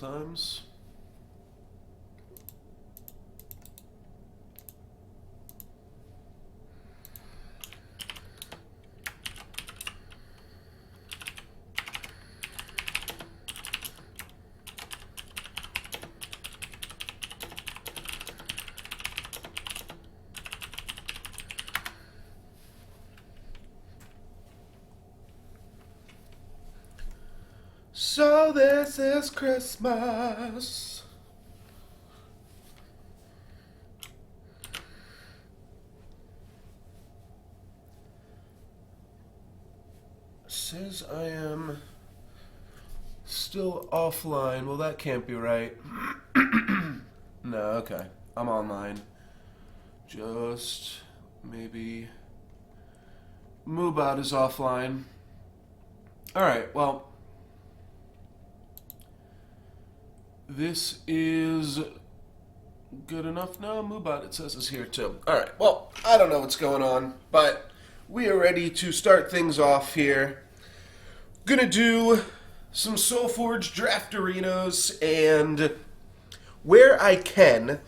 times. So this is Christmas. Says I am still offline. Well, that can't be right. No, okay. I'm online. Just maybe Moobot is offline. Alright, well, this is good enough. No, Moobot, it says, is here too. Alright, well, I don't know what's going on, but we are ready to start things off here. Gonna do some Solforge draft arenas, and where I can,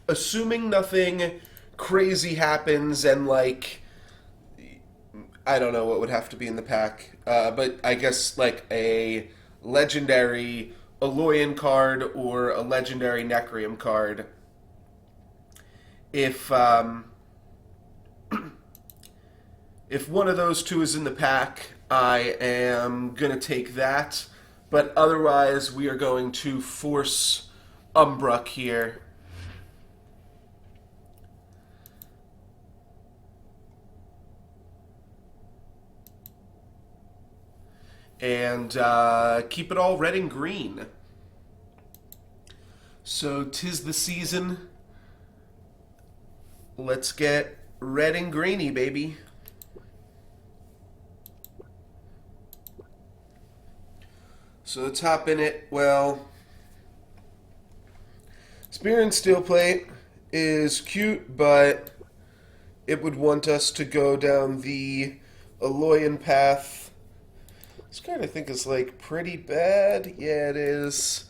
assuming nothing crazy happens and, like, I don't know what would have to be in the pack, but I guess like a legendary Aloyan card or a legendary Necrium card. If if one of those two is in the pack, I am going to take that. But otherwise, we are going to force Umbruk here. And keep it all red and green. So 'tis the season. Let's get red and greeny, baby. So let's hop in it. Well, Spear and Steel Plate is cute, but it would want us to go down the Aloyan path. This card I think is like pretty bad. Yeah, it is.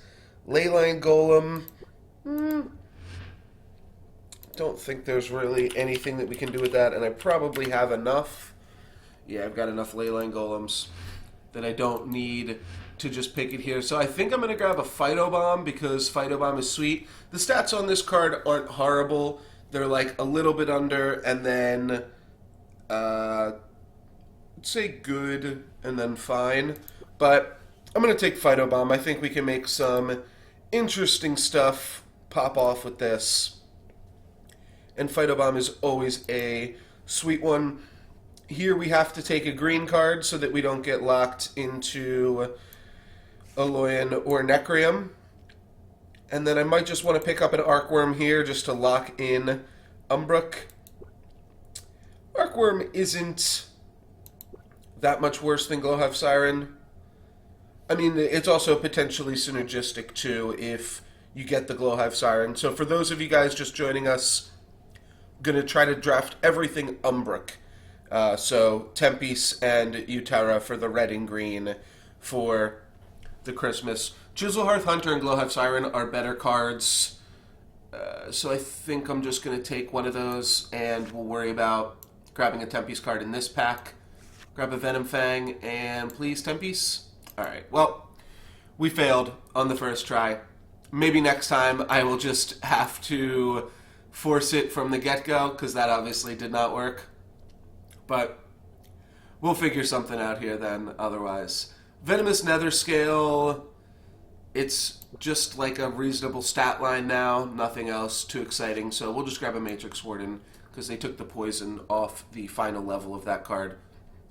Leyline Golem. Don't think there's really anything that we can do with that, and I probably have enough. Yeah, I've got enough Leyline Golems that I don't need to just pick it here. So I think I'm going to grab a Phytobomb because Phytobomb is sweet. The stats on this card aren't horrible. They're like a little bit under, and then say good and then fine, but I'm going to take Phytobomb. I think we can make some interesting stuff pop off with this, and Phytobomb is always a sweet one. Here we have to take a green card so that we don't get locked into Aloyan or Necrium, and then I might just want to pick up an Arcworm here just to lock in Umbruk. Arcworm isn't that much worse than Glowhive Siren. I mean, it's also potentially synergistic, too, if you get the Glowhive Siren. So for those of you guys just joining us, I'm going to try to draft everything Umbruk. So Tempest and Utara for the red and green for the Christmas. Chiselhearth Hunter and Glowhive Siren are better cards. So I think I'm just going to take one of those, and we'll worry about grabbing a Tempest card in this pack. Grab a Venom Fang, and please, Tempest. Alright, well, we failed on the first try. Maybe next time I will just have to force it from the get-go, because that obviously did not work. But we'll figure something out here then, otherwise. Venomous Nether Scale, it's just like a reasonable stat line now, nothing else too exciting, so we'll just grab a Matrix Warden, because they took the poison off the final level of that card.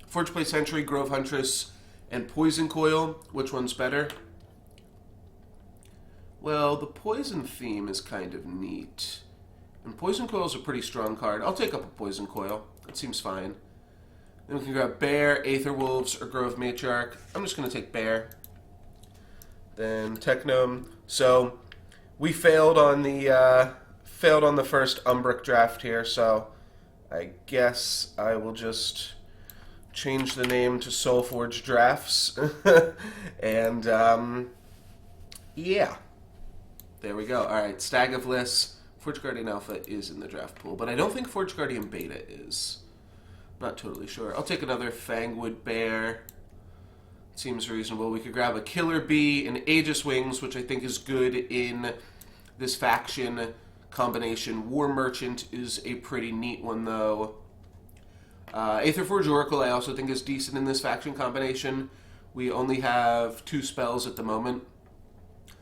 Forge Play Sentry, Grove Huntress, and Poison Coil. Which one's better? Well, the Poison theme is kind of neat. And Poison Coil is a pretty strong card. I'll take up a Poison Coil. That seems fine. Then we can grab Bear, Aether Wolves, or Grove Matriarch. I'm just going to take Bear. Then Technome. So we failed on the first Umbruk draft here, so I guess I will just change the name to Solforge Drafts. And Yeah. There we go. All right, Stag of Lists. Forge Guardian Alpha is in the draft pool, but I don't think Forge Guardian Beta is. Not totally sure. I'll take another Fangwood Bear. Seems reasonable. We could grab a Killer Bee and Aegis Wings, which I think is good in this faction combination. War Merchant is a pretty neat one, though. Aetherforge Oracle I also think is decent in this faction combination. We only have 2 spells at the moment.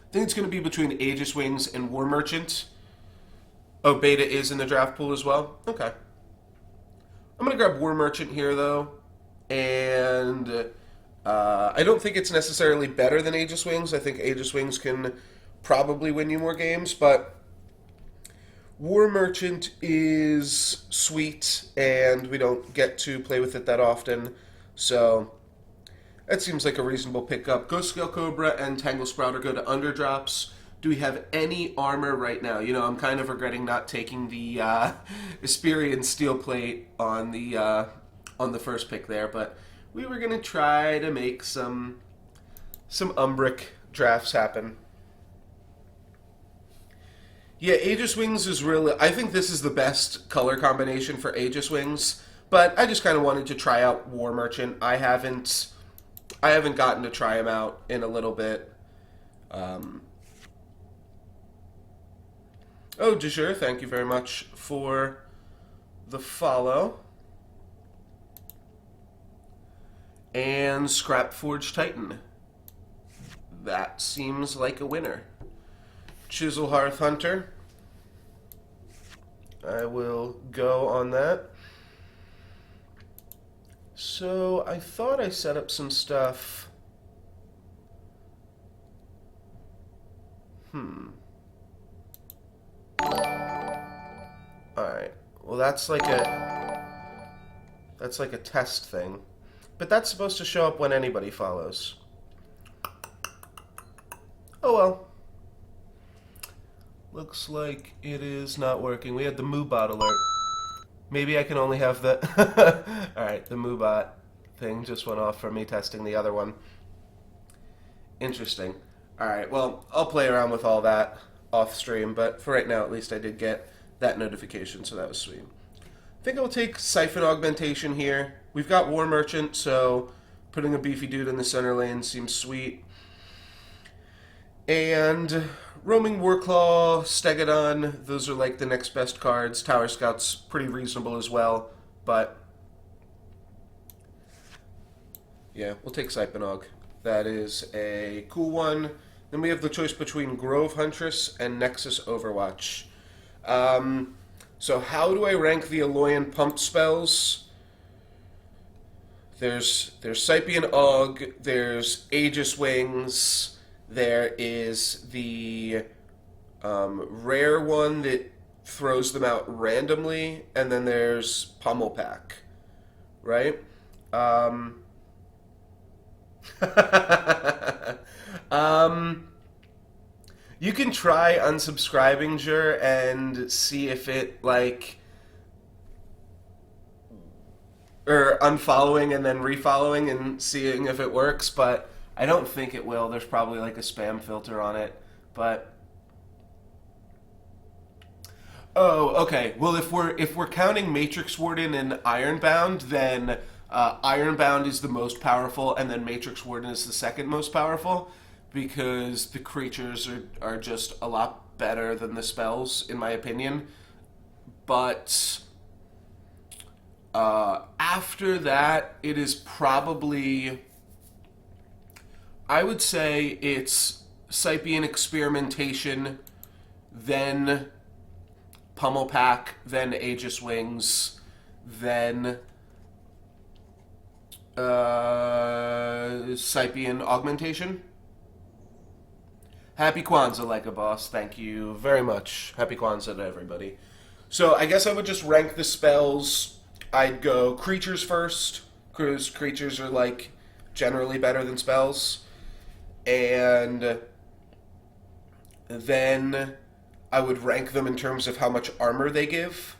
I think it's going to be between Aegis Wings and War Merchant. Oh, Beta is in the draft pool as well? Okay. I'm going to grab War Merchant here, though. And I don't think it's necessarily better than Aegis Wings. I think Aegis Wings can probably win you more games, but War Merchant is sweet, and we don't get to play with it that often, so that seems like a reasonable pickup. Ghost Scale Cobra and Tangle Sprout are good underdrops. Do we have any armor right now? You know, I'm kind of regretting not taking the Esperian Steel Plate on the first pick there, but we were going to try to make some Umbruk drafts happen. Yeah, Aegis Wings is really... I think this is the best color combination for Aegis Wings, but I just kind of wanted to try out War Merchant. I haven't gotten to try him out in a little bit. Oh, Dejure, thank you very much for the follow. And Scrapforge Titan. That seems like a winner. Chiselhearth Hunter. I will go on that. So I thought I set up some stuff. Alright. Well, that's like a test thing. But that's supposed to show up when anybody follows. Oh well. Looks like it is not working. We had the Moobot alert. Maybe I can only have the... Alright, the Moobot thing just went off for me testing the other one. Interesting. Alright, well, I'll play around with all that off stream, but for right now, at least I did get that notification, so that was sweet. I think I'll take Siphon Augmentation here. We've got War Merchant, so putting a beefy dude in the center lane seems sweet. And Roaming Warclaw, Stegodon, those are like the next best cards. Tower Scout's pretty reasonable as well, but yeah, we'll take Siphon. That is a cool one. Then we have the choice between Grove Huntress and Nexus Overwatch. So how do I rank the Aloyan pump spells? There's Sypian Aug, there's Aegis Wings, there is the rare one that throws them out randomly, and then there's Pummel Pack, right? You can try unsubscribing, Jur, and see if it, like... Or unfollowing and then refollowing and seeing if it works, but I don't think it will. There's probably, like, a spam filter on it, but... Oh, okay. Well, if we're counting Matrix Warden and Ironbound, then Ironbound is the most powerful, and then Matrix Warden is the second most powerful, because the creatures are just a lot better than the spells, in my opinion. But after that, it is probably... I would say it's Sypian Experimentation, then Pummel Pack, then Aegis Wings, then Sypian Augmentation. Happy Kwanzaa, like a boss. Thank you very much. Happy Kwanzaa to everybody. So I guess I would just rank the spells. I'd go creatures first, because creatures are, like, generally better than spells. And then I would rank them in terms of how much armor they give.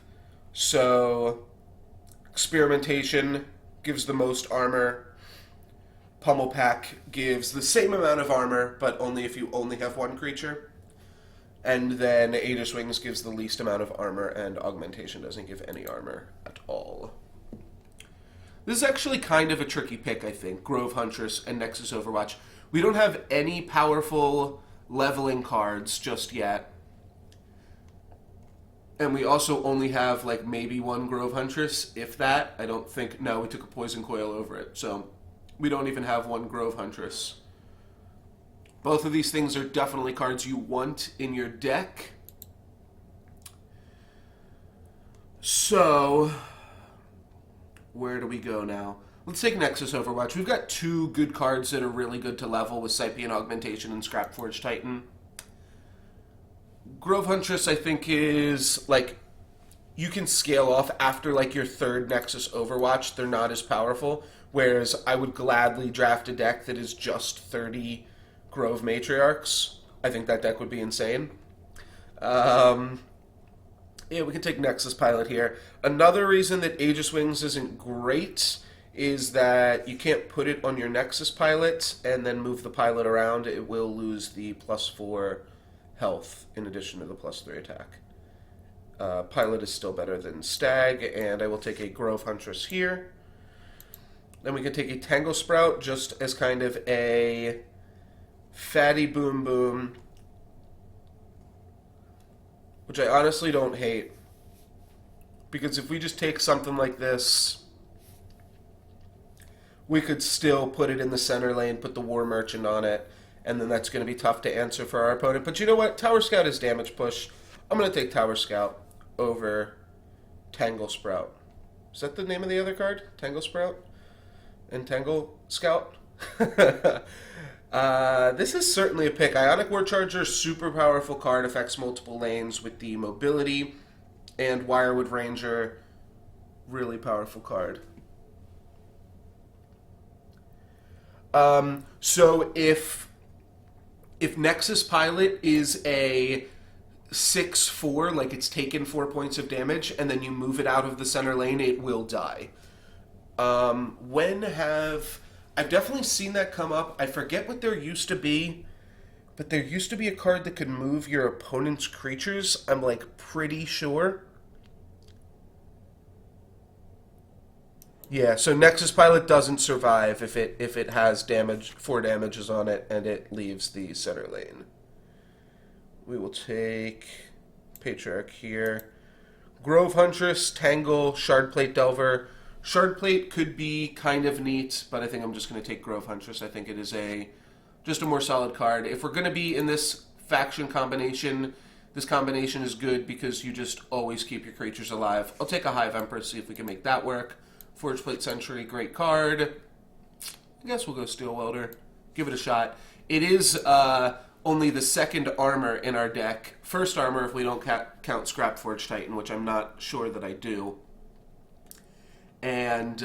So Experimentation gives the most armor. Pummel Pack gives the same amount of armor, but only if you only have one creature. And then Aegis Wings gives the least amount of armor, and Augmentation doesn't give any armor at all. This is actually kind of a tricky pick, I think. Grove Huntress and Nexus Overwatch. We don't have any powerful leveling cards just yet. And we also only have, like, maybe one Grove Huntress, if that. I don't think... No, we took a Poison Coil over it. So, we don't even have one Grove Huntress. Both of these things are definitely cards you want in your deck. So, where do we go now? Let's take Nexus Overwatch. We've got two good cards that are really good to level with Cypian Augmentation and Scrapforge Titan. Grove Huntress, I think, is, like, you can scale off after, like, your third Nexus Overwatch. They're not as powerful, whereas I would gladly draft a deck that is just 30 Grove Matriarchs. I think that deck would be insane. Yeah, we can take Nexus Pilot here. Another reason that Aegis Wings isn't great is that you can't put it on your Nexus Pilot and then move the pilot around. It will lose the +4 health in addition to the +3 attack. Pilot is still better than Stag, and I will take a Grove Huntress here. Then we can take a Tangle Sprout just as kind of a fatty boom boom, which I honestly don't hate. Because if we just take something like this, we could still put it in the center lane, put the War Merchant on it, and then that's going to be tough to answer for our opponent. But you know what? Tower Scout is damage push. I'm going to take Tower Scout over Tangle Sprout. Is that the name of the other card? Tangle Sprout? And Tangle Scout? This is certainly a pick. Ionic War Charger, super powerful card, affects multiple lanes with the mobility. And Wirewood Ranger, really powerful card. So if Nexus Pilot is a 6/4, like it's taken 4 points of damage, and then you move it out of the center lane, it will die. I've definitely seen that come up. I forget what there used to be, but there used to be a card that could move your opponent's creatures. I'm, like, pretty sure. Yeah, so Nexus Pilot doesn't survive if it has 4 damages on it and it leaves the center lane. We will take Patriarch here. Grove Huntress, Tangle, Shardplate Delver. Shardplate could be kind of neat, but I think I'm just going to take Grove Huntress. I think it is just a more solid card. If we're going to be in this faction combination, this combination is good because you just always keep your creatures alive. I'll take a Hive Empress, see if we can make that work. Forgeplate Sentry, great card. I guess we'll go Steel Welder. Give it a shot. It is only the second armor in our deck. First armor if we don't count Scrapforge Titan, which I'm not sure that I do. And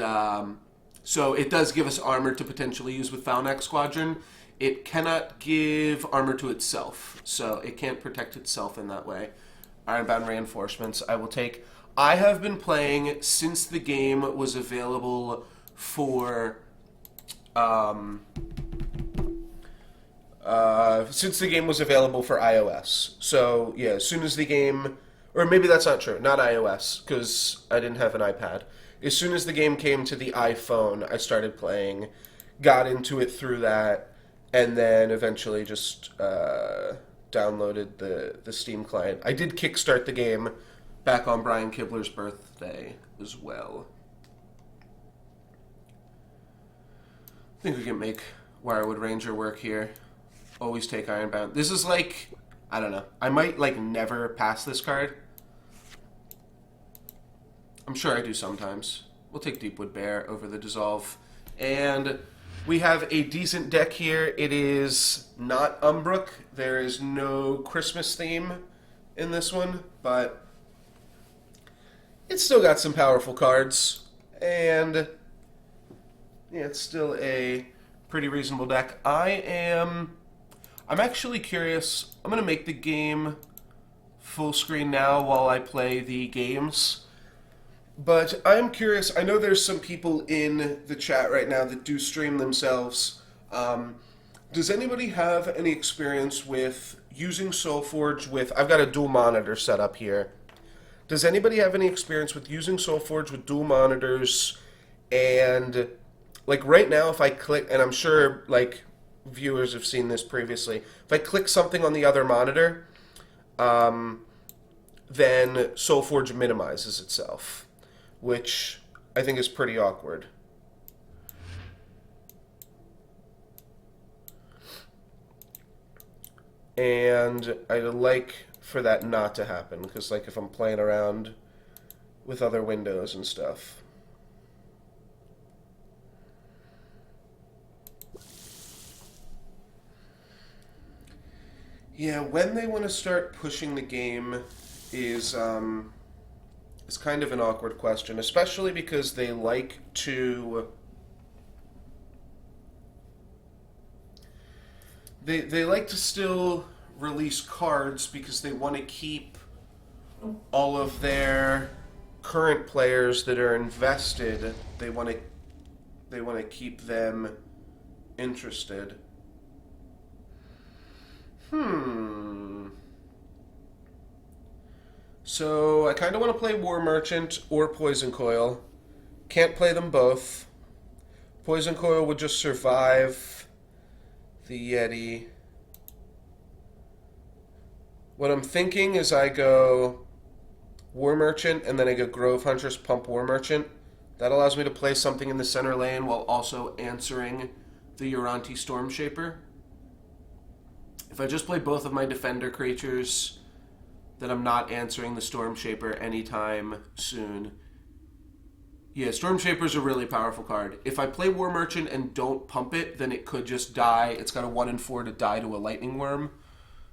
so it does give us armor to potentially use with Foulneck Squadron. It cannot give armor to itself, so it can't protect itself in that way. Ironbound Reinforcements I will take. I have been playing since the game was available for iOS. So yeah, as soon as the game, or maybe that's not true, not iOS, because I didn't have an iPad. As soon as the game came to the iPhone, I started playing, got into it through that, and then eventually just downloaded the Steam client. I did kickstart the game back on Brian Kibler's birthday as well. I think we can make Wirewood Ranger work here. Always take Ironbound. This is like, I don't know. I might like never pass this card. I'm sure I do sometimes. We'll take Deepwood Bear over the Dissolve. And we have a decent deck here. It is not Umbruk. There is no Christmas theme in this one, but it's still got some powerful cards. And yeah, it's still a pretty reasonable deck. I'm actually curious. I'm going to make the game full screen now while I play the games. But I'm curious. I know there's some people in the chat right now that do stream themselves. Um, does anybody have any experience with using Solforge with? I've got a dual monitor set up here. Does anybody have any experience with using Solforge with dual monitors? And like right now, if I click, and I'm sure like viewers have seen this previously, if I click something on the other monitor, um, then Solforge minimizes itself, which I think is pretty awkward. And I'd like for that not to happen, because like if I'm playing around with other windows and stuff. Yeah, when they want to start pushing the game is kind of an awkward question, especially because they like to still release cards because they want to keep all of their current players that are invested. They want to keep them interested. So I kind of want to play War Merchant or Poison Coil. Can't play them both. Poison Coil would just survive the Yeti. What I'm thinking is I go War Merchant and then I go Grove Huntress, pump War Merchant. That allows me to play something in the center lane while also answering the Uranti Storm Shaper. If I just play both of my defender creatures, then I'm not answering the Storm Shaper anytime soon. Yeah, Storm Shaper is a really powerful card. If I play War Merchant and don't pump it, then it could just die. It's got a 1 and 4 to die to a Lightning Worm.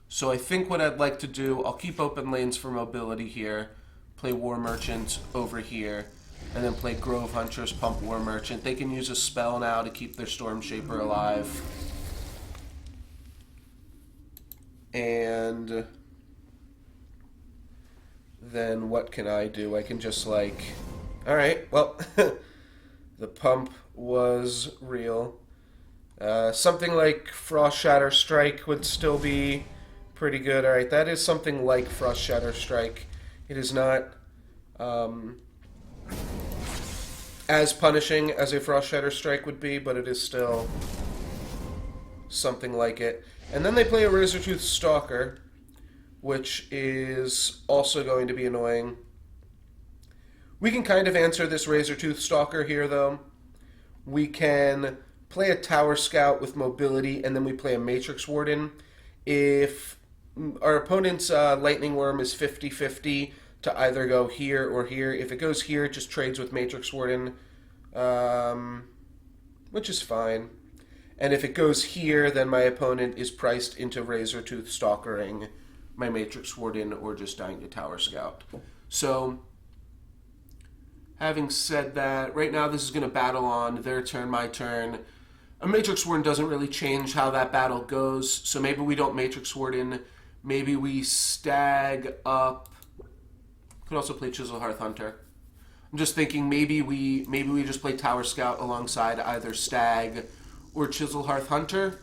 So I think what I'd like to do, I'll keep open lanes for mobility here, play War Merchant over here, and then play Grove Huntress, pump War Merchant. They can use a spell now to keep their Storm Shaper alive. And then what can I do? I can just like, alright, well, the pump was real. Something like Frost Shatter Strike would still be pretty good. Alright, that is something like Frost Shatter Strike. It is not as punishing as a Frost Shatter Strike would be, but it is still something like it. And then they play a Razortooth Stalker, which is also going to be annoying. We can kind of answer this Razortooth Stalker here, though. We can play a Tower Scout with mobility, and then we play a Matrix Warden. If our opponent's Lightning Worm is 50-50 to either go here or here. If it goes here, it just trades with Matrix Warden, which is fine. And if it goes here, then my opponent is priced into Razortooth Stalkering my Matrix Warden or just dying to Tower Scout. So, having said that, right now this is going to battle on their turn, my turn. A Matrix Warden doesn't really change how that battle goes, so maybe we don't Matrix Warden. Maybe we stag up. Could also play Chiselhearth Hunter. I'm just thinking maybe we just play Tower Scout alongside either stag or Chiselhearth Hunter,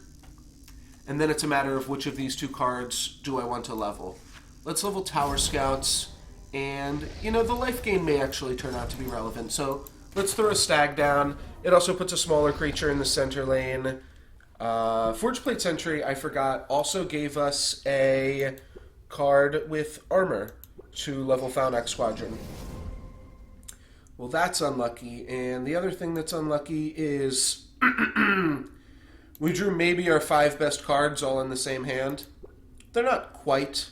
and then it's a matter of which of these two cards do I want to level. Let's level Tower Scouts, and, you know, the life gain may actually turn out to be relevant, so let's throw a stag down. It also puts a smaller creature in the center lane. Forge Plate Sentry, I forgot, also gave us a card with armor to level Found Squadron. Well, that's unlucky, and the other thing that's unlucky is we drew maybe our 5 best cards all in the same hand. They're not quite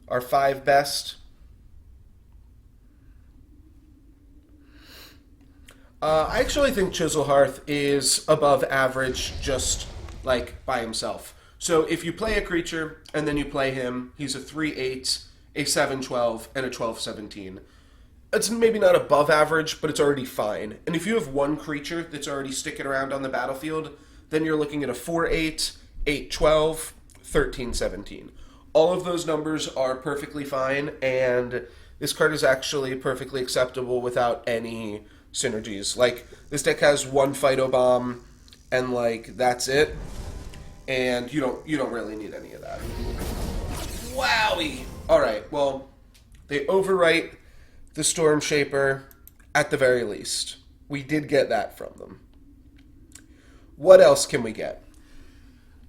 our 5 best. I actually think Chiselhearth is above average just like by himself. So if you play a creature and then you play him, he's a 3/8, a 7/12, and a 12/17. It's maybe not above average, but it's already fine. And if you have one creature that's already sticking around on the battlefield, then you're looking at a 4/8, 8/12, 13/17. All of those numbers are perfectly fine, and this card is actually perfectly acceptable without any synergies. Like, this deck has one Phyto Bomb, and like that's it. And you don't really need any of that. Wowie! Alright, well, they overwrite the Storm Shaper at the very least. We did get that from them. What else can we get?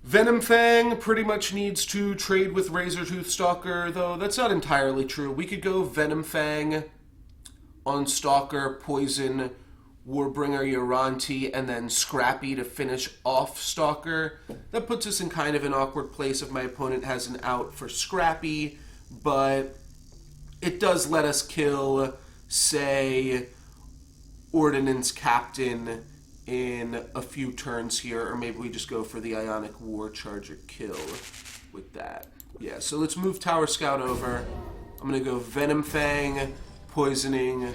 Venom Fang pretty much needs to trade with Razortooth Stalker, though that's not entirely true. We could go Venom Fang on Stalker, Poison, Warbringer Uranti, and then Scrappy to finish off Stalker. That puts us in kind of an awkward place if my opponent has an out for Scrappy, but it does let us kill, say, Ordnance Captain in a few turns here, or maybe we just go for the Ionic War Charger kill with that. Yeah, so let's move Tower Scout over. I'm going to go Venom Fang, Poisoning,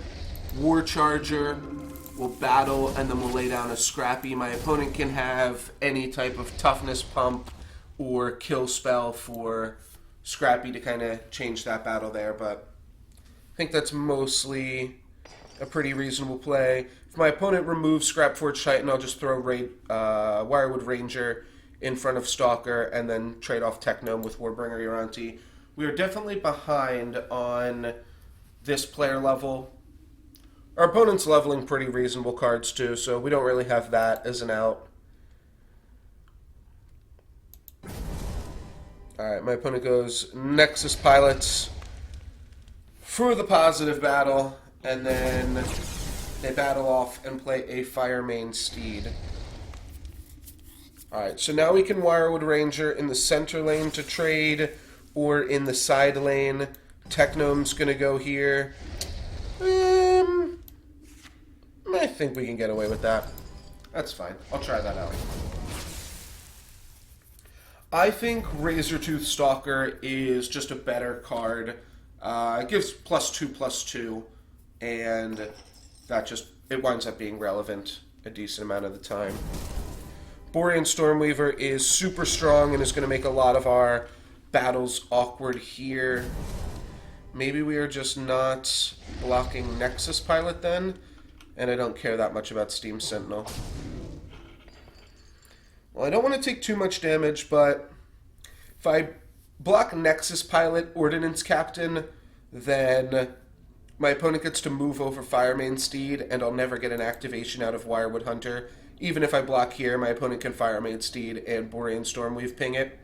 War Charger. We'll battle, and then we'll lay down a Scrappy. My opponent can have any type of Toughness Pump or Kill Spell for Scrappy to kind of change that battle there, but I think that's mostly a pretty reasonable play. If my opponent removes Scrapforge Titan, I'll just throw Wirewood Ranger in front of Stalker and then trade off Technome with Warbringer Uranti. We are definitely behind on this player level. Our opponent's leveling pretty reasonable cards too, so we don't really have that as an out. Alright, my opponent goes Nexus Pilots for the positive battle, and then they battle off and play a Firemane Steed. Alright, so now we can Wirewood Ranger in the center lane to trade, or in the side lane. Technome's going to go here. I think we can get away with that. That's fine. I'll try that out. I think Razortooth Stalker is just a better card. It gives +2/+2, and that just, it winds up being relevant a decent amount of the time. Borean Stormweaver is super strong and is going to make a lot of our battles awkward here. Maybe we are just not blocking Nexus Pilot then, and I don't care that much about Steam Sentinel. Well, I don't want to take too much damage, but if I block Nexus Pilot, Ordnance Captain, then my opponent gets to move over Firemane Steed, and I'll never get an activation out of Wirewood Hunter. Even if I block here, my opponent can Firemane Steed and Borean Stormweave ping it.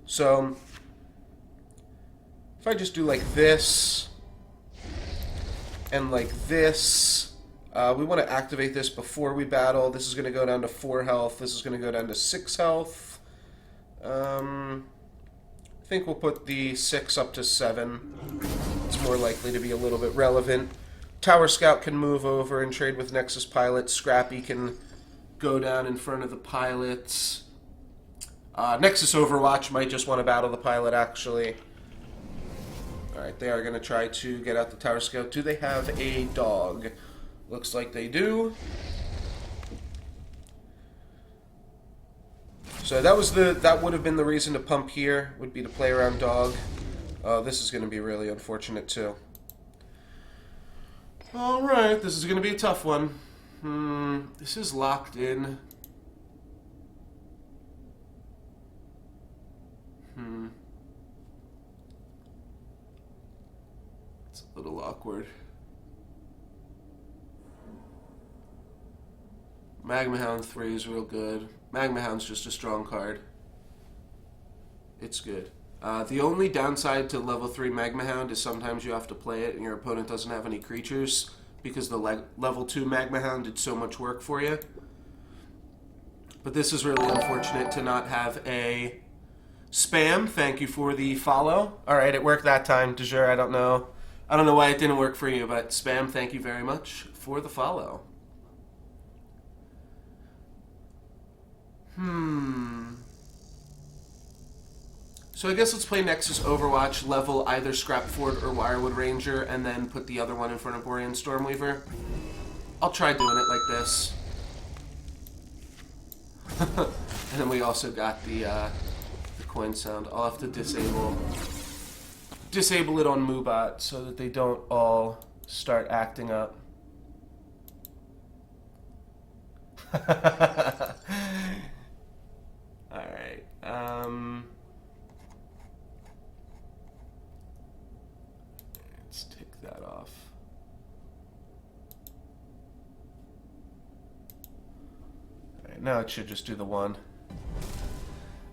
So, if I just do like this, and like this, we want to activate this before we battle. This is going to go down to 4 health. This is going to go down to 6 health. I think we'll put the 6 up to 7. It's more likely to be a little bit relevant. Tower Scout can move over and trade with Nexus Pilot. Scrappy can go down in front of the pilots. Nexus Overwatch might just want to battle the pilot, actually. Alright, they are going to try to get out the Tower Scout. Do they have a dog? Looks like they do. So that would have been the reason to pump here, would be to play around dog. This is going to be really unfortunate too. Alright, this is going to be a tough one. This is locked in. It's a little awkward. Magma Hound 3 is real good. Magma Hound's just a strong card. It's good. The only downside to level 3 Magma Hound is sometimes you have to play it and your opponent doesn't have any creatures because the level 2 Magma Hound did so much work for you. But this is really unfortunate to not have a spam. Thank you for the follow. Alright, it worked that time. De jure, I don't know why it didn't work for you, but spam, thank you very much for the follow. So I guess let's play Nexus Overwatch, level either Scrapford or Wirewood Ranger, and then put the other one in front of Borean Stormweaver. I'll try doing it like this. And then we also got the coin sound. I'll have to disable disable it on Moobot so that they don't all start acting up. Alright. Let's take that off. Alright, now it should just do the one.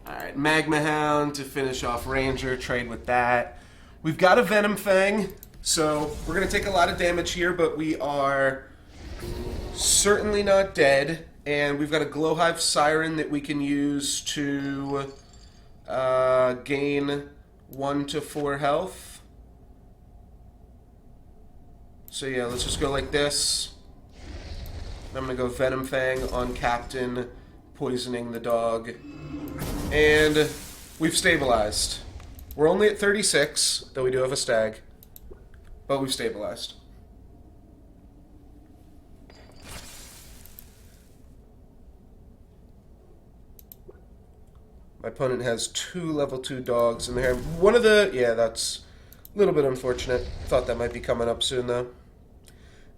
Alright, Magma Hound to finish off Ranger, trade with that. We've got a Venom Fang, so we're going to take a lot of damage here, but we are certainly not dead. And we've got a Glowhive Siren that we can use to gain 1 to 4 health. So yeah, let's just go like this. I'm going to go Venom Fang on Captain, poisoning the dog. And we've stabilized. We're only at 36, though we do have a stag. But we've stabilized. My opponent has 2 level 2 dogs in there. One of the... yeah, that's a little bit unfortunate. Thought that might be coming up soon, though.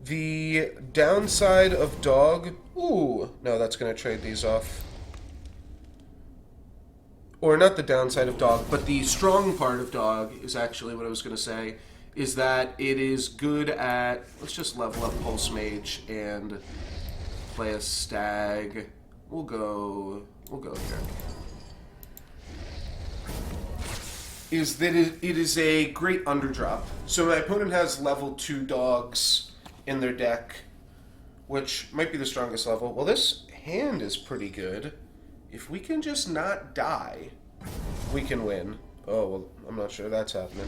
The downside of dog... ooh, no, that's going to trade these off. Or not the downside of dog, but the strong part of dog is actually what I was going to say, is that it is good at... let's just level up Pulse Mage and play a stag. We'll go here. Is that it is a great underdrop. So my opponent has level 2 dogs in their deck, which might be the strongest level. Well, this hand is pretty good. If we can just not die, we can win. Oh, well, I'm not sure that's happening.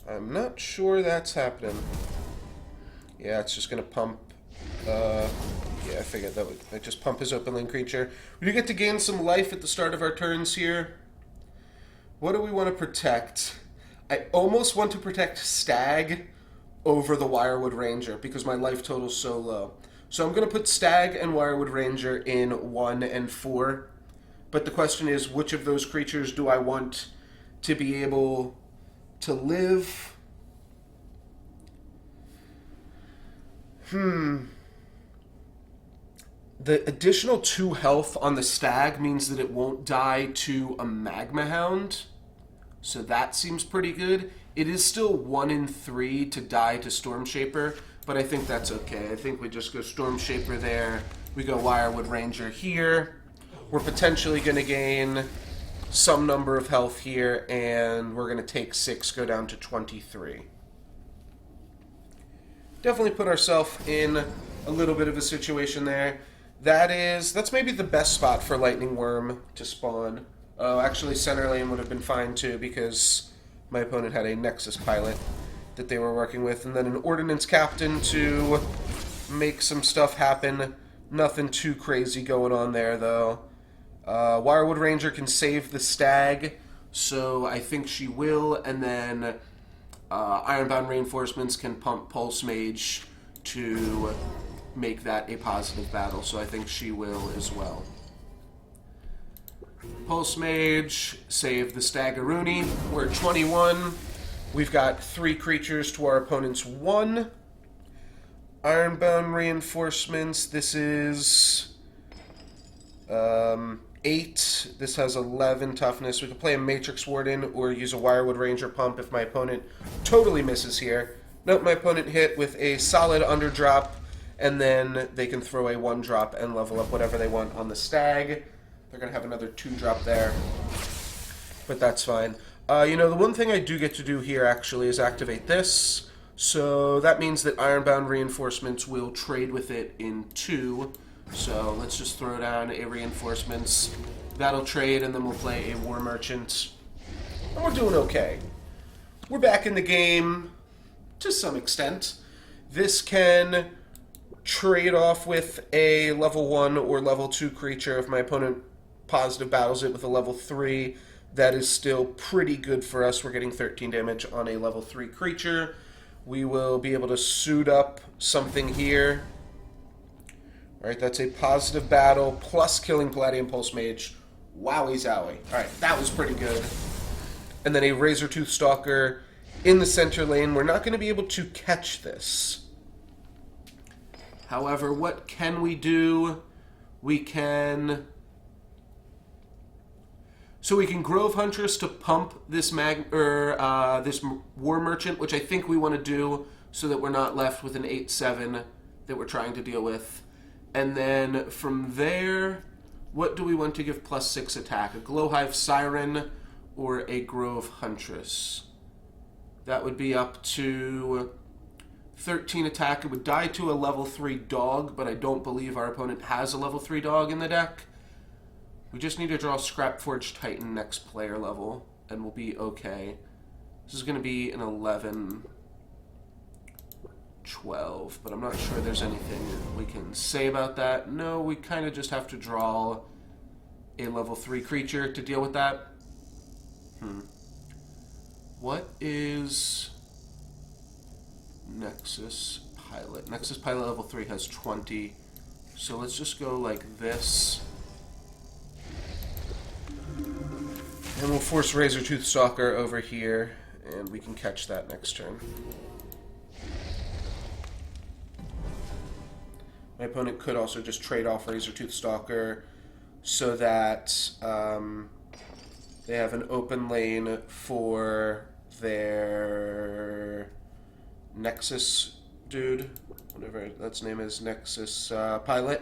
I'm not sure that's happening. Yeah, it's just going to pump. Yeah, I figured that would just pump his open lane creature. We do get to gain some life at the start of our turns here. What do we want to protect? I almost want to protect Stag over the Wirewood Ranger because my life total is so low. So I'm going to put Stag and Wirewood Ranger in 1 and 4. But the question is, which of those creatures do I want to be able to live? The additional 2 health on the Stag means that it won't die to a Magma Hound. So that seems pretty good. It is still 1 in 3 to die to Stormshaper, but I think that's okay. I think we just go Stormshaper there. We go Wirewood Ranger here. We're potentially going to gain some number of health here, and we're going to take 6, go down to 23. Definitely put ourselves in a little bit of a situation there. That's maybe the best spot for Lightning Worm to spawn. Actually, center lane would have been fine too, because my opponent had a Nexus Pilot that they were working with, and then an Ordnance Captain to make some stuff happen. Nothing too crazy going on there, though. Wirewood Ranger can save the Stag, so I think she will, and then Ironbound Reinforcements can pump Pulse Mage to make that a positive battle, so I think she will as well. Pulse Mage, save the Staggeroonie. We're at 21. We've got 3 creatures to our opponent's 1. Ironbound Reinforcements, this is 8. This has 11 toughness. We can play a Matrix Warden or use a Wirewood Ranger pump if my opponent totally misses here. Nope, my opponent hit with a solid underdrop, and then they can throw a 1-drop and level up whatever they want on the Stag. They're going to have another 2-drop there, but that's fine. The one thing I do get to do here, actually, is activate this. So that means that Ironbound Reinforcements will trade with it in 2. So let's just throw down a Reinforcements. That'll trade, and then we'll play a War Merchant. And we're doing okay. We're back in the game to some extent. This can trade off with a level 1 or level 2 creature if my opponent positive battles it with a level 3. That is still pretty good for us. We're getting 13 damage on a level 3 creature. We will be able to suit up something here. Alright, that's a positive battle plus killing Palladium Pulse Mage. Wowie zowie. Alright, that was pretty good. and then a Razortooth Stalker in the center lane. We're not going to be able to catch this. However, what can we do? We can... So we can Grove Huntress to pump this this War Merchant, which I think we want to do so that we're not left with an 8-7 that we're trying to deal with. And then from there, what do we want to give +6 attack? A Glowhive Siren or a Grove Huntress? That would be up to 13 attack. It would die to a level 3 dog, but I don't believe our opponent has a level 3 dog in the deck. We just need to draw Scrapforge Titan next player level, and we'll be okay. This is going to be an 11, 12, but I'm not sure there's anything we can say about that. No, we kind of just have to draw a level 3 creature to deal with that. What is Nexus Pilot? Nexus Pilot level 3 has 20, so let's just go like this. And we'll force Razortooth Stalker over here, and we can catch that next turn. My opponent could also just trade off Razortooth Stalker so that they have an open lane for their Nexus dude, whatever that's name is, Nexus Pilot.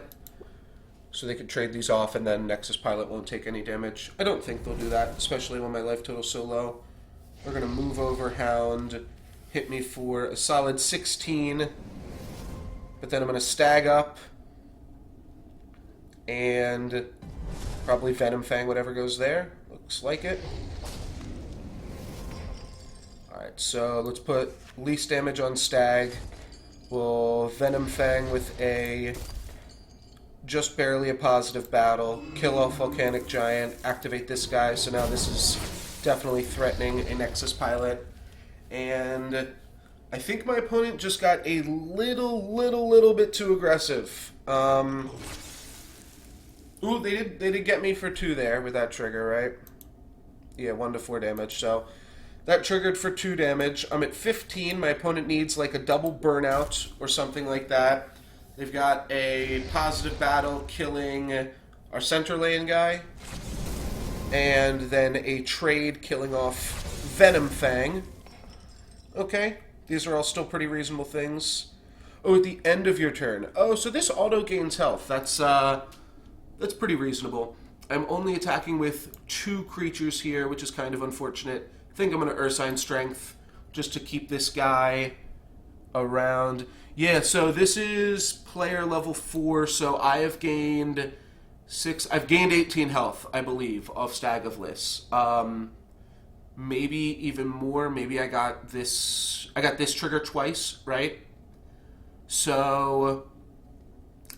So they could trade these off, and then Nexus Pilot won't take any damage. I don't think they'll do that, especially when my life total's so low. We're going to move over Hound, hit me for a solid 16, but then I'm going to stag up, and probably Venom Fang, whatever goes there. Looks like it. Alright, so let's put least damage on Stag. We'll Venom Fang with a just barely a positive battle, kill off Volcanic Giant, activate this guy, so now this is definitely threatening a Nexus Pilot. And I think my opponent just got a little bit too aggressive. Ooh, they did get me for 2 there with that trigger, right? Yeah, 1 to 4 damage, so that triggered for 2 damage. I'm at 15, my opponent needs like a double burnout or something like that. They've got a positive battle killing our center lane guy, and then a trade killing off Venom Fang. Okay, these are all still pretty reasonable things. Oh, at the end of your turn. Oh, so this auto gains health. That's pretty reasonable. I'm only attacking with 2 creatures here, which is kind of unfortunate. I think I'm going to Ursine Strength just to keep this guy around. Yeah, so this is player level 4, so I have gained 6. I've gained 18 health, I believe, off Stag of Liss. Maybe even more. Maybe I got this trigger twice, right? So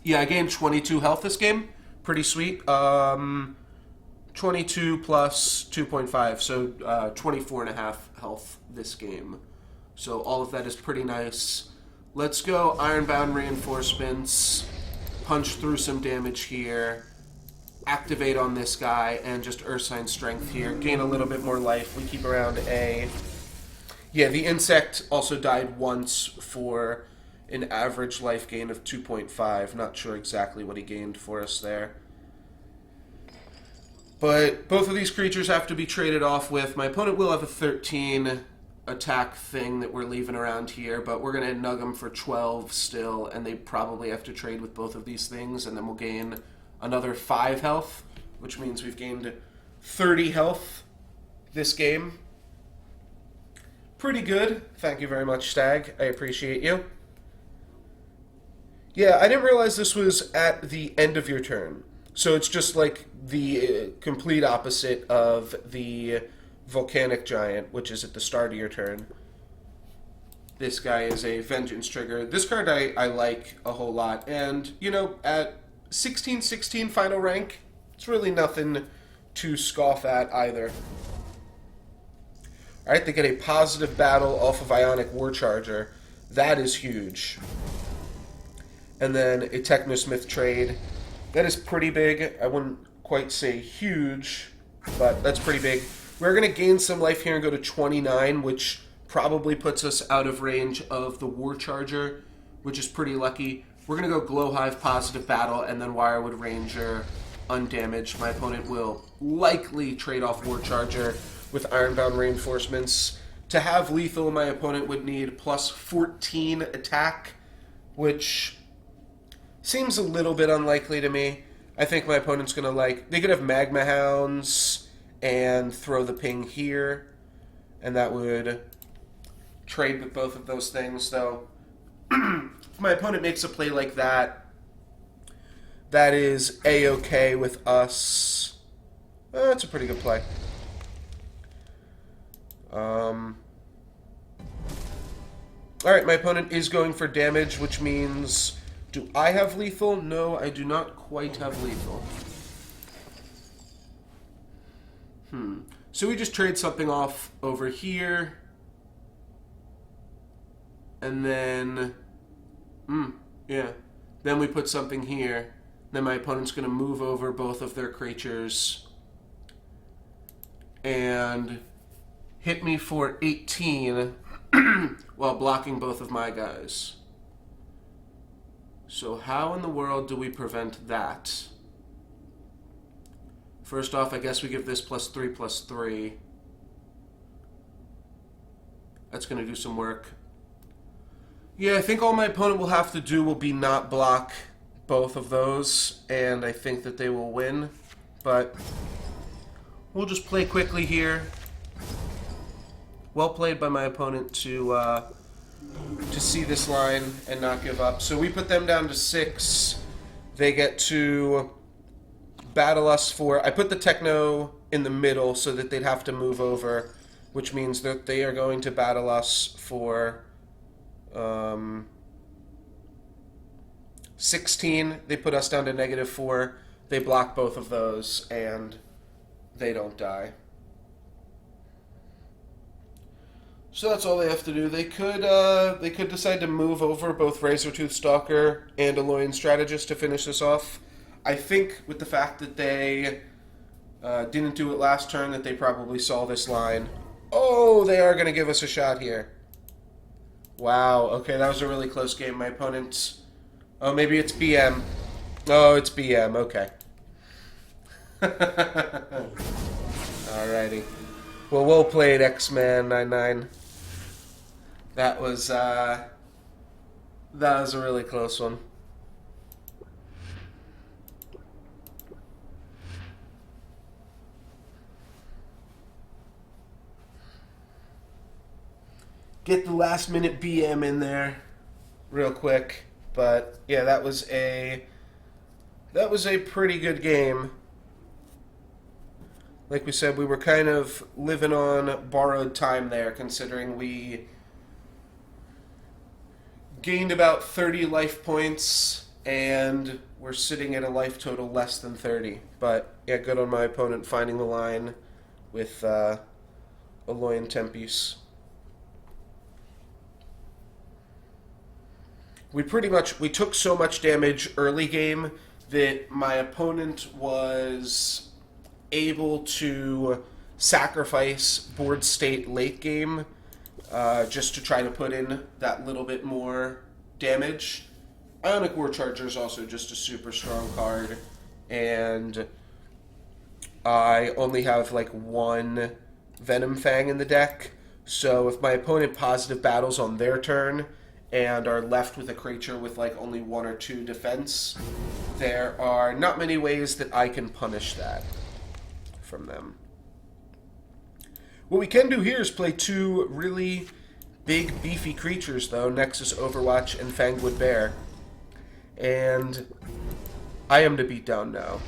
yeah, I gained 22 health this game. Pretty sweet. 22 plus 2.5, so 24.5 health this game. So all of that is pretty nice. Let's go Ironbound Reinforcements, punch through some damage here, activate on this guy, and just Ursine Strength here. Gain a little bit more life. We keep around a... Yeah, the insect also died once for an average life gain of 2.5. Not sure exactly what he gained for us there. But both of these creatures have to be traded off with. My opponent will have a 13 attack thing that we're leaving around here, but we're going to nug them for 12 still, and they probably have to trade with both of these things, and then we'll gain another 5 health, which means we've gained 30 health this game. Pretty good. Thank you very much, Stag. I appreciate you. Yeah, I didn't realize this was at the end of your turn. So it's just like the complete opposite of the Volcanic Giant, which is at the start of your turn. This guy is a Vengeance trigger. This card I like a whole lot. And, you know, at 16-16 final rank, it's really nothing to scoff at either. Alright, they get a positive battle off of Ionic Warcharger. That is huge. And then a Technosmith trade. That is pretty big. I wouldn't quite say huge, but that's pretty big. We're going to gain some life here and go to 29, which probably puts us out of range of the War Charger, which is pretty lucky. We're going to go Glow Hive, Positive Battle, and then Wirewood Ranger undamaged. My opponent will likely trade off War Charger with Ironbound Reinforcements. To have lethal, my opponent would need plus 14 attack, which seems a little bit unlikely to me. I think my opponent's going to they could have Magma Hounds and throw the ping here, and that would trade with both of those things, though. If my opponent makes a play like that, that is A-okay with us. That's a pretty good play. Alright, my opponent is going for damage, which means... Do I have lethal? No, I do not quite have lethal. So we just trade something off over here. And then... yeah. Then we put something here. Then my opponent's going to move over both of their creatures. And hit me for 18 while blocking both of my guys. So how in the world do we prevent that? First off, I guess we give this +3/+3. That's going to do some work. Yeah, I think all my opponent will have to do will be not block both of those, and I think that they will win. But we'll just play quickly here. Well played by my opponent to see this line and not give up. So we put them down to 6. They get to battle us for... I put the Techno in the middle so that they'd have to move over, which means that they are going to battle us for 16. They put us down to -4. They block both of those, and they don't die. So that's all they have to do. They could decide to move over both Razortooth Stalker and Aloyan Strategist to finish this off. I think with the fact that they didn't do it last turn, that they probably saw this line. Oh, they are going to give us a shot here. Wow, okay, that was a really close game. My opponent's... Oh, maybe it's BM. Oh, it's BM, okay. Alrighty. Well, well played, X-Man 99. That was a really close one. Get the last minute BM in there real quick. But yeah, that was a pretty good game. Like we said, we were kind of living on borrowed time there, considering we gained about 30 life points and we're sitting at a life total less than 30. But yeah, good on my opponent finding the line with Aloyan Tempest. We took so much damage early game that my opponent was able to sacrifice board state late game just to try to put in that little bit more damage. Ionic War Charger is also just a super strong card, and I only have like one Venom Fang in the deck, so if my opponent positive battles on their turn and are left with a creature with like only 1 or 2 defense, there are not many ways that I can punish that from them. What we can do here is play 2 really big, beefy creatures, though, Nexus Overwatch and Fangwood Bear. And I am to beat down now.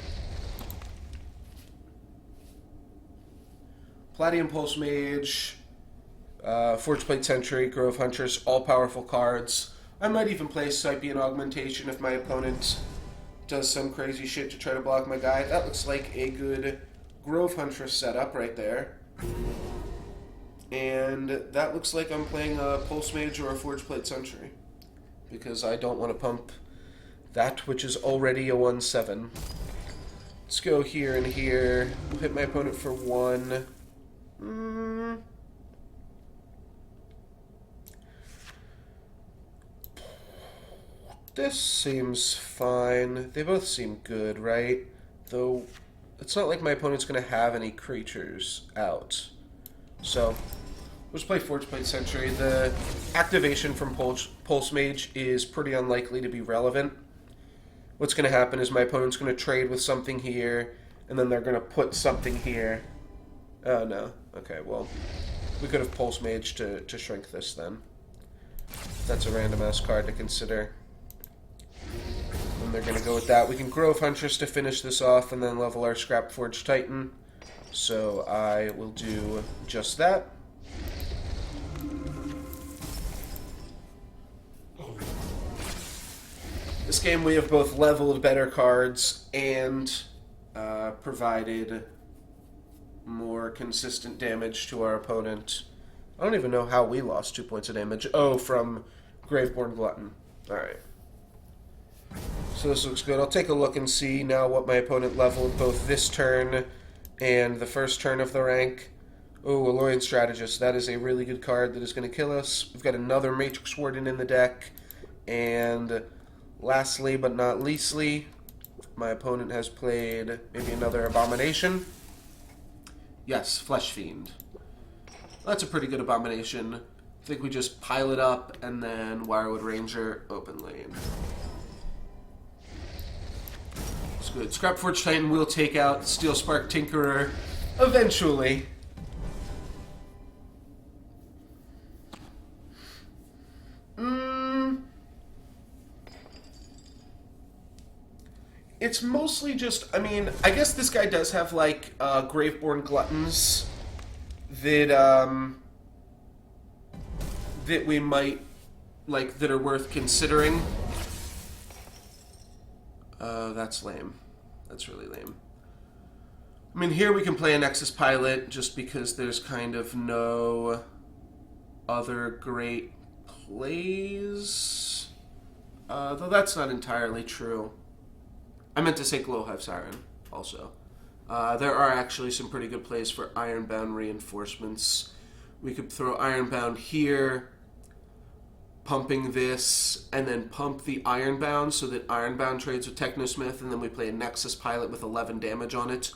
Palladium Pulse Mage, Forgeplate Sentry, Grove Huntress, all powerful cards. I might even play Sypian Augmentation if my opponent does some crazy shit to try to block my guy. That looks like a good Grove Huntress setup right there. And that looks like I'm playing a Pulse Mage or a Forgeplate Sentry, because I don't want to pump that which is already a 1/7. Let's go here and here. We'll hit my opponent for 1. Mm. This seems fine. They both seem good, right? Though, it's not like my opponent's going to have any creatures out. So, let's play Forge Plate Sentry. The activation from Pulse Mage is pretty unlikely to be relevant. What's going to happen is my opponent's going to trade with something here, and then they're going to put something here. Oh, no. Okay, well, we could have Pulse Mage to shrink this then. That's a random-ass card to consider. And they're going to go with that. We can Grove Huntress to finish this off and then level our Scrap Forge Titan. So I will do just that. This game we have both leveled better cards and provided more consistent damage to our opponent. I don't even know how we lost 2 points of damage. Oh, from Graveborn Glutton. Alright. So this looks good. I'll take a look and see now what my opponent leveled both this turn and the first turn of the rank. Oh, Alloyed Strategist. That is a really good card that is going to kill us. We've got another Matrix Warden in the deck. And lastly, but not leastly, my opponent has played maybe another Abomination. Yes, Flesh Fiend. That's a pretty good Abomination. I think we just pile it up and then Wirewood Ranger, open lane. It's good. Scrap Forge Titan will take out Steel Spark Tinkerer eventually. It's mostly just, I mean, I guess this guy does have, like, Graveborn Gluttons that, that we might, like, that are worth considering. That's lame. That's really lame. I mean, here we can play a Nexus Pilot just because there's kind of no other great plays. Though that's not entirely true. I meant to say Glowhive Siren, also. There are actually some pretty good plays for Ironbound reinforcements. We could throw Ironbound here, pumping this, and then pump the Ironbound so that Ironbound trades with Technosmith, and then we play a Nexus Pilot with 11 damage on it.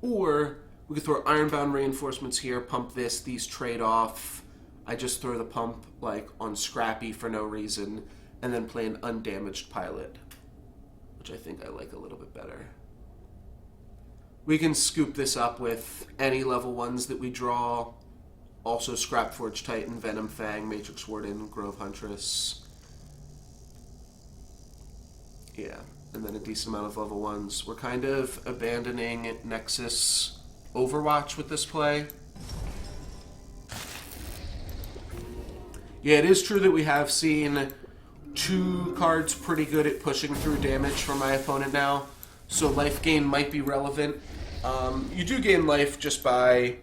Or we could throw Ironbound reinforcements here, pump this, these trade off. I just throw the pump, like, on Scrappy for no reason, and then play an undamaged Pilot, which I think I like a little bit better. We can scoop this up with any level 1s that we draw. Also Scrap Forge Titan, Venom Fang, Matrix Warden, Grove Huntress. Yeah, and then a decent amount of level 1s. We're kind of abandoning Nexus Overwatch with this play. Yeah, it is true that we have seen 2 cards pretty good at pushing through damage for my opponent now, so life gain might be relevant. You do gain life just by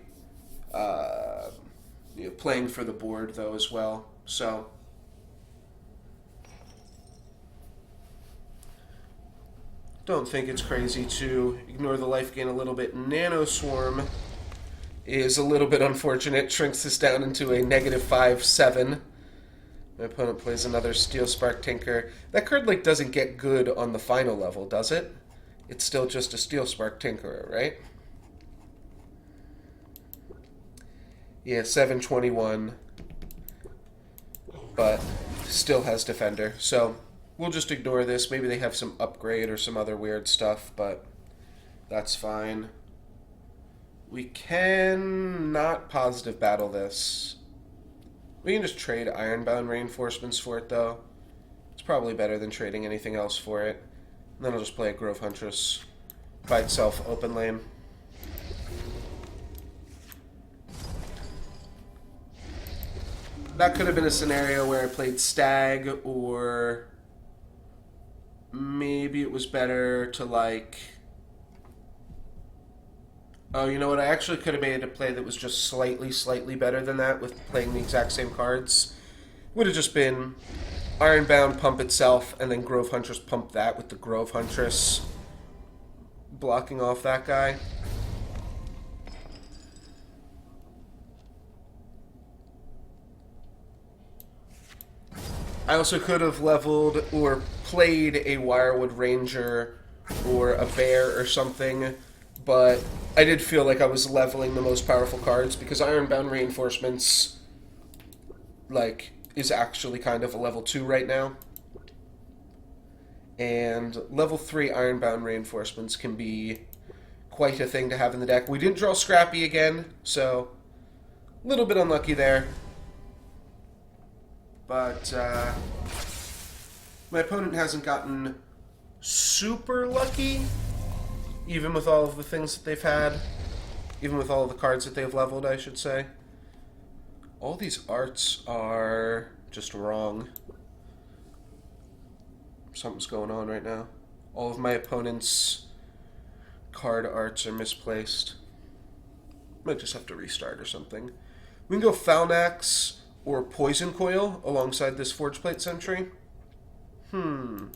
playing for the board, though, as well. So don't think it's crazy to ignore the life gain a little bit. Nano Swarm is a little bit unfortunate. Shrinks this down into a -5/7. My opponent plays another Steel Spark Tinker. That card, like, doesn't get good on the final level, does it? It's still just a Steel Spark Tinkerer, right? Yeah, 7/21. But still has Defender. So we'll just ignore this. Maybe they have some upgrade or some other weird stuff, but that's fine. We can not positive battle this. We can just trade Ironbound reinforcements for it, though. It's probably better than trading anything else for it. And then I'll just play a Grove Huntress by itself, open lane. That could have been a scenario where I played Stag, or maybe it was better to, like... Oh, you know what? I actually could have made a play that was just slightly better than that with playing the exact same cards. Would have just been Ironbound pump itself, and then Grove Huntress pump that with the Grove Huntress blocking off that guy. I also could have leveled or played a Wirewood Ranger or a Bear or something, but I did feel like I was leveling the most powerful cards because Ironbound Reinforcements, like, is actually kind of a level 2 right now. And level 3 Ironbound Reinforcements can be quite a thing to have in the deck. We didn't draw Scrappy again, so a little bit unlucky there. But my opponent hasn't gotten super lucky, even with all of the things that they've had, even with all of the cards that they've leveled, I should say. All these arts are just wrong. Something's going on right now. All of my opponent's card arts are misplaced. Might just have to restart or something. We can go Falnax or Poison Coil alongside this Forge Plate Sentry. Do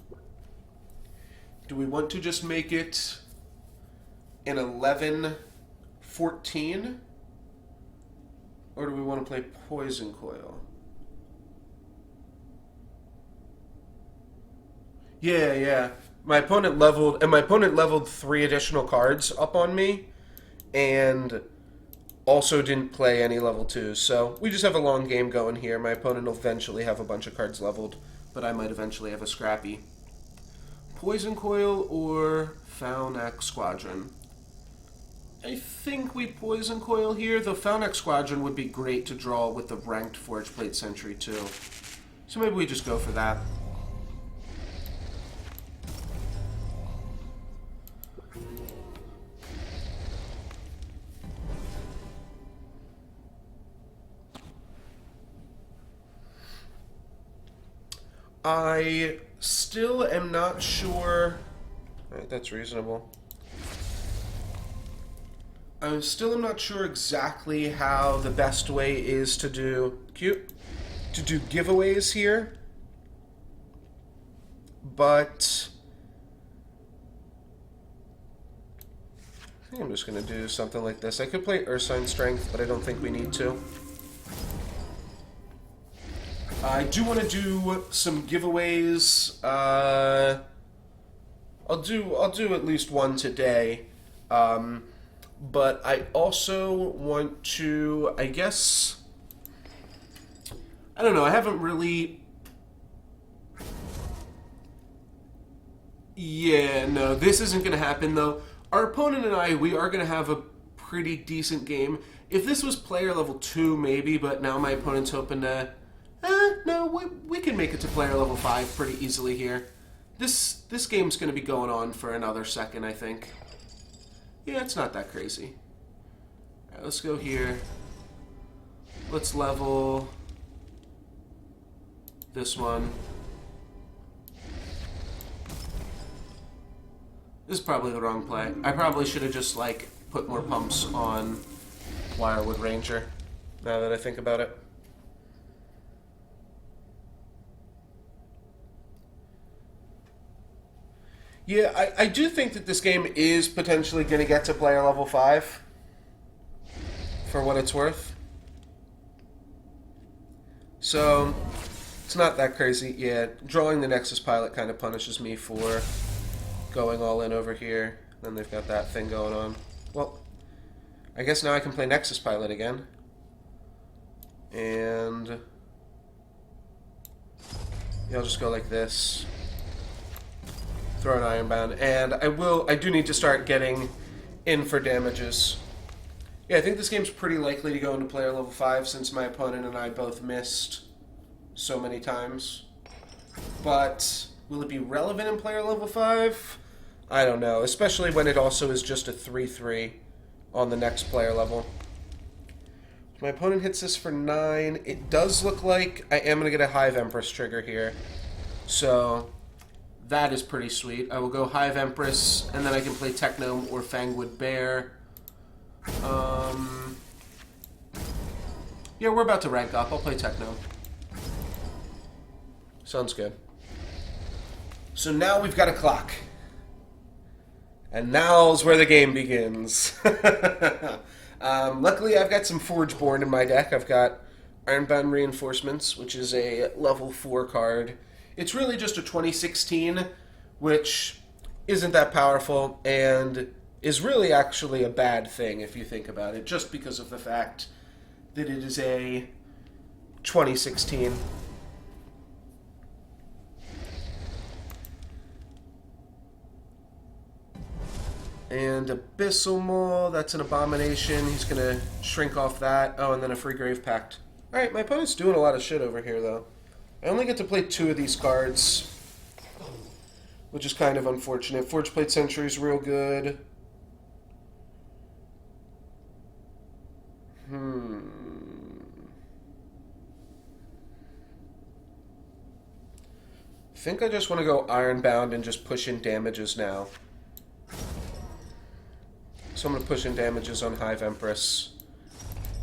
we want to just make it an 11-14? Or do we want to play Poison Coil? Yeah. My opponent leveled 3 additional cards up on me, and also didn't play any level 2s. So we just have a long game going here. My opponent will eventually have a bunch of cards leveled, but I might eventually have a Scrappy. Poison Coil or Falnax Squadron? I think we Poison Coil here, though Falnax Squadron would be great to draw with the ranked Forge Plate Sentry too. So maybe we just go for that. I still am not sure. Alright, that's reasonable. I still am not sure exactly how the best way is to do giveaways here. But I think I'm just going to do something like this. I could play Ursine Strength, but I don't think we need to. I do want to do some giveaways. I'll do at least one today. But I also want to, I guess, I don't know, I haven't really, yeah, no, this isn't going to happen, though. Our opponent and I, we are going to have a pretty decent game. If this was player level 2, maybe, but now my opponent's hoping to, no, we can make it to player level 5 pretty easily here. This game's going to be going on for another second, I think. Yeah, it's not that crazy. All right, let's go here. Let's level this one. This is probably the wrong play. I probably should have just, like, put more pumps on Wirewood Ranger, now that I think about it. Yeah, I do think that this game is potentially going to get to player level 5, for what it's worth. So, it's not that crazy. Yeah, drawing the Nexus Pilot kind of punishes me for going all in over here. Then they've got that thing going on. Well, I guess now I can play Nexus Pilot again. And yeah, I'll just go like this. Throw an Ironbound, and I do need to start getting in for damages. Yeah, I think this game's pretty likely to go into player level 5 since my opponent and I both missed so many times. But will it be relevant in player level 5? I don't know, especially when it also is just a 3-3 on the next player level. If my opponent hits this for 9, it does look like I am going to get a Hive Empress trigger here. So that is pretty sweet. I will go Hive Empress, and then I can play Technome or Fangwood Bear. Yeah, we're about to rank up. I'll play Technome. Sounds good. So now we've got a clock. And now's where the game begins. Luckily, I've got some Forgeborn in my deck. I've got Ironbound Reinforcements, which is a level 4 card. It's really just a 2016, which isn't that powerful and is really actually a bad thing if you think about it, just because of the fact that it is a 2016. And Abyssal Maw, that's an abomination. He's going to shrink off that. Oh, and then a free Grave Pact. Alright, my opponent's doing a lot of shit over here, though. I only get to play 2 of these cards, which is kind of unfortunate. Forge Plate Sentry's real good. I think I just want to go Ironbound and just push in damages now. So I'm going to push in damages on Hive Empress.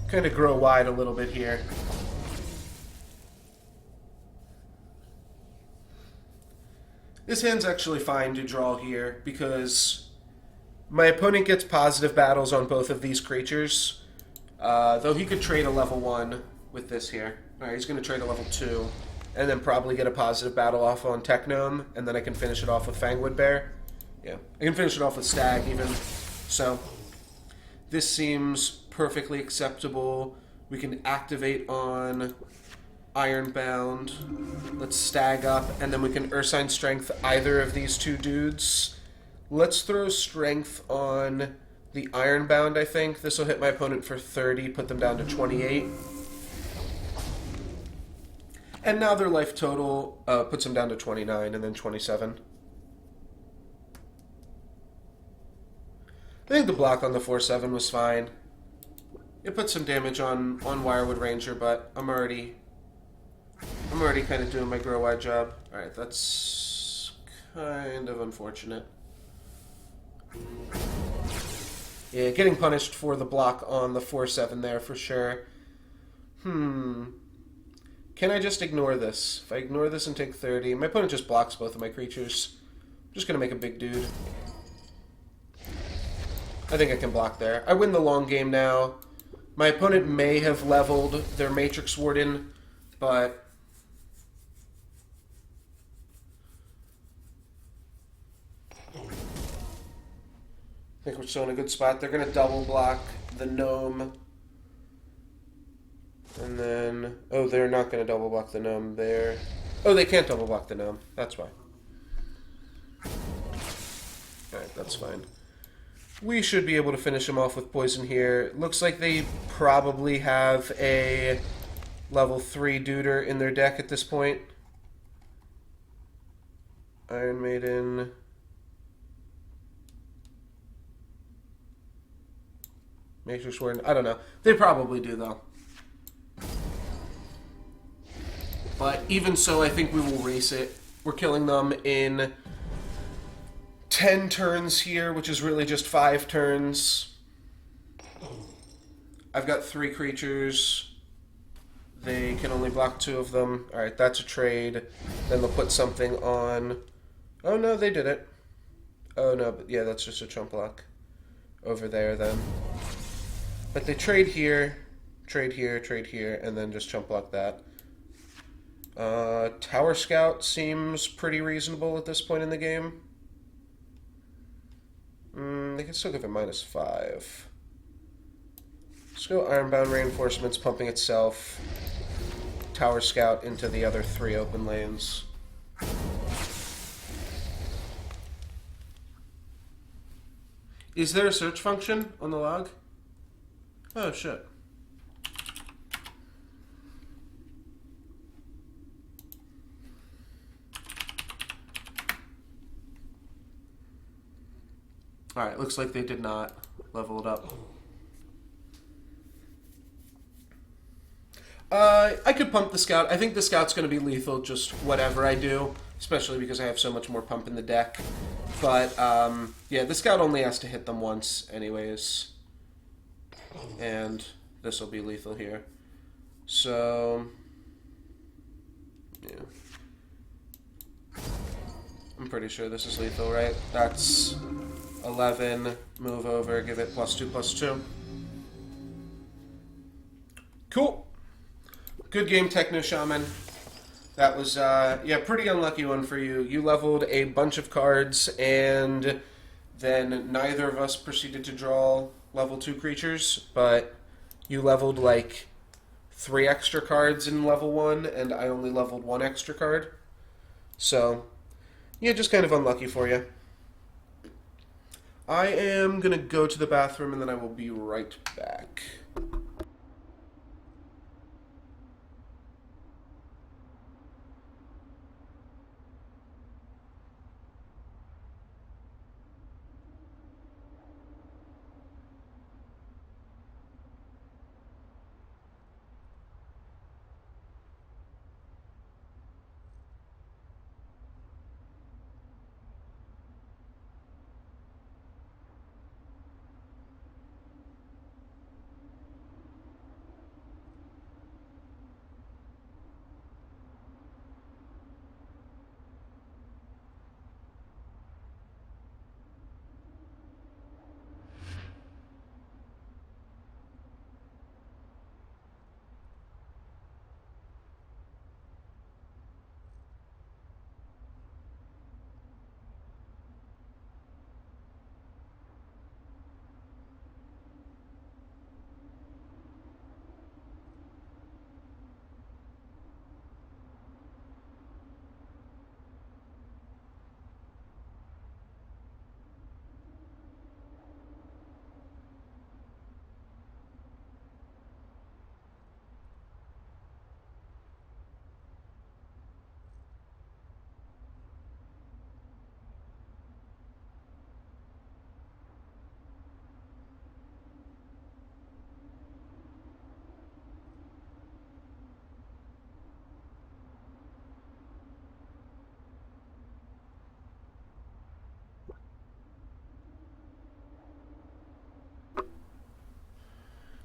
Kind of grow wide a little bit here. This hand's actually fine to draw here because my opponent gets positive battles on both of these creatures. Though he could trade a level 1 with this here. Alright, he's going to trade a level 2. And then probably get a positive battle off on Technome. And then I can finish it off with Fangwood Bear. Yeah, I can finish it off with Stag even. So, this seems perfectly acceptable. We can activate on Ironbound. Let's Stag up, and then we can Ursine Strength either of these 2 dudes. Let's throw Strength on the Ironbound, I think. This will hit my opponent for 30, put them down to 28. And now their life total puts them down to 29, and then 27. I think the block on the 4/7 was fine. It put some damage on Wirewood Ranger, but I'm already kind of doing my grow wide job. Alright, that's kind of unfortunate. Yeah, getting punished for the block on the 4/7 there for sure. Can I just ignore this? If I ignore this and take 30, my opponent just blocks both of my creatures. I'm just going to make a big dude. I think I can block there. I win the long game now. My opponent may have leveled their Matrix Warden, but I think we're still in a good spot. They're going to double block the Gnome. And then... Oh, they're not going to double block the Gnome there. Oh, they can't double block the Gnome. That's why. Alright, that's fine. We should be able to finish them off with poison here. Looks like they probably have a level 3 Duder in their deck at this point. Iron Maiden. Matrix Warden. I don't know. They probably do, though. But even so, I think we will race it. We're killing them in 10 turns here, which is really just 5 turns. I've got 3 creatures. They can only block 2 of them. Alright, that's a trade. Then they'll put something on... Oh no, they did it. Oh no, but yeah, that's just a chump block over there then. But they trade here, and then just chump block that. Tower Scout seems pretty reasonable at this point in the game. They can still give it -5. Let's go Ironbound Reinforcements, pumping itself. Tower Scout into the other 3 open lanes. Is there a search function on the log? Oh, shit. Alright, looks like they did not level it up. I could pump the Scout. I think the Scout's going to be lethal just whatever I do, especially because I have so much more pump in the deck. But, yeah, the Scout only has to hit them once anyways. And this will be lethal here. So, yeah. I'm pretty sure this is lethal, right? That's 11, move over, give it +2/+2. Cool. Good game, Techno Shaman. That was, yeah, pretty unlucky one for you. You leveled a bunch of cards, and then neither of us proceeded to draw level 2 creatures, but you leveled, like, 3 extra cards in level 1, and I only leveled 1 extra card. So, yeah, just kind of unlucky for you. I am going to go to the bathroom, and then I will be right back.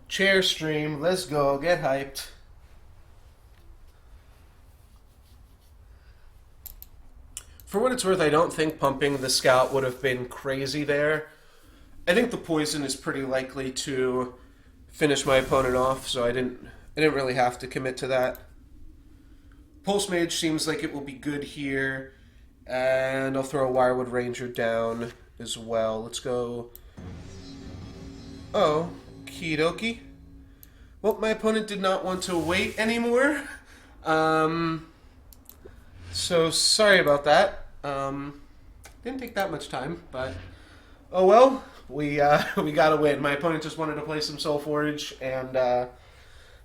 Chair stream, let's go, get hyped. For what it's worth, I don't think pumping the scout would have been crazy there. I think the poison is pretty likely to finish my opponent off, so I didn't really have to commit to that. Pulse Mage seems like it will be good here, and I'll throw a Wirewood Ranger down as well. Let's go. Oh, okie dokie. Well, my opponent did not want to wait anymore. So sorry about that. Didn't take that much time, but oh well. We we got to win. My opponent just wanted to play some Solforge, and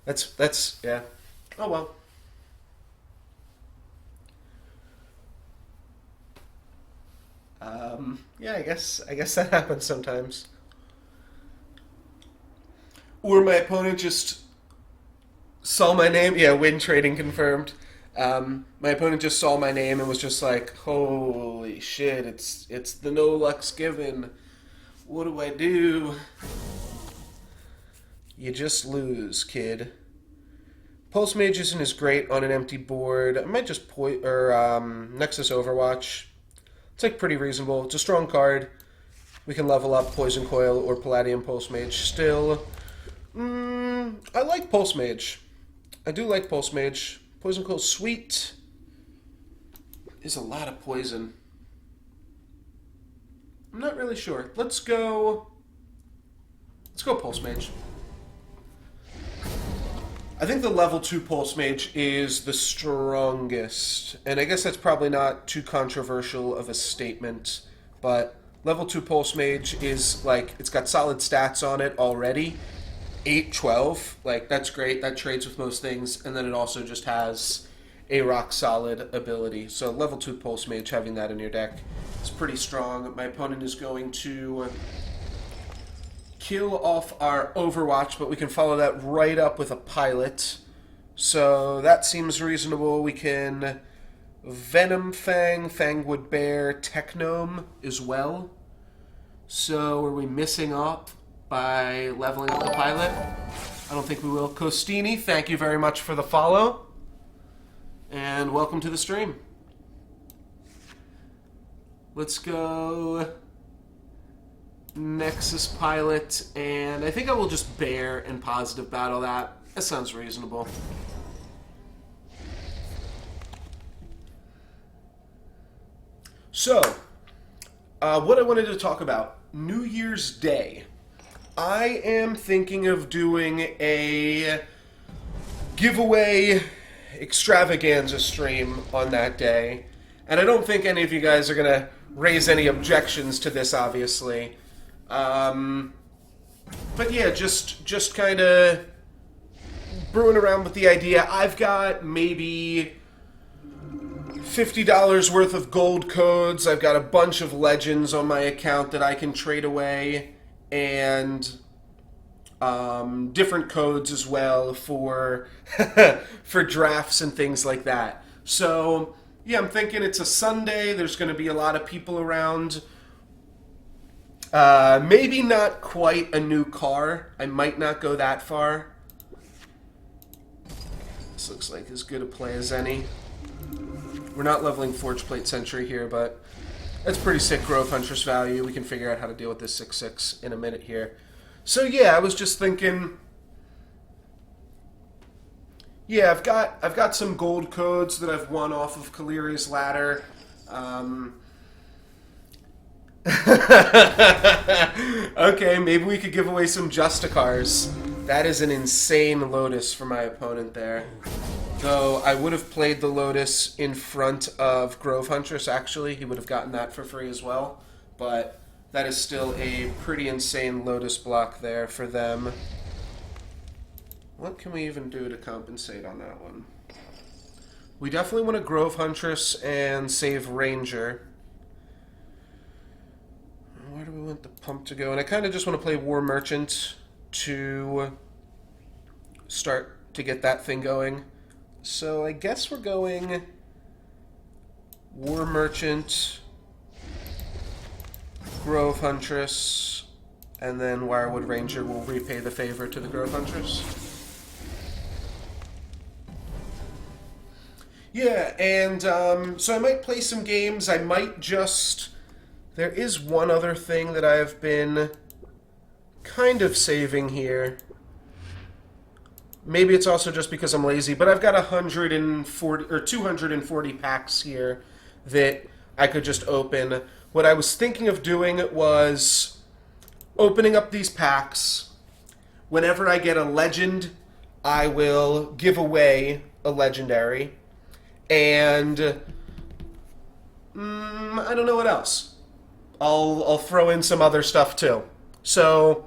that's yeah. Oh well. Yeah, I guess that happens sometimes. Or my opponent just saw my name. Yeah, win trading confirmed. My opponent just saw my name and was just like, "Holy shit! It's the no luck's given. What do I do?" You just lose, kid. Pulse Mage isn't as great on an empty board. I might just Nexus Overwatch. It's like pretty reasonable. It's a strong card. We can level up Poison Coil or Palladium Pulse Mage still. I like Pulse Mage. I do like Pulse Mage. Poison Coil sweet. Is a lot of poison. I'm not really sure. Let's go Pulse Mage. I think the level 2 Pulse Mage is the strongest. And I guess that's probably not too controversial of a statement. But level 2 Pulse Mage is like, it's got solid stats on it already. 8-12, like that's great. That trades with most things, and then it also just has a rock solid ability. So level 2 Pulse Mage, having that in your deck is pretty strong. My opponent is going to kill off our Overwatch, but we can follow that right up with a Pilot. So that seems reasonable. We can Venom Fang, Fangwood Bear, Technome as well. So are we missing up by leveling up the Pilot? I don't think we will. Costini, thank you very much for the follow. And welcome to the stream. Let's go Nexus Pilot, and I think I will just bear and positive battle that. That sounds reasonable. So, what I wanted to talk about, New Year's Day. I am thinking of doing a giveaway extravaganza stream on that day. And I don't think any of you guys are going to raise any objections to this, obviously. But yeah, just kind of brewing around with the idea. I've got maybe $50 worth of gold codes. I've got a bunch of legends on my account that I can trade away, and different codes as well for for drafts and things like that. So yeah, I'm thinking it's a Sunday. There's going to be a lot of people around. Maybe not quite a new car. I might not go that far. This looks like as good a play as any. We're not leveling Forge Plate Sentry here, but that's pretty sick Grove Huntress value. We can figure out how to deal with this 6/6 in a minute here. So yeah, I was just thinking. Yeah, I've got some gold codes that I've won off of Kaliri's ladder. Okay, maybe we could give away some Justicars. That is an insane Lotus for my opponent there. Though I would have played the Lotus in front of Grove Huntress, actually. He would have gotten that for free as well. But that is still a pretty insane Lotus block there for them. What can we even do to compensate on that one? We definitely want to Grove Huntress and save Ranger. Where do we want the pump to go? And I kind of just want to play War Merchant to start to get that thing going. So I guess we're going War Merchant, Grove Huntress, and then Wirewood Ranger will repay the favor to the Grove Huntress. Yeah, and so I might play some games. I might just... There is one other thing that I've been kind of saving here. Maybe it's also just because I'm lazy, but I've got 140 or 240 packs here that I could just open. What I was thinking of doing was opening up these packs. Whenever I get a legend, I will give away a legendary. And I don't know what else. I'll throw in some other stuff too. So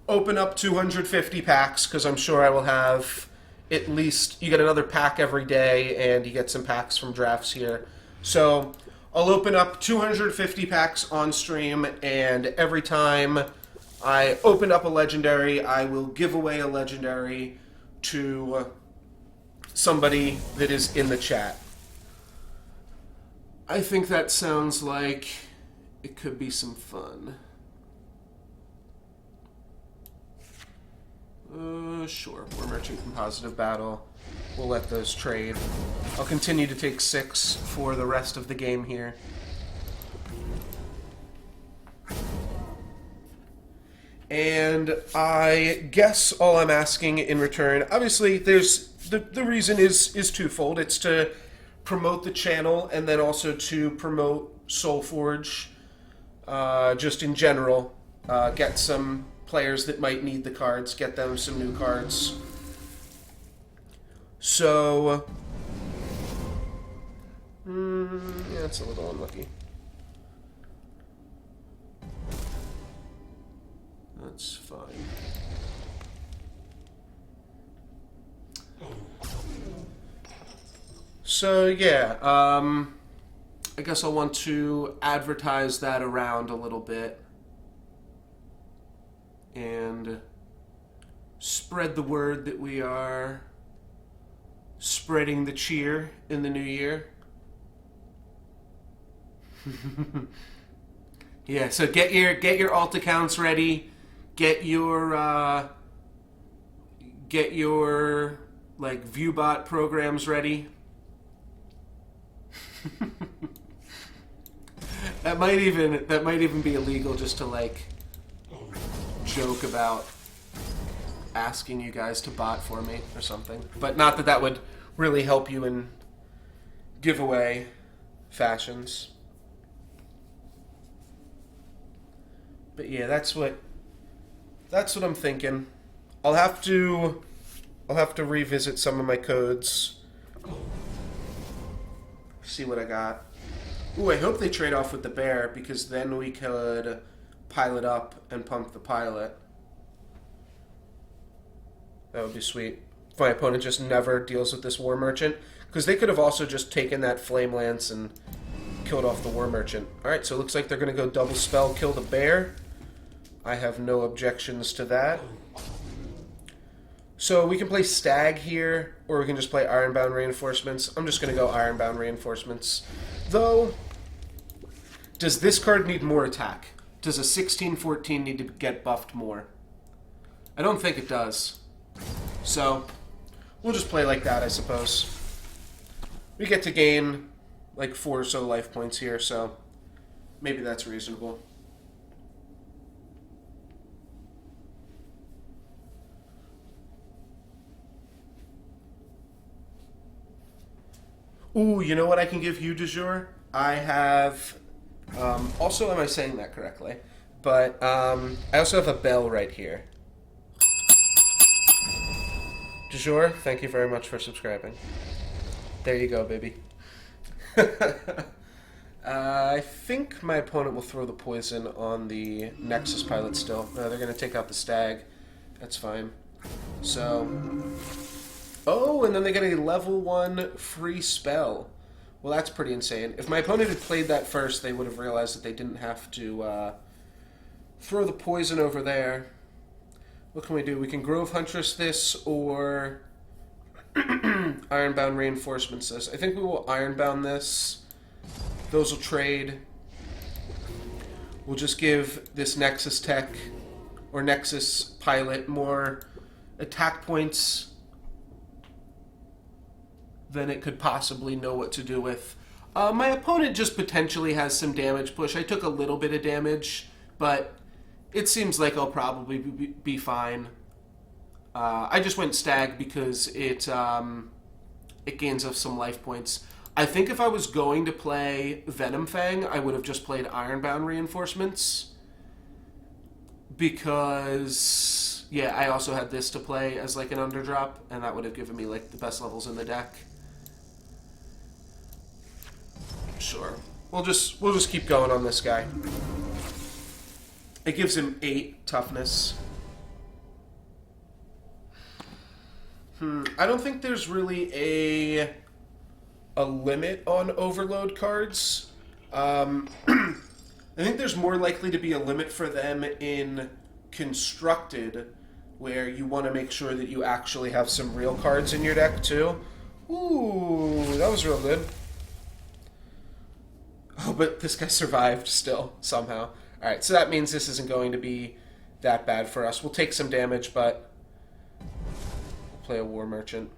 open up 250 packs, because I'm sure I will have at least... You get another pack every day, and you get some packs from drafts here. So I'll open up 250 packs on stream, and every time I open up a legendary, I will give away a legendary to somebody that is in the chat. I think that sounds like it could be some fun. Sure. War Merchant Compositive Battle. We'll let those trade. I'll continue to take 6 for the rest of the game here. And I guess all I'm asking in return, obviously there's the reason is twofold. It's to promote the channel, and then also to promote Solforge just in general. Get some players that might need the cards, get them some new cards. So, yeah, it's a little unlucky. That's fine. So, yeah, I guess I'll want to advertise that around a little bit. And spread the word that we are spreading the cheer in the new year. Yeah, so get your alt accounts ready. Get your like ViewBot programs ready. That might even be illegal, just to like joke about asking you guys to bot for me or something. But not that that would really help you in giveaway fashions. But yeah, that's what I'm thinking. I'll have to revisit some of my codes. See what I got. Ooh, I hope they trade off with the bear, because then we could pilot up and pump the pilot. That would be sweet. If my opponent just never deals with this war merchant, because they could have also just taken that flame lance and killed off the war merchant. Alright, so it looks like they're going to go double spell, kill the bear. I have no objections to that. So we can play Stag here, or we can just play Ironbound Reinforcements. I'm just going to go Ironbound Reinforcements. Though, does this card need more attack? Does a 16-14 need to get buffed more? I don't think it does. So, we'll just play like that, I suppose. We get to gain like 4 or so life points here, so maybe that's reasonable. Ooh, you know what I can give you, du jour? I have... also, am I saying that correctly? But I also have a bell right here. Du jour, thank you very much for subscribing. There you go, baby. I think my opponent will throw the poison on the Nexus pilot still. No, they're going to take out the Stag. That's fine. So... Oh, and then they get a level 1 free spell. Well, that's pretty insane. If my opponent had played that first, they would have realized that they didn't have to throw the poison over there. What can we do? We can Grove Huntress this, or Ironbound Reinforcements this. I think we will Ironbound this. Those will trade. We'll just give this Nexus Tech, or Nexus Pilot, more attack points than it could possibly know what to do with. My opponent just potentially has some damage push. I took a little bit of damage, but it seems like I'll probably be fine. I just went Stag because it gains us some life points. I think if I was going to play Venom Fang, I would have just played Ironbound Reinforcements. Because, yeah, I also had this to play as like an underdrop, and that would have given me like the best levels in the deck. Sure. We'll just keep going on this guy. It gives him 8 toughness. I don't think there's really a limit on overload cards. I think there's more likely to be a limit for them in Constructed, where you want to make sure that you actually have some real cards in your deck too. Ooh, that was real good. Oh, but this guy survived still, somehow. Alright, so that means this isn't going to be that bad for us. We'll take some damage, but we'll play a War Merchant.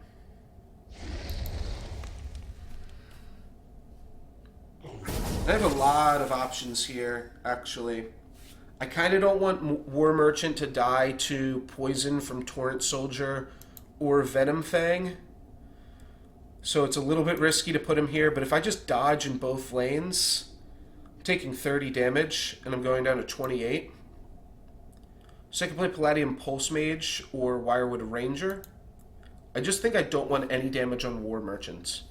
I have a lot of options here, actually. I kind of don't want War Merchant to die to poison from Torrent Soldier or Venom Fang. So it's a little bit risky to put him here, but if I just dodge in both lanes, I'm taking 30 damage, and I'm going down to 28. So I can play Palladium Pulse Mage or Wirewood Ranger. I just think I don't want any damage on War Merchants.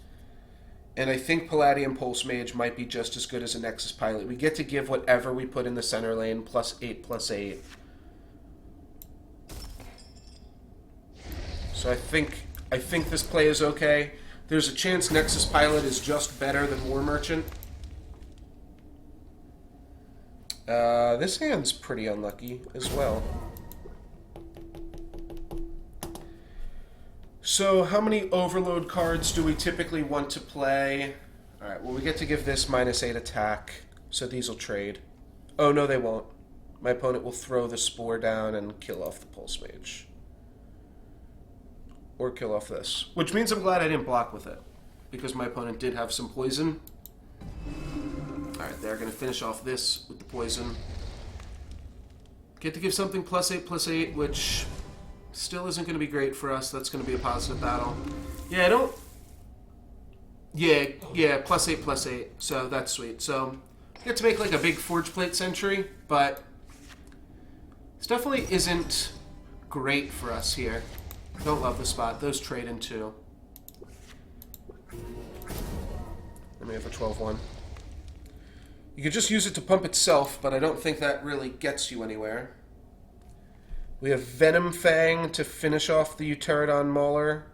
And I think Palladium Pulse Mage might be just as good as a Nexus Pilot. We get to give whatever we put in the center lane, +8/+8. So I think this play is okay. There's a chance Nexus Pilot is just better than War Merchant. This hand's pretty unlucky as well. So how many overload cards do we typically want to play? Alright, well we get to give this -8 attack, so these will trade. Oh no, they won't. My opponent will throw the Spore down and kill off the Pulse Mage. Or kill off this. Which means I'm glad I didn't block with it, because my opponent did have some poison. Alright, they're going to finish off this with the poison. Get to give something +8/+8, which still isn't going to be great for us. That's going to be a positive battle. Yeah, I don't... Yeah, +8/+8, so that's sweet. So, I get to make like a big Forge Plate Sentry, but This definitely isn't great for us here. Don't love the spot. Those trade in 2. Then we have a 12-1. You could just use it to pump itself, but I don't think that really gets you anywhere. We have Venom Fang to finish off the Pterodon Mauler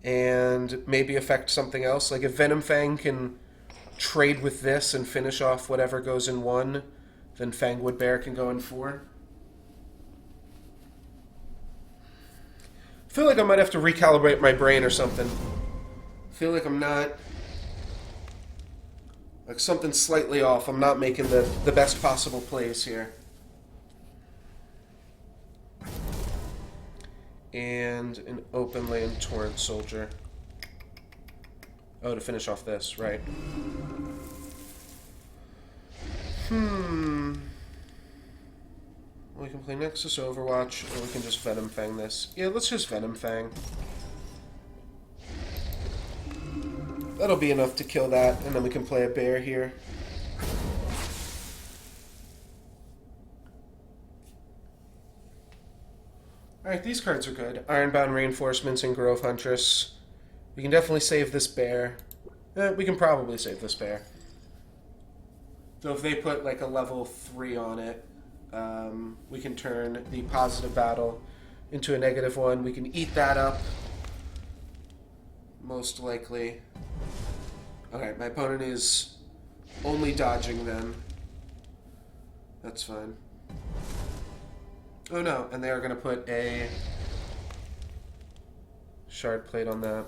and maybe affect something else. Like if Venom Fang can trade with this and finish off whatever goes in 1, then Fangwood Bear can go in 4. I feel like I might have to recalibrate my brain or something. I feel like I'm not... Like something's slightly off. I'm not making the best possible plays here. And an open lane Torrent Soldier. Oh, to finish off this, right. We can play Nexus Overwatch, or we can just Venom Fang this. Yeah, let's just Venom Fang. That'll be enough to kill that, and then we can play a bear here. Alright, these cards are good. Ironbound Reinforcements and Grove Huntress. We can definitely save this bear. We can probably save this bear. Though if they put like a level 3 on it, we can turn the positive battle into a -1. We can eat that up. Most likely. Okay, my opponent is only dodging then. That's fine. Oh no, and they are going to put a shard plate on that.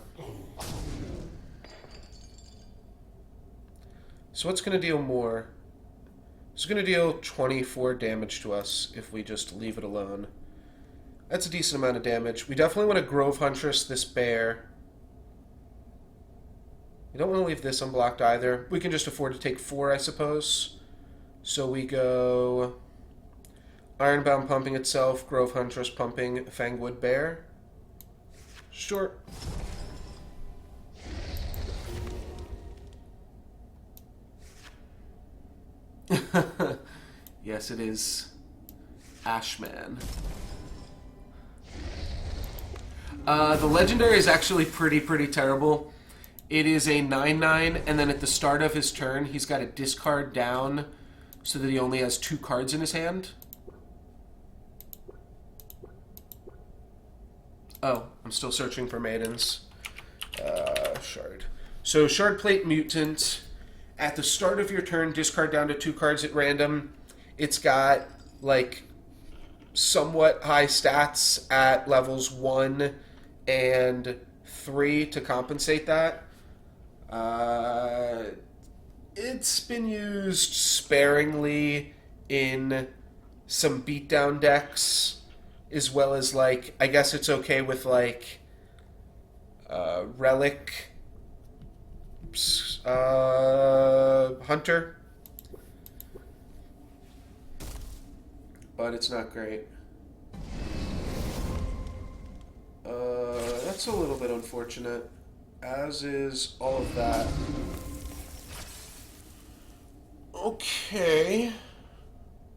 So what's going to deal more? It's going to deal 24 damage to us if we just leave it alone. That's a decent amount of damage. We definitely want to Grove Huntress this bear. We don't want to leave this unblocked either. We can just afford to take 4, I suppose. So we go Ironbound pumping itself, Grove Huntress pumping Fangwood Bear. Sure. Yes, it is Ashman. The legendary is actually pretty terrible. It is a 9/9, and then at the start of his turn, he's got to discard down so that he only has 2 cards in his hand. Oh, I'm still searching for maidens. Shard. So, Shard Plate Mutant. At the start of your turn, discard down to 2 cards at random. It's got, like, somewhat high stats at levels 1 and 3 to compensate that. It's been used sparingly in some beatdown decks, as well as, like, I guess it's okay with, like, Relic Hunter. But it's not great. That's a little bit unfortunate, as is all of that. Okay.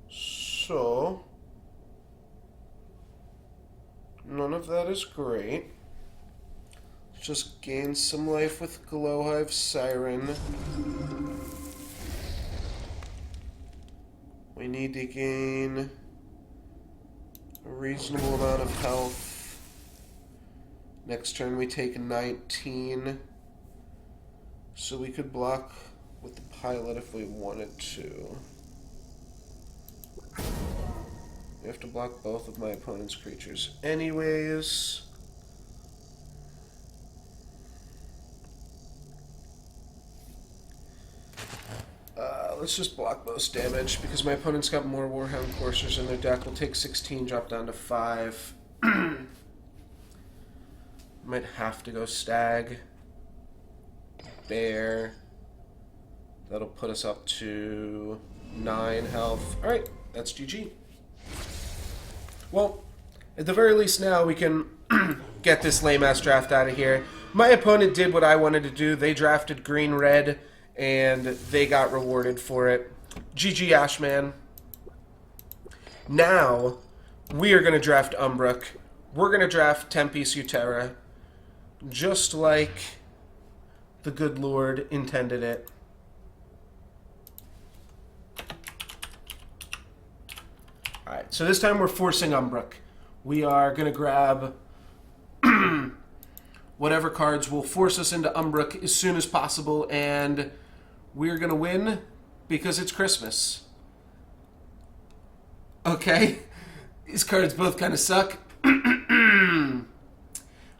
So, none of that is great. Just gain some life with Glowhive Siren. We need to gain a reasonable amount of health. Next turn we take 19. So we could block with the pilot if we wanted to. We have to block both of my opponent's creatures anyways. Let's just block most damage, because my opponent's got more Warhound Coursers in their deck. We'll take 16, drop down to 5. Might have to go Stag. Bear. That'll put us up to 9 health. Alright, that's GG. Well, at the very least now we can get this lame-ass draft out of here. My opponent did what I wanted to do. They drafted green-red, and they got rewarded for it. GG, Ashman. Now, we are going to draft Umbruk. We're going to draft Tempest Utera, just like the good Lord intended it. Alright, so this time we're forcing Umbruk. We are going to grab whatever cards will force us into Umbruk as soon as possible, and we're going to win because it's Christmas. Okay, these cards both kind of suck. When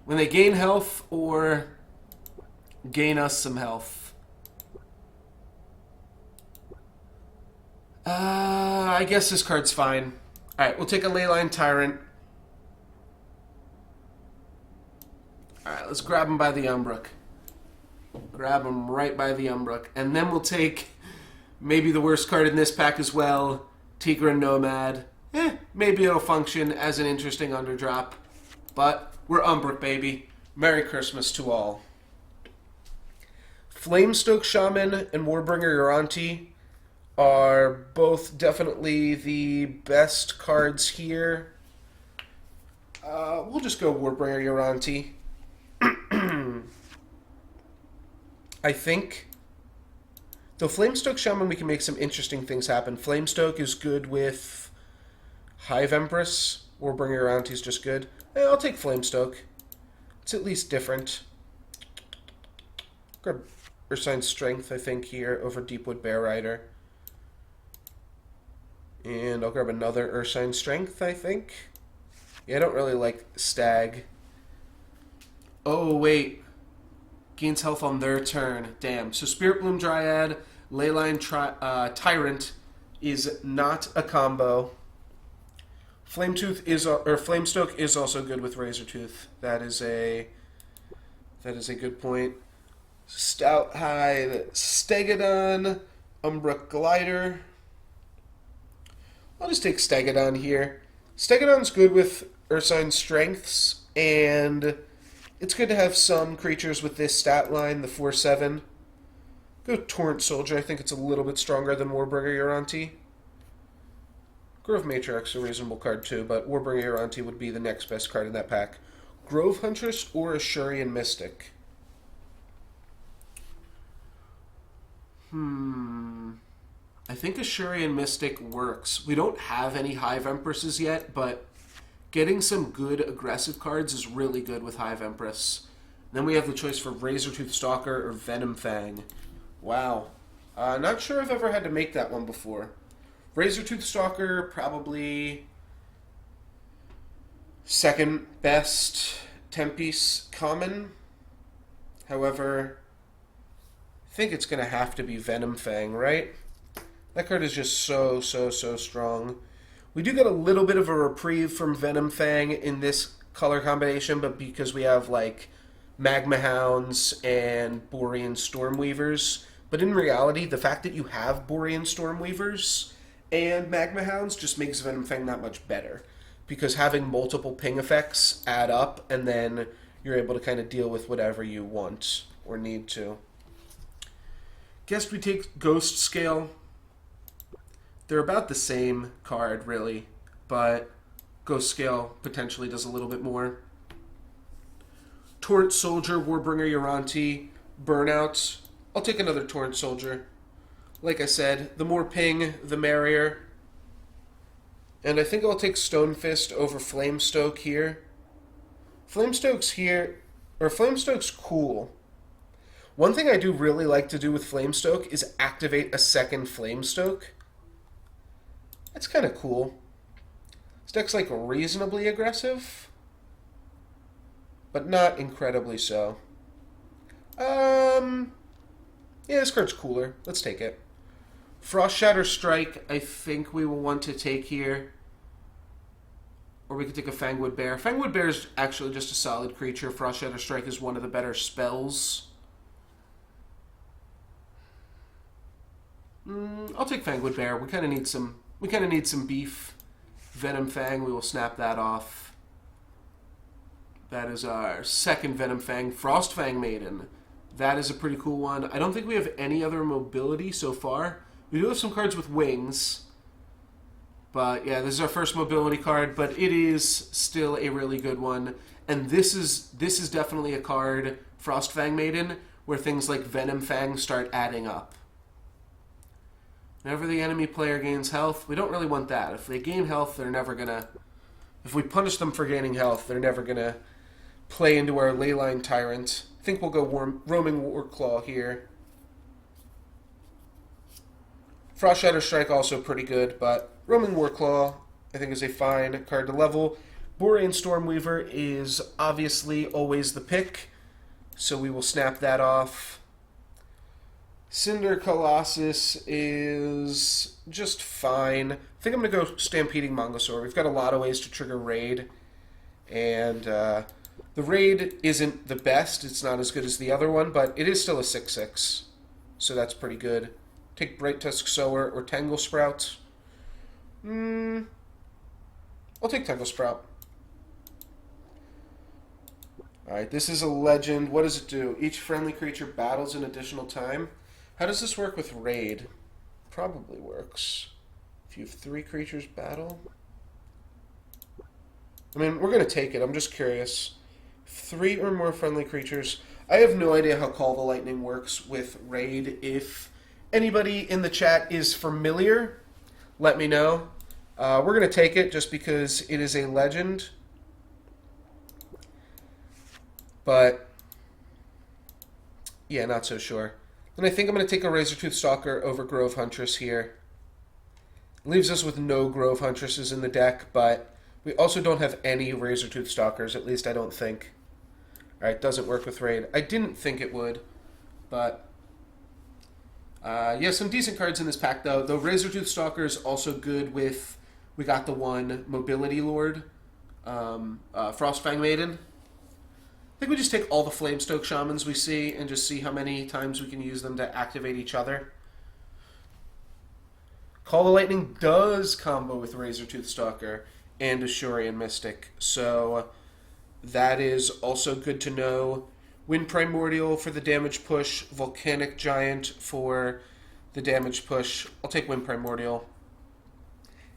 they gain health or gain us some health. I guess this card's fine. Alright, we'll take a Leyline Tyrant. Alright, let's grab him by the Umbruk. Grab him right by the Umbruk. And then we'll take maybe the worst card in this pack as well, Tigran Nomad. Maybe it'll function as an interesting underdrop. But we're Umbruk, baby. Merry Christmas to all. Flamestoke Shaman and Warbringer Uranti are both definitely the best cards here. We'll just go Warbringer Uranti. I think. Though Flamestoke Shaman, we can make some interesting things happen. Flamestoke is good with Hive Empress. Warbringer Uranti is just good. I'll take Flamestoke. It's at least different. Grab Ursine Strength, I think, here over Deepwood Bear Rider. And I'll grab another Ursine Strength, I think. Yeah, I don't really like Stag. Oh, wait. Gains health on their turn. Damn. So Spirit Bloom Dryad, Leyline Tyrant is not a combo. Flamestoke is also good with Razortooth. That is a good point. Stout Hide, Stegodon, Umbruk Glider. I'll just take Stegodon here. Stegodon's good with Ursine Strengths, and it's good to have some creatures with this stat line, the 4/7. Go Torrent Soldier. I think it's a little bit stronger than Warbringer Uranti. Grove Matriarch's a reasonable card too, but Warbringer Uranti would be the next best card in that pack. Grove Huntress or Ashurian Mystic? I think Ashurian Mystic works. We don't have any Hive Empresses yet, but getting some good aggressive cards is really good with Hive Empress. Then we have the choice for Razortooth Stalker or Venom Fang. Wow. Not sure I've ever had to make that one before. Razortooth Stalker, probably second best Tempest common. However, I think it's going to have to be Venom Fang, right? That card is just so strong. We do get a little bit of a reprieve from Venom Fang in this color combination, but because we have, like, Magma Hounds and Borean Stormweavers. But in reality, the fact that you have Borean Stormweavers and Magma Hounds just makes Venom Fang that much better. Because having multiple ping effects add up, and then you're able to kind of deal with whatever you want or need to. Guess we take Ghost Scale. They're about the same card, really, but Ghost Scale potentially does a little bit more. Torrent Soldier, Warbringer Uranti, Burnout. I'll take another Torrent Soldier. Like I said, the more ping, the merrier. And I think I'll take Stonefist over Flamestoke here. Flamestoke's cool. One thing I do really like to do with Flamestoke is activate a second Flamestoke. That's kind of cool. This deck's like reasonably aggressive, but not incredibly so. Yeah, this card's cooler. Let's take it. Frost Shatter Strike, I think we will want to take here. Or we could take a Fangwood Bear. Fangwood Bear is actually just a solid creature. Frost Shatter Strike is one of the better spells. I'll take Fangwood Bear. We kind of need some beef. Venom Fang, we will snap that off. That is our second Venom Fang. Frost Fang Maiden. That is a pretty cool one. I don't think we have any other mobility so far. We do have some cards with wings, But yeah, this is our first mobility card, but it is still a really good one. And this is definitely a card, Frostfang Maiden, where things like Venom Fang start adding up. Whenever the enemy player gains health, we don't really want that. If they gain health, they're never gonna... If we punish them for gaining health, they're never gonna play into our Leyline Tyrant. I think we'll go Roaming Warclaw here. Frost Shatter Strike also pretty good, but Roaming Warclaw I think is a fine card to level. Borean Stormweaver is obviously always the pick, so we will snap that off. Cinder Colossus is just fine. I think I'm going to go Stampeding Mongosaur. We've got a lot of ways to trigger Raid, and the Raid isn't the best. It's not as good as the other one, but it is still a 6/6, so that's pretty good. Take Bright Tusk Sower or Tangle Sprout. I'll take Tangle Sprout. Alright, this is a legend. What does it do? Each friendly creature battles an additional time. How does this work with Raid? Probably works. If you have 3 creatures battle. I mean, we're going to take it. I'm just curious. 3 or more friendly creatures. I have no idea how Call the Lightning works with Raid. If anybody in the chat is familiar, let me know. We're going to take it just because it is a legend. But, yeah, not so sure. And I think I'm going to take a Razortooth Stalker over Grove Huntress here. Leaves us with no Grove Huntresses in the deck, but we also don't have any Razortooth Stalkers, at least I don't think. Alright, doesn't work with Raid. I didn't think it would, but... yeah, some decent cards in this pack, though. Though Razortooth Stalker is also good with... We got the one Mobility Lord, Frostfang Maiden. I think we just take all the Flamestoke Shamans we see and just see how many times we can use them to activate each other. Call the Lightning does combo with Razortooth Stalker and Ashurian Mystic, so that is also good to know. Wind Primordial for the damage push, Volcanic Giant for the damage push. I'll take Wind Primordial.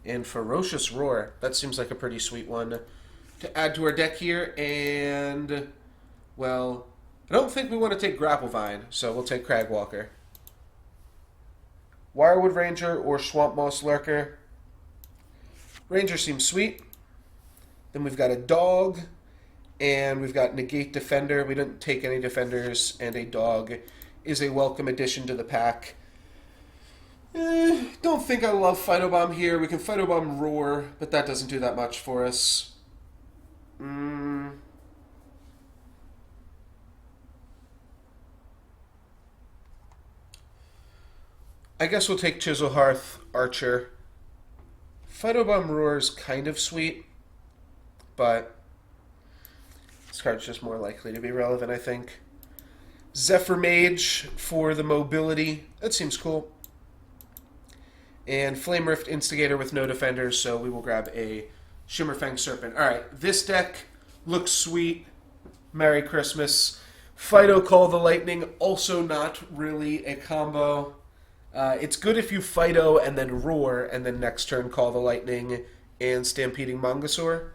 And Ferocious Roar, that seems like a pretty sweet one to add to our deck here, and... Well, I don't think we want to take Grapplevine, so we'll take Cragwalker. Wirewood Ranger or Swamp Moss Lurker. Ranger seems sweet. Then we've got a dog, and we've got Negate Defender. We didn't take any defenders, and a dog is a welcome addition to the pack. Don't think I love Phytobomb here. We can Phytobomb Roar, but that doesn't do that much for us. I guess we'll take Chiselhearth Archer. Phytobomb Roar is kind of sweet, but this card's just more likely to be relevant, I think. Zephyr Mage for the mobility. That seems cool. And Flame Rift Instigator with no defenders, so we will grab a Shimmerfang Serpent. Alright, this deck looks sweet. Merry Christmas. Phyto Call the Lightning, also not really a combo. It's good if you Phyto and then Roar, and then next turn Call the Lightning and Stampeding Mongosaur.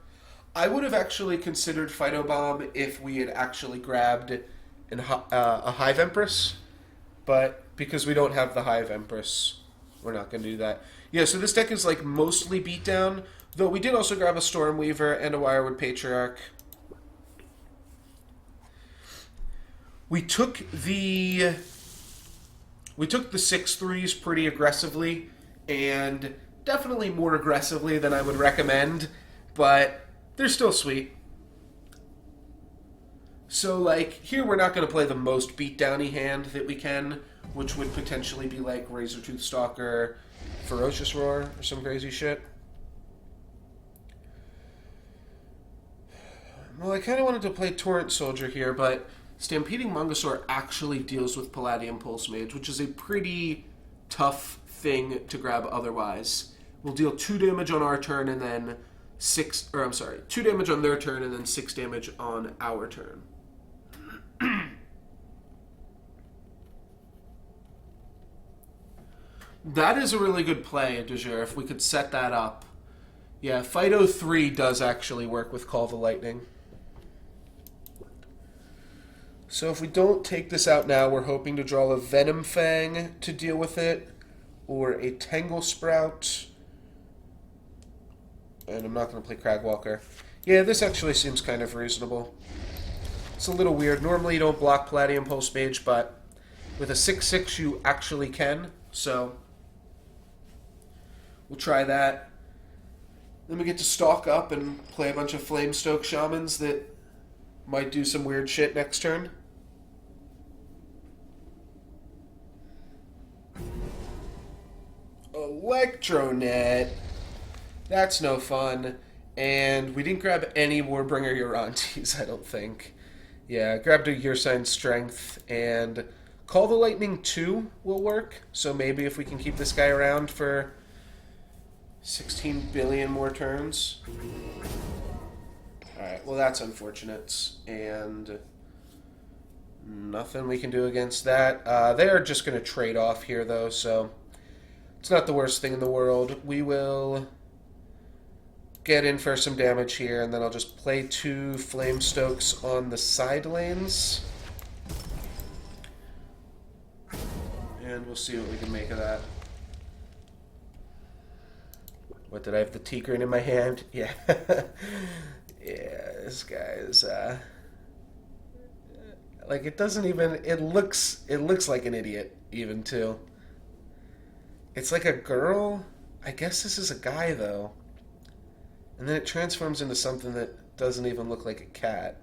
I would have actually considered Phytobomb if we had actually grabbed a Hive Empress, but because we don't have the Hive Empress, we're not going to do that. Yeah, so this deck is like mostly beatdown, though we did also grab a Stormweaver and a Wirewood Patriarch. We took the 6/3s pretty aggressively, and definitely more aggressively than I would recommend, but they're still sweet. So, like, here we're not going to play the most beatdowny hand that we can, which would potentially be like Razortooth Stalker, Ferocious Roar, or some crazy shit. Well, I kind of wanted to play Torrent Soldier here, but Stampeding Mongosaur actually deals with Palladium Pulse Mage, which is a pretty tough thing to grab otherwise. We'll deal 2 damage on our turn and then 2 damage on their turn and then 6 damage on our turn. That is a really good play, De Jure, if we could set that up. Yeah, Fido 3 does actually work with Call the Lightning. So if we don't take this out now, we're hoping to draw a Venom Fang to deal with it, or a Tangle Sprout. And I'm not going to play Cragwalker. Yeah, this actually seems kind of reasonable. It's a little weird. Normally you don't block Palladium Pulse Mage, but with a 6/6 you actually can, so we'll try that. Then we get to stalk up and play a bunch of Flamestoke Shamans that might do some weird shit next turn. Electronet. That's no fun. And we didn't grab any Warbringer Urantes, I don't think. Yeah, grabbed a Yearsign Strength, and Call the Lightning 2 will work. So maybe if we can keep this guy around for 16 billion more turns. Alright, well that's unfortunate. And nothing we can do against that. They are just going to trade off here, though, so it's not the worst thing in the world. We will get in for some damage here, and then I'll just play 2 Flamestokes on the side lanes. And we'll see what we can make of that. What, did I have the Tigrin in my hand? Yeah. Yeah, this guy is, like, it doesn't even, it looks like an idiot, even, too. It's like a girl. I guess this is a guy, though. And then it transforms into something that doesn't even look like a cat.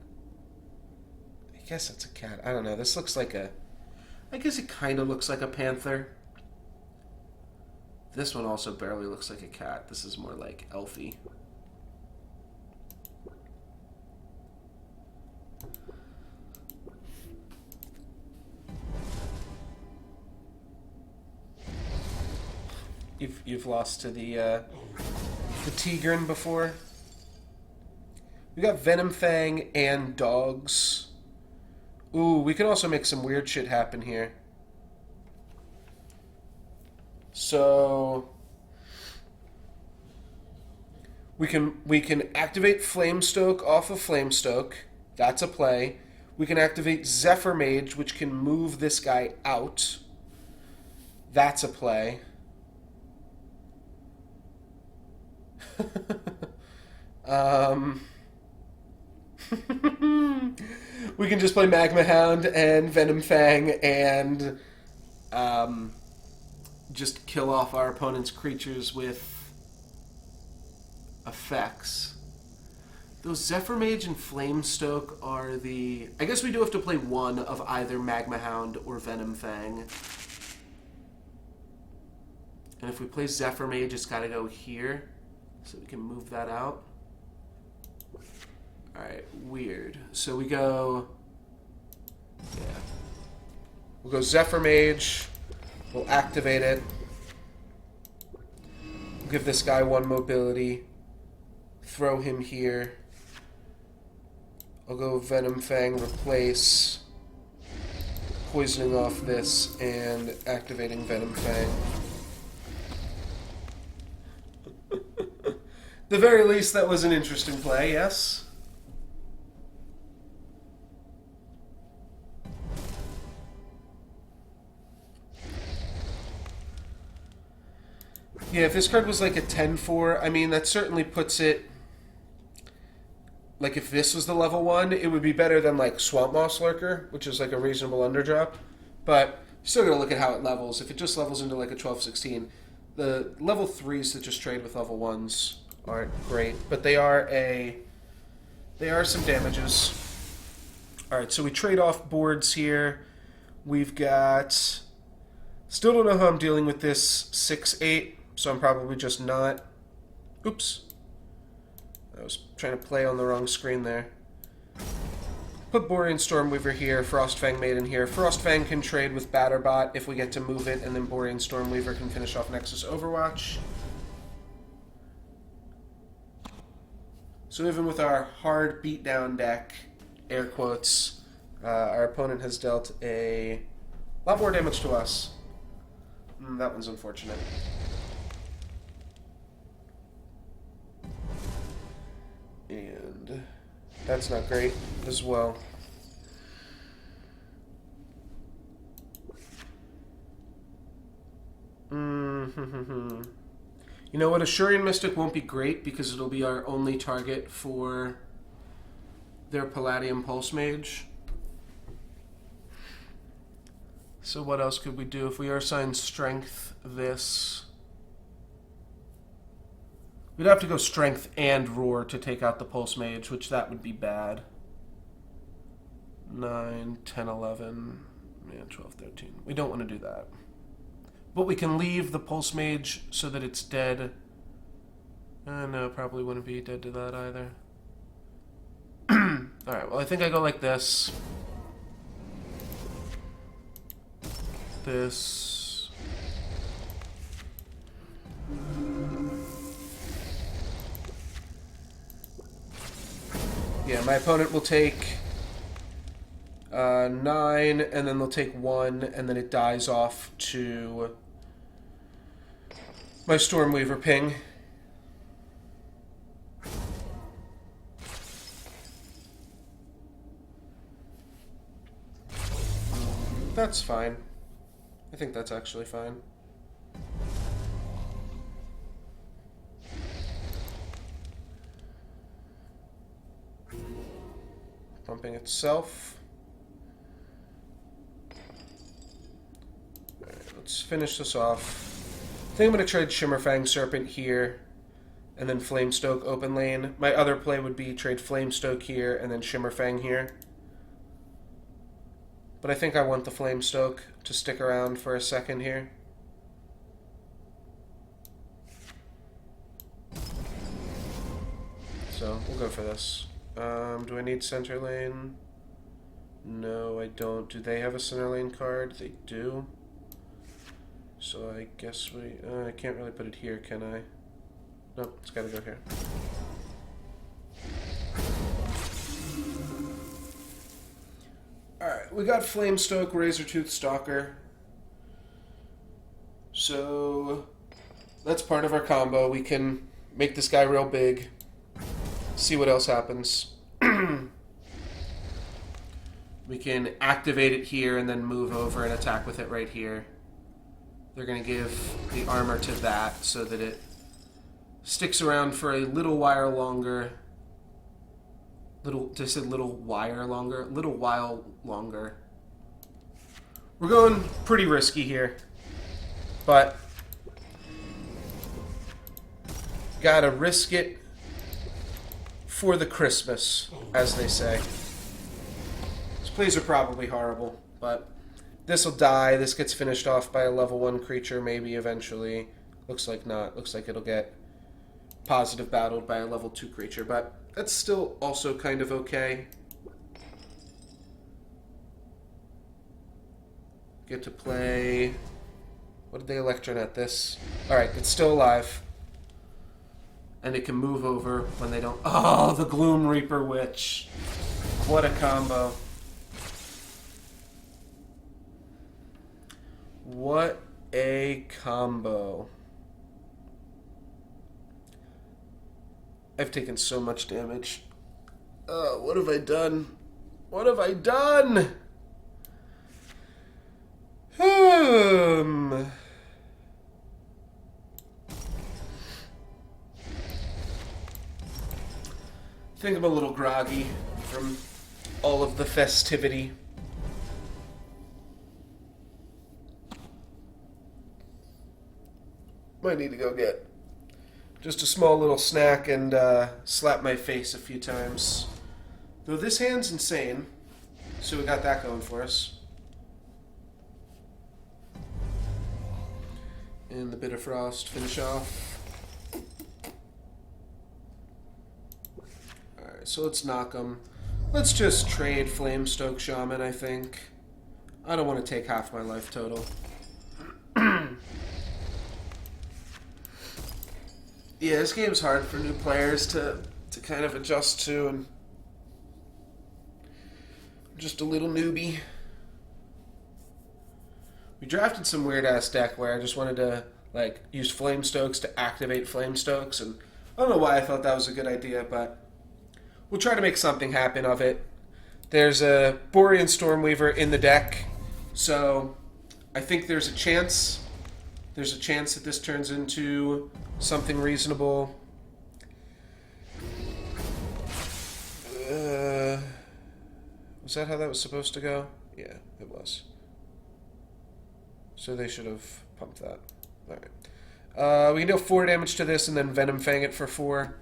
I guess it's a cat. I don't know. This looks like a... I guess it kind of looks like a panther. This one also barely looks like a cat. This is more like elfy. You've lost to the Tigrin before. We got Venom Fang and dogs. Ooh, we can also make some weird shit happen here. So we can activate Flamestoke off of Flamestoke. That's a play. We can activate Zephyr Mage, which can move this guy out. That's a play. We can just play Magma Hound and Venom Fang and just kill off our opponent's creatures with effects. Those Zephyr Mage and Flamestoke are the... I guess we do have to play one of either Magma Hound or Venom Fang. And if we play Zephyr Mage, it's got to go here. So we can move that out. Alright, weird. So we go... Yeah. We'll go Zephyr Mage. We'll activate it. We'll give this guy 1 mobility. Throw him here. I'll go Venom Fang, replace. Poisoning off this and activating Venom Fang. The very least, that was an interesting play, yes? Yeah, if this card was like a 10-4, I mean, that certainly puts it... Like, if this was the level 1, it would be better than, like, Swamp Moss Lurker, which is, like, a reasonable underdrop. But you're still going to look at how it levels. If it just levels into, like, a 12-16, the level 3s that just trade with level 1s aren't great, but they are some damages. Alright, so we trade off boards here. We've got... Still don't know how I'm dealing with this 6-8, so I'm probably just not... Oops. I was trying to play on the wrong screen there. Put Borean Stormweaver here, Frostfang Maiden here. Frostfang can trade with Batterbot if we get to move it, and then Borean Stormweaver can finish off Nexus Overwatch. So even with our hard beatdown deck, air quotes, our opponent has dealt a lot more damage to us. That one's unfortunate. That's not great as well. Mm-hmm. You know what? Assyrian Mystic won't be great because it'll be our only target for their Palladium Pulse Mage. So what else could we do? If we are assigned Strength this... We'd have to go Strength and Roar to take out the Pulse Mage, which that would be bad. 9, 10, 11, yeah, 12, 13. We don't want to do that. But we can leave the Pulse Mage so that it's dead. No, probably wouldn't be dead to that either. Alright, well I think I go like this. This. Yeah, my opponent will take 9, and then they'll take 1, and then it dies off to my Stormweaver ping. That's fine. I think that's actually fine. Pumping itself. Alright, let's finish this off. I think I'm going to trade Shimmerfang Serpent here, and then Flamestoke open lane. My other play would be trade Flamestoke here, and then Shimmerfang here. But I think I want the Flamestoke to stick around for a second here. So, we'll go for this. Do I need center lane? No, I don't. Do they have a center lane card? They do. So I guess we... I can't really put it here, can I? Nope, it's gotta go here. Alright, we got Flamestoke, Razortooth, Stalker. So... that's part of our combo. We can make this guy real big. See what else happens. We can activate it here and then move over and attack with it right here. They're going to give the armor to that so that it sticks around for a little while longer. Just a little while longer. Little while longer. We're going pretty risky here. But gotta risk it for the Christmas, as they say. These plays are probably horrible, but this will die. This gets finished off by a level 1 creature, maybe eventually. Looks like not. Looks like it'll get positive battled by a level 2 creature, but that's still also kind of okay. Get to play... what did they Electronet this? Alright, it's still alive. And it can move over when they don't... oh, the Gloom Reaper Witch. What a combo. What a combo. I've taken so much damage. What have I done? What have I done? I think I'm a little groggy from all of the festivity. Might need to go get just a small little snack and slap my face a few times. Though this hand's insane, so we got that going for us. And the Bitter Frost finish off. Alright, so let's knock them. Let's just trade Flamestoke Shaman, I think. I don't want to take half my life total. Yeah, this game's hard for new players to kind of adjust to, and I'm just a little newbie. We drafted some weird-ass deck where I just wanted to, like, use Flamestokes to activate Flamestokes, and I don't know why I thought that was a good idea, but We'll try to make something happen of it. There's a Borean Stormweaver in the deck, so I think there's a chance. There's a chance that this turns into something reasonable. Was that how that was supposed to go? Yeah, it was. So they should have pumped that. Alright. We can deal 4 damage to this and then Venom Fang it for 4.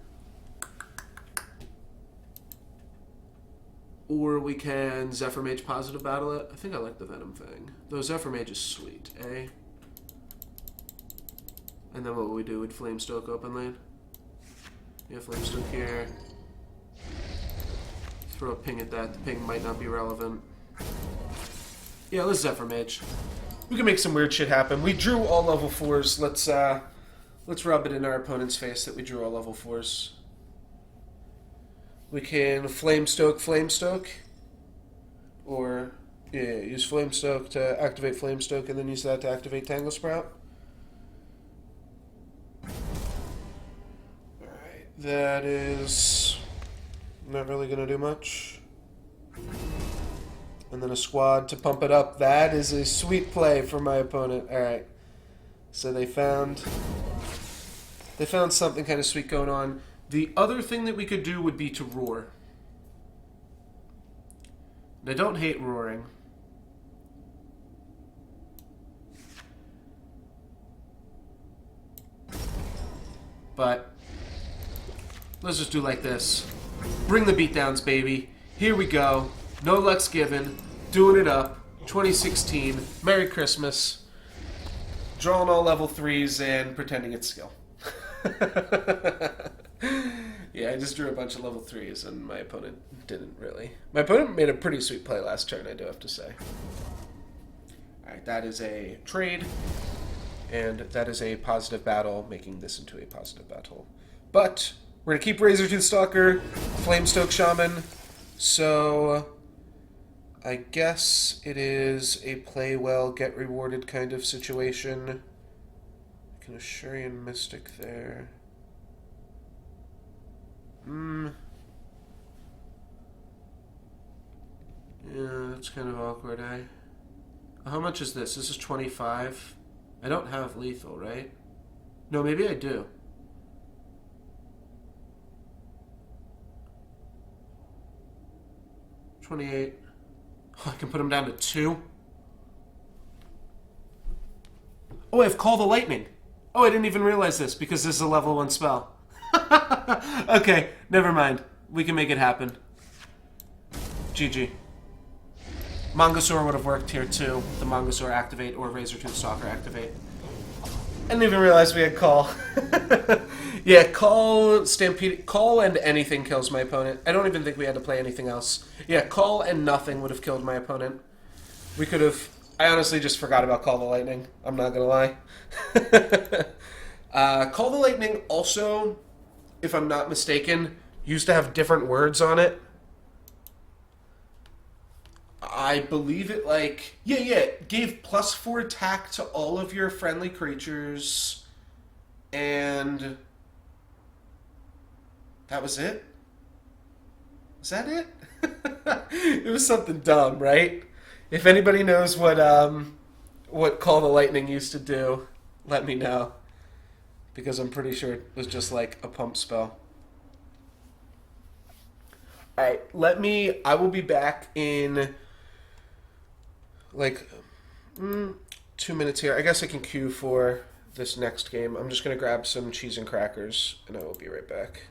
Or we can Zephyr Mage positive battle it. I think I like the Venom Fang. Though Zephyr Mage is sweet, eh? And then what would we do? We'd Flame Stoke open lane. Yeah, Flame Stoke here. Throw a ping at that. The ping might not be relevant. Yeah, let's Zephyr Mage. We can make some weird shit happen. We drew all level 4s. Let's rub it in our opponent's face that we drew all level 4s. We can Flame Stoke. Or, yeah, use Flame Stoke to activate Flame Stoke and then use that to activate Tangle Sprout. Alright, that is not really going to do much. And then a squad to pump it up. That is a sweet play for my opponent. Alright, so they found something kind of sweet going on. The other thing that we could do would be to roar. And I don't hate roaring. But let's just do like this. Bring the beatdowns, baby. Here we go. No Lux given. Doing it up. 2016. Merry Christmas. Drawing all level 3s and pretending it's skill. Yeah, I just drew a bunch of level 3s and my opponent didn't really. My opponent made a pretty sweet play last turn, I do have to say. Alright, that is a trade. And that is a positive battle, making this into a positive battle. But we're going to keep Razortooth Stalker, Flamestoke Shaman. So I guess it is a play well, get rewarded kind of situation. I can Ashurian Mystic there. Yeah, that's kind of awkward, eh? How much is this? This is 25. I don't have lethal, right? No, maybe I do. $28. Oh, I can put him down to 2. Oh, I have Call the Lightning. Oh, I didn't even realize this because this is a level 1 spell. Okay, never mind. We can make it happen. GG. Mongosaur would have worked here too. The Mongosaur activate or Razortooth Stalker activate. I didn't even realize we had Call. Yeah, Call, Stampede, Call and anything kills my opponent. I don't even think we had to play anything else. Yeah, Call and nothing would have killed my opponent. We could have... I honestly just forgot about Call the Lightning. I'm not gonna lie. Call the Lightning also, if I'm not mistaken, used to have different words on it. I believe it, like... Yeah, gave +4 attack to all of your friendly creatures. And... that was it? Was that it? It was something dumb, right? If anybody knows what Call the Lightning used to do, let me know. Because I'm pretty sure it was just like a pump spell. Alright, I will be back in like 2 minutes here. I guess I can queue for this next game. I'm just going to grab some cheese and crackers, and I will be right back.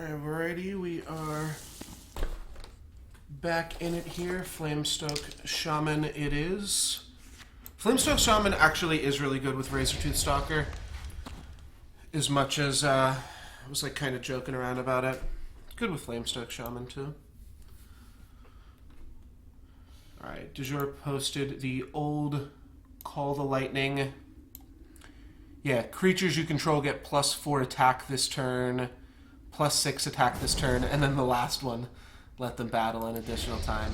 Alrighty, we are back in it here. Flamestoke Shaman it is. Flamestoke Shaman actually is really good with Razortooth Stalker. As much as I was like kind of joking around about it. Good with Flamestoke Shaman too. Alright, Du jour posted the old Call the Lightning. Yeah, creatures you control get +4 attack this turn, +6 attack this turn, and then the last one, let them battle an additional time.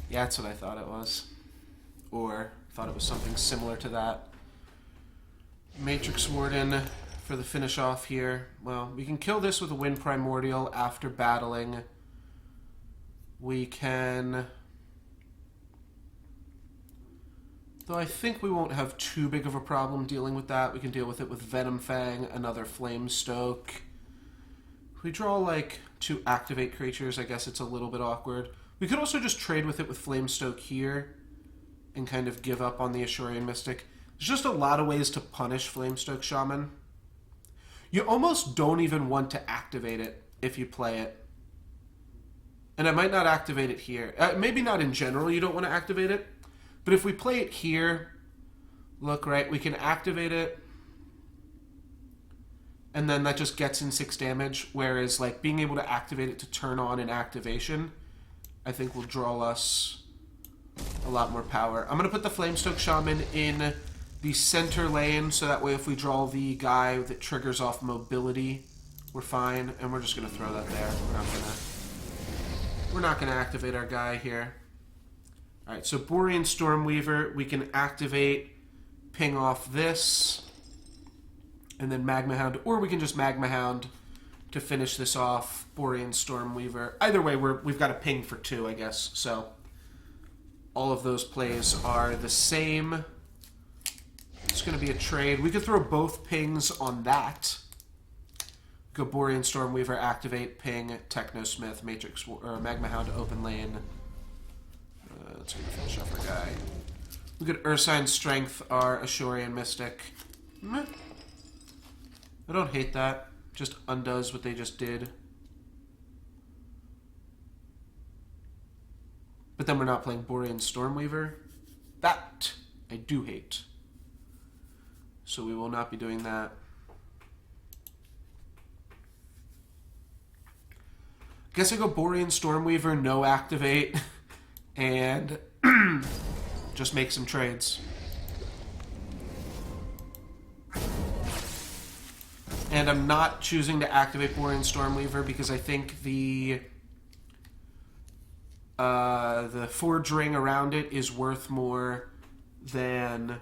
Yeah, that's what I thought it was. Or thought it was something similar to that. Matrix Warden for the finish off here. Well, we can kill this with a Wind Primordial after battling. We can... Though I think we won't have too big of a problem dealing with that. We can deal with it with Venom Fang, another Flamestoke. If we draw, like, 2 activate creatures, I guess it's a little bit awkward. We could also just trade with it with Flamestoke here and kind of give up on the Ashurian Mystic. There's just a lot of ways to punish Flamestoke Shaman. You almost don't even want to activate it if you play it. And I might not activate it here. Maybe not in general you don't want to activate it. But if we play it here, look, right, we can activate it, and then that just gets in 6 damage, whereas, like, being able to activate it to turn on an activation, I think will draw us a lot more power. I'm going to put the Flamestoke Shaman in the center lane, so that way if we draw the guy that triggers off mobility, we're fine, and we're just going to throw that there. We're not going to activate our guy here. Alright, so Borean Stormweaver, we can activate, ping off this, and then Magma Hound, or we can just Magma Hound to finish this off, Borean Stormweaver. Either way, we've got a ping for 2, I guess, so all of those plays are the same. It's going to be a trade. We could throw both pings on that. Go Borean Stormweaver, activate, ping, Technosmith, Matrix, or Magma Hound, open lane. Let's finish off our guy. We could Ursine Strength our Ashurian Mystic. Meh. I don't hate that. Just undoes what they just did. But then we're not playing Borean Stormweaver. That I do hate. So we will not be doing that. Guess I go Borean Stormweaver, no activate. And just make some trades. And I'm not choosing to activate Borean Stormweaver because I think the Forge Ring around it is worth more than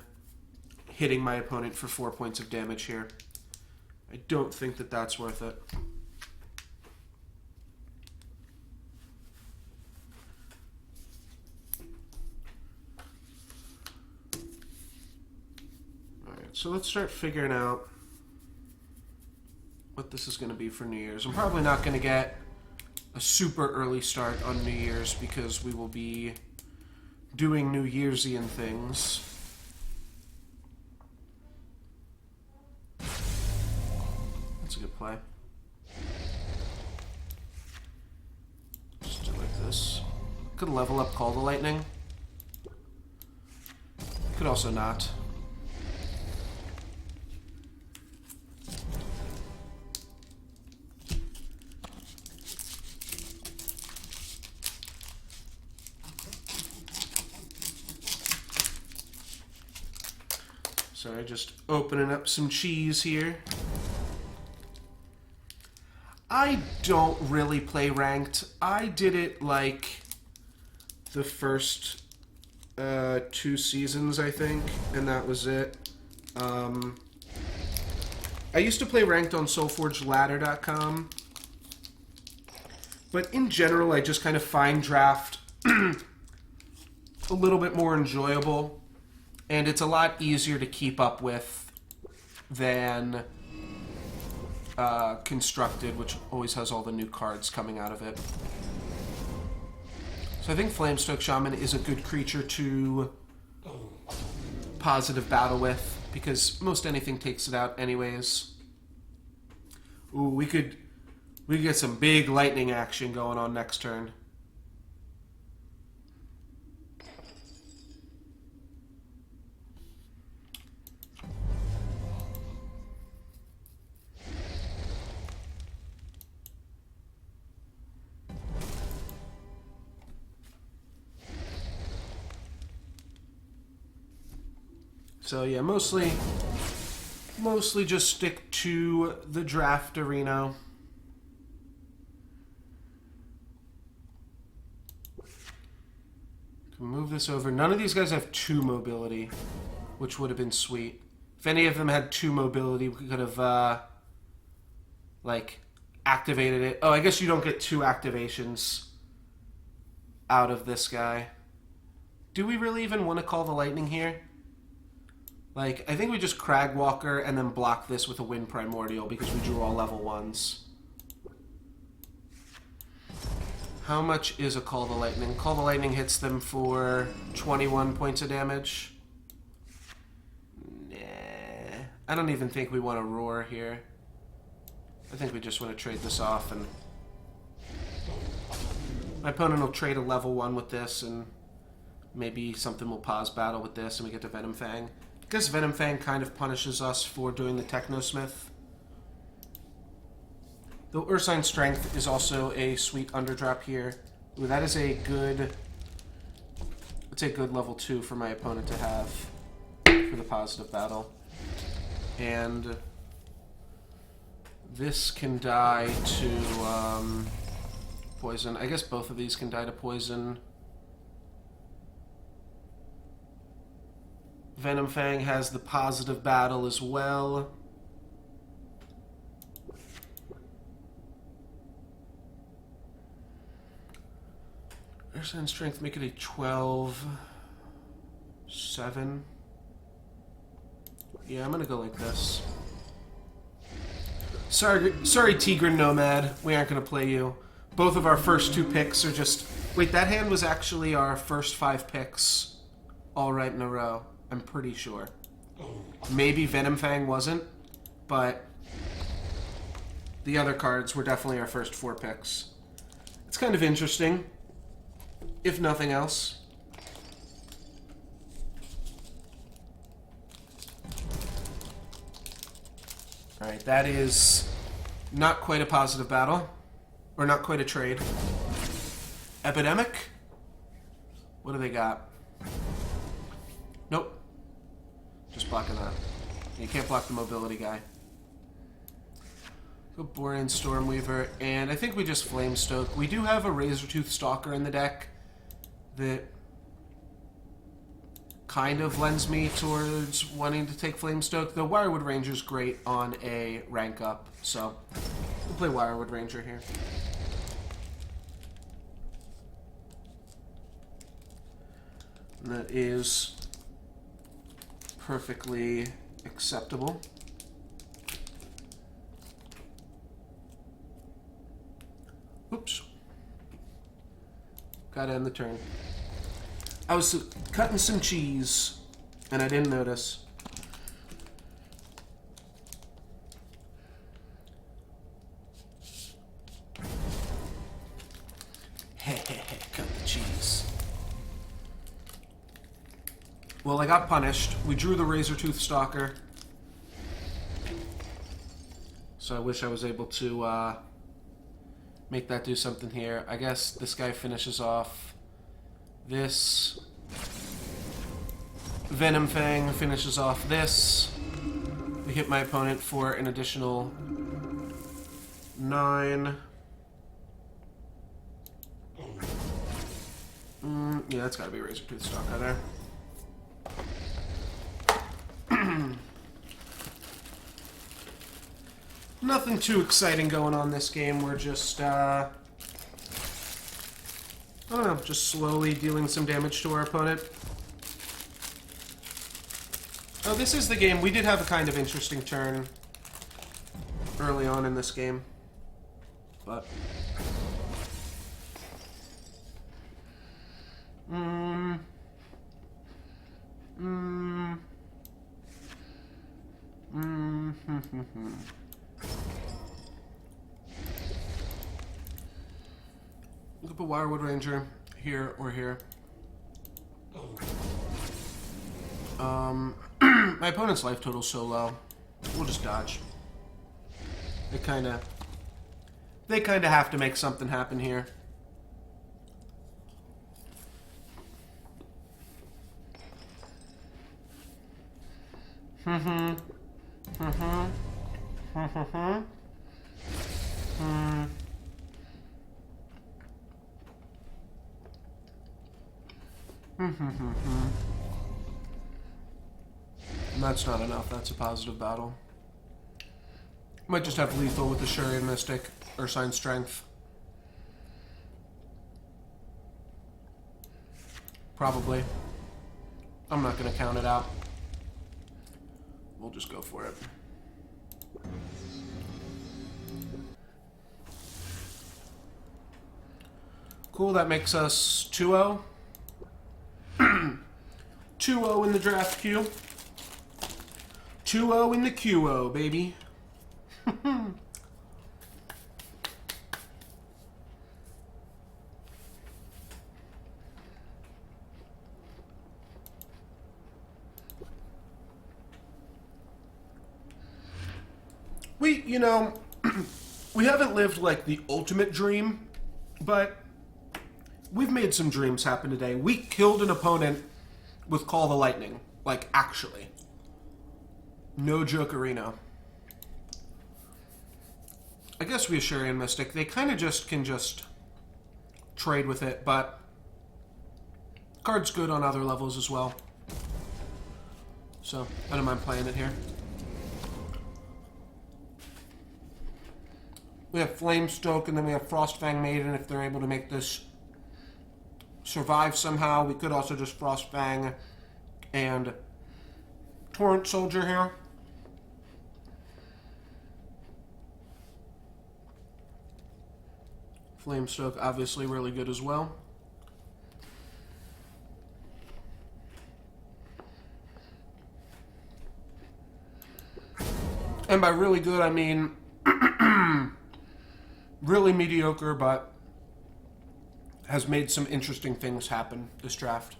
hitting my opponent for 4 points of damage here. I don't think that that's worth it. So let's start figuring out what this is going to be for New Year's. I'm probably not going to get a super early start on New Year's because we will be doing New Year's-ian things. That's a good play. Just do like this. Could level up Call the Lightning. Could also not. Sorry, just opening up some cheese here. I don't really play ranked. I did it like the first 2 seasons, I think, and that was it. I used to play ranked on SolforgeLadder.com, but in general, I just kind of find draft a little bit more enjoyable. And it's a lot easier to keep up with than Constructed, which always has all the new cards coming out of it. So I think Flamestoke Shaman is a good creature to positive battle with, because most anything takes it out anyways. Ooh, we could We get some big lightning action going on next turn. So yeah, mostly just stick to the draft arena. Can move this over. None of these guys have 2 mobility, which would have been sweet. If any of them had 2 mobility, we could have like activated it. Oh, I guess you don't get 2 activations out of this guy. Do we really even want to call the lightning here? Like, I think we just Cragwalker and then block this with a Wind Primordial because we drew all level 1s. How much is a Call the Lightning? Call the Lightning hits them for 21 points of damage. Nah. I don't even think we want to Roar here. I think we just want to trade this off, and my opponent will trade a level 1 with this, and maybe something will pause battle with this, and we get to Venom Fang. I guess Venom Fang kind of punishes us for doing the Technosmith. The Ursine Strength is also a sweet underdrop here. Ooh, that is a good... It's a good level 2 for my opponent to have for the positive battle. And this can die to poison. I guess both of these can die to poison. Venom Fang has the positive battle as well. Ursine Strength, make it a 12-7. Yeah, I'm gonna go like this. Sorry, Tigran Nomad. We aren't gonna play you. Both of our first 2 picks are just... Wait, that hand was actually our first 5 picks all right in a row. I'm pretty sure. Maybe Venom Fang wasn't, but the other cards were definitely our first 4 picks. It's kind of interesting, if nothing else. Alright, that is not quite a positive battle. Or not quite a trade. Epidemic? What do they got? Nope. Just blocking that. You can't block the mobility guy. Go Borean Stormweaver, and I think we just Flamestoke. We do have a Razortooth Stalker in the deck that kind of lends me towards wanting to take Flamestoke. The Wirewood Ranger's great on a rank up, so we'll play Wirewood Ranger here. And that is perfectly acceptable. Oops. Gotta end the turn. I was cutting some cheese, and I didn't notice. Cut the cheese. Well, I got punished. We drew the Razortooth Stalker. So I wish I was able to make that do something here. I guess this guy finishes off this. Venom Fang finishes off this. We hit my opponent for an additional 9. Yeah, that's gotta be a Razortooth Stalker there. Nothing too exciting going on this game. We're just, I don't know, just slowly dealing some damage to our opponent. Oh, this is the game. We did have a kind of interesting turn early on in this game. But... We could put Wirewood Ranger here or here. My opponent's life total's so low. We'll just dodge. They kind of have to make something happen here. And that's not enough. That's a positive battle. Might just have lethal with the Shurian Mystic, Ursine Strength. Probably. I'm not going to count it out. We'll just go for it. Cool, that makes us 2-0. 2-0 in the draft queue. 2-0 in the QO, baby. We haven't lived like the ultimate dream, but we've made some dreams happen today. We killed an opponent with Call the Lightning. Like, actually. No jokerino. I guess we Shurian Mystic. They kind of can just trade with it, but card's good on other levels as well. So, I don't mind playing it here. We have Flamestoke, and then we have Frostfang Maiden if they're able to make this survive somehow. We could also just Frostfang and Torrent Soldier here. Flamestoke obviously really good as well. And by really good, I mean really mediocre, but has made some interesting things happen this draft.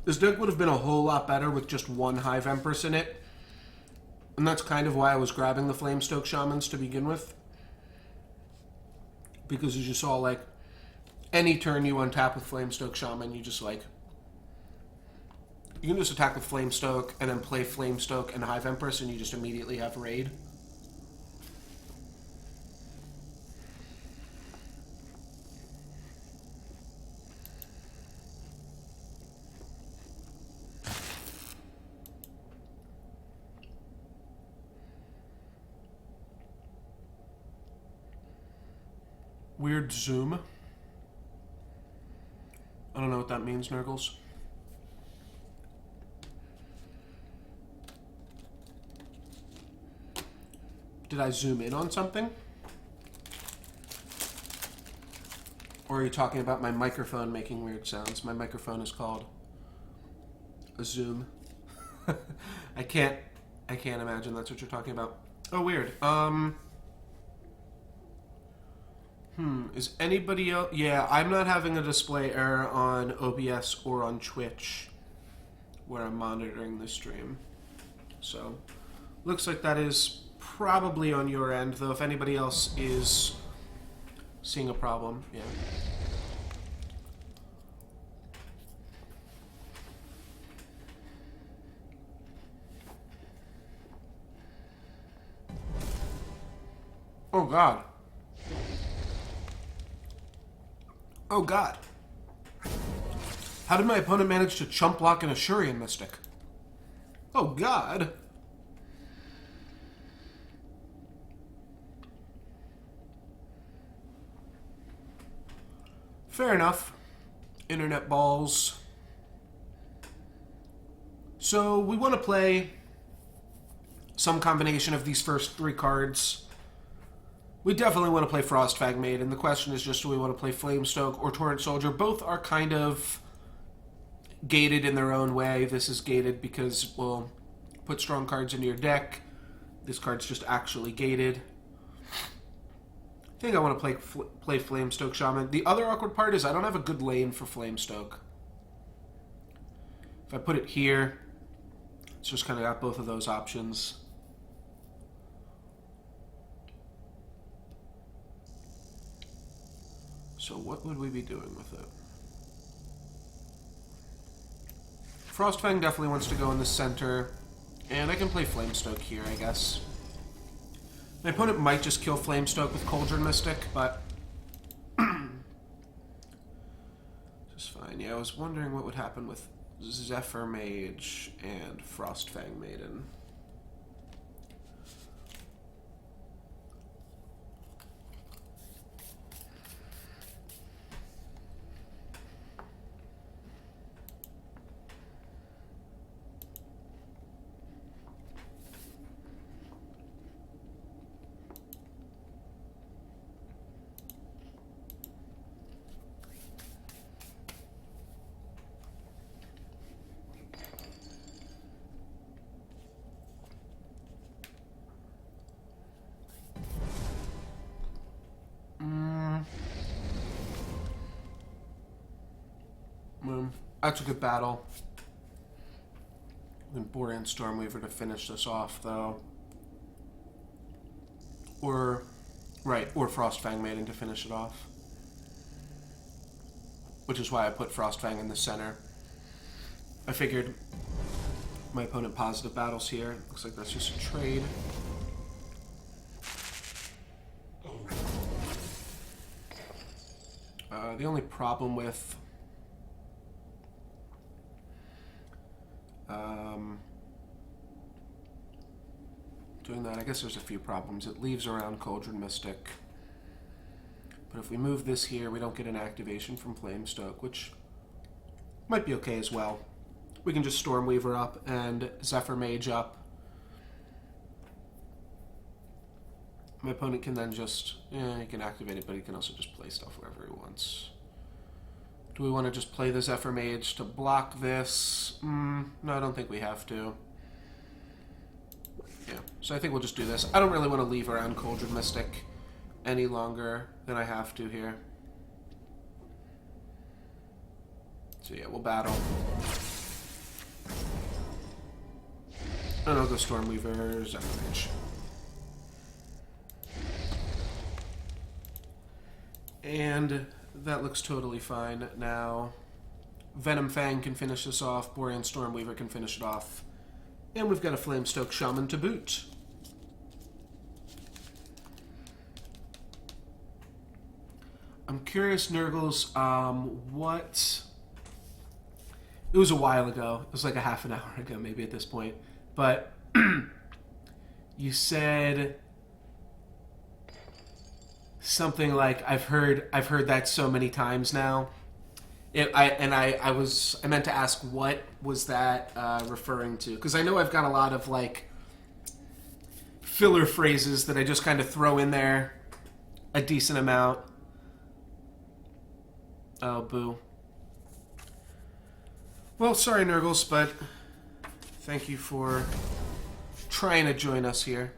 This deck would have been a whole lot better with just one Hive Empress in it. And that's kind of why I was grabbing the Flamestoke Shamans to begin with. Because as you saw, like, any turn you untap with Flamestoke Shaman, you just, like... You can just attack with Flamestoke, and then play Flamestoke and Hive Empress, and you just immediately have Raid. Weird zoom. I don't know what that means, Nurgles. Did I zoom in on something? Or are you talking about my microphone making weird sounds? My microphone is called a zoom. I can't imagine that's what you're talking about. Oh, weird. Is anybody else? Yeah, I'm not having a display error on OBS or on Twitch where I'm monitoring the stream. So, looks like that is probably on your end, though if anybody else is seeing a problem, yeah. Oh, God. Oh, God. How did my opponent manage to chump block an Shurian Mystic? Oh, God. Fair enough. Internet balls. So, we want to play some combination of these first three cards. We definitely want to play Frostfang Maiden. The question is just, do we want to play Flamestoke or Torrent Soldier? Both are kind of gated in their own way. This is gated because we'll put strong cards into your deck. This card's just actually gated. I think I want to play Flamestoke Shaman. The other awkward part is I don't have a good lane for Flamestoke. If I put it here, it's just kind of got both of those options. So what would we be doing with it? Frostfang definitely wants to go in the center, and I can play Flamestoke here, I guess. My opponent might just kill Flamestoke with Cauldron Mystic, but just fine. Yeah, I was wondering what would happen with Zephyr Mage and Frostfang Maiden. That's a good battle. And Borean Stormweaver to finish this off, though. Or Frostfang Maiden to finish it off. Which is why I put Frostfang in the center. I figured my opponent positive battles here. Looks like that's just a trade. The only problem with doing that, I guess there's a few problems. It leaves around Cauldron Mystic. But if we move this here, we don't get an activation from Flamestoke, which might be okay as well. We can just Stormweaver up and Zephyr Mage up. My opponent can then just, he can activate it, but he can also just play stuff wherever he wants. Do we want to just play the Zephyr Mage to block this? No, I don't think we have to. Yeah, so I think we'll just do this. I don't really want to leave around Cauldron Mystic any longer than I have to here. So yeah, we'll battle. And I'll go Stormweaver, Zephyr Mage. And that looks totally fine now. Venom Fang can finish this off. Borean Stormweaver can finish it off. And we've got a Flamestoke Shaman to boot. I'm curious, Nurgles, what... It was a while ago. It was like a half an hour ago, maybe at this point. But you said something like, I've heard that so many times now. I meant to ask, what was that referring to? Because I know I've got a lot of like filler phrases that I just kind of throw in there a decent amount. Oh, boo. Well, sorry, Nurgles, but thank you for trying to join us here.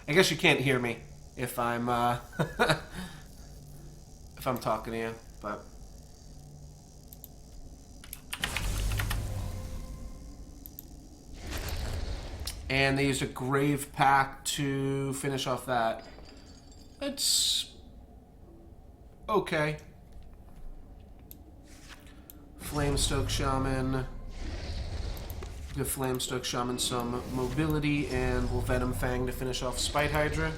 I guess you can't hear me if I'm if I'm talking to you, but and they used a Grave Pack to finish off that. It's okay. Flamestoke Shaman. Give Flamestoke Shaman some mobility, and we'll Venom Fang to finish off Spite Hydra.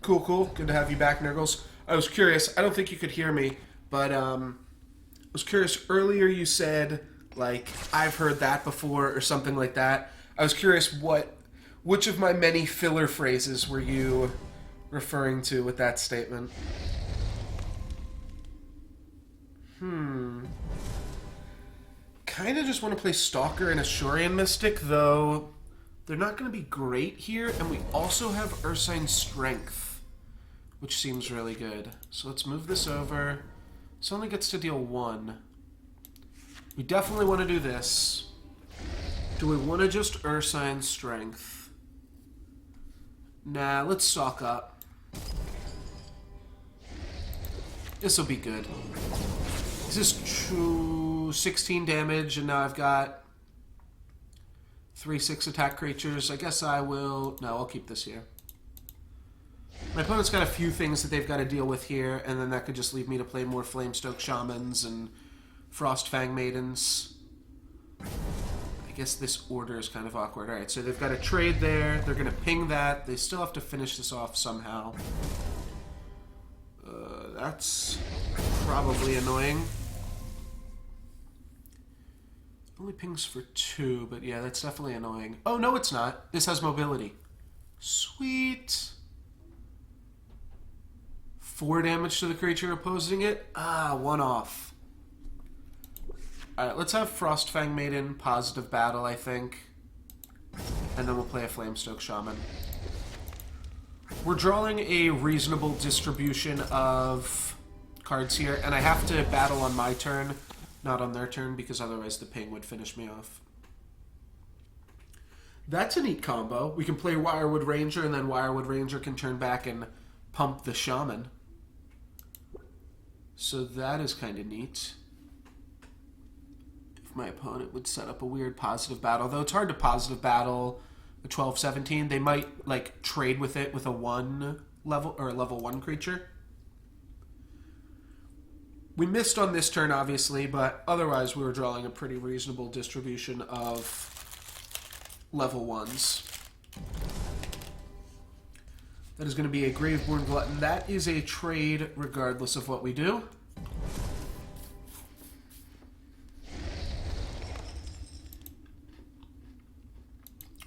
Cool, cool. Good to have you back, Nurgles. I was curious. I don't think you could hear me, but I was curious. Earlier you said, like, I've heard that before or something like that. I was curious which of my many filler phrases were you referring to with that statement? Kind of just want to play Stalker and Ashurian Mystic, though they're not going to be great here, and we also have Ursine Strength, which seems really good. So let's move this over. This only gets to deal 1. We definitely want to do this. Do we want to just Ursine Strength? Nah, let's Sock Up. This'll be good. This is 16 damage, and now I've got 3/6 attack creatures. I guess I will... No, I'll keep this here. My opponent's got a few things that they've got to deal with here, and then that could just leave me to play more Flamestoke Shamans and Frostfang Maidens. I guess this order is kind of awkward. Alright, so they've got a trade there. They're going to ping that. They still have to finish this off somehow. That's probably annoying. Only pings for 2, but yeah, that's definitely annoying. Oh, no, it's not. This has mobility. Sweet. 4 damage to the creature opposing it. Ah, 1 off. Alright, let's have Frostfang Maiden, Positive Battle, I think. And then we'll play a Flamestoke Shaman. We're drawing a reasonable distribution of cards here, and I have to battle on my turn, not on their turn, because otherwise the ping would finish me off. That's a neat combo. We can play Wirewood Ranger, and then Wirewood Ranger can turn back and pump the Shaman. So that is kind of neat. If my opponent would set up a weird Positive Battle, though it's hard to Positive Battle a 12-17, they might like trade with it with a 1 level or a level 1 creature. We missed on this turn, obviously, but otherwise we were drawing a pretty reasonable distribution of level 1s. That is going to be a Graveborn Glutton. That is a trade regardless of what we do.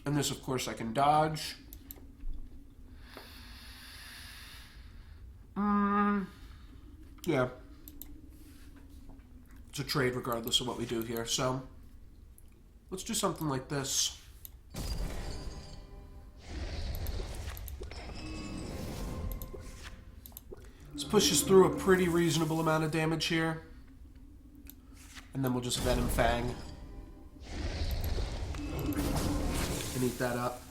And this, of course, I can dodge. Yeah. It's a trade regardless of what we do here. So, let's do something like this. This pushes through a pretty reasonable amount of damage here. And then we'll just Venom Fang. And eat that up.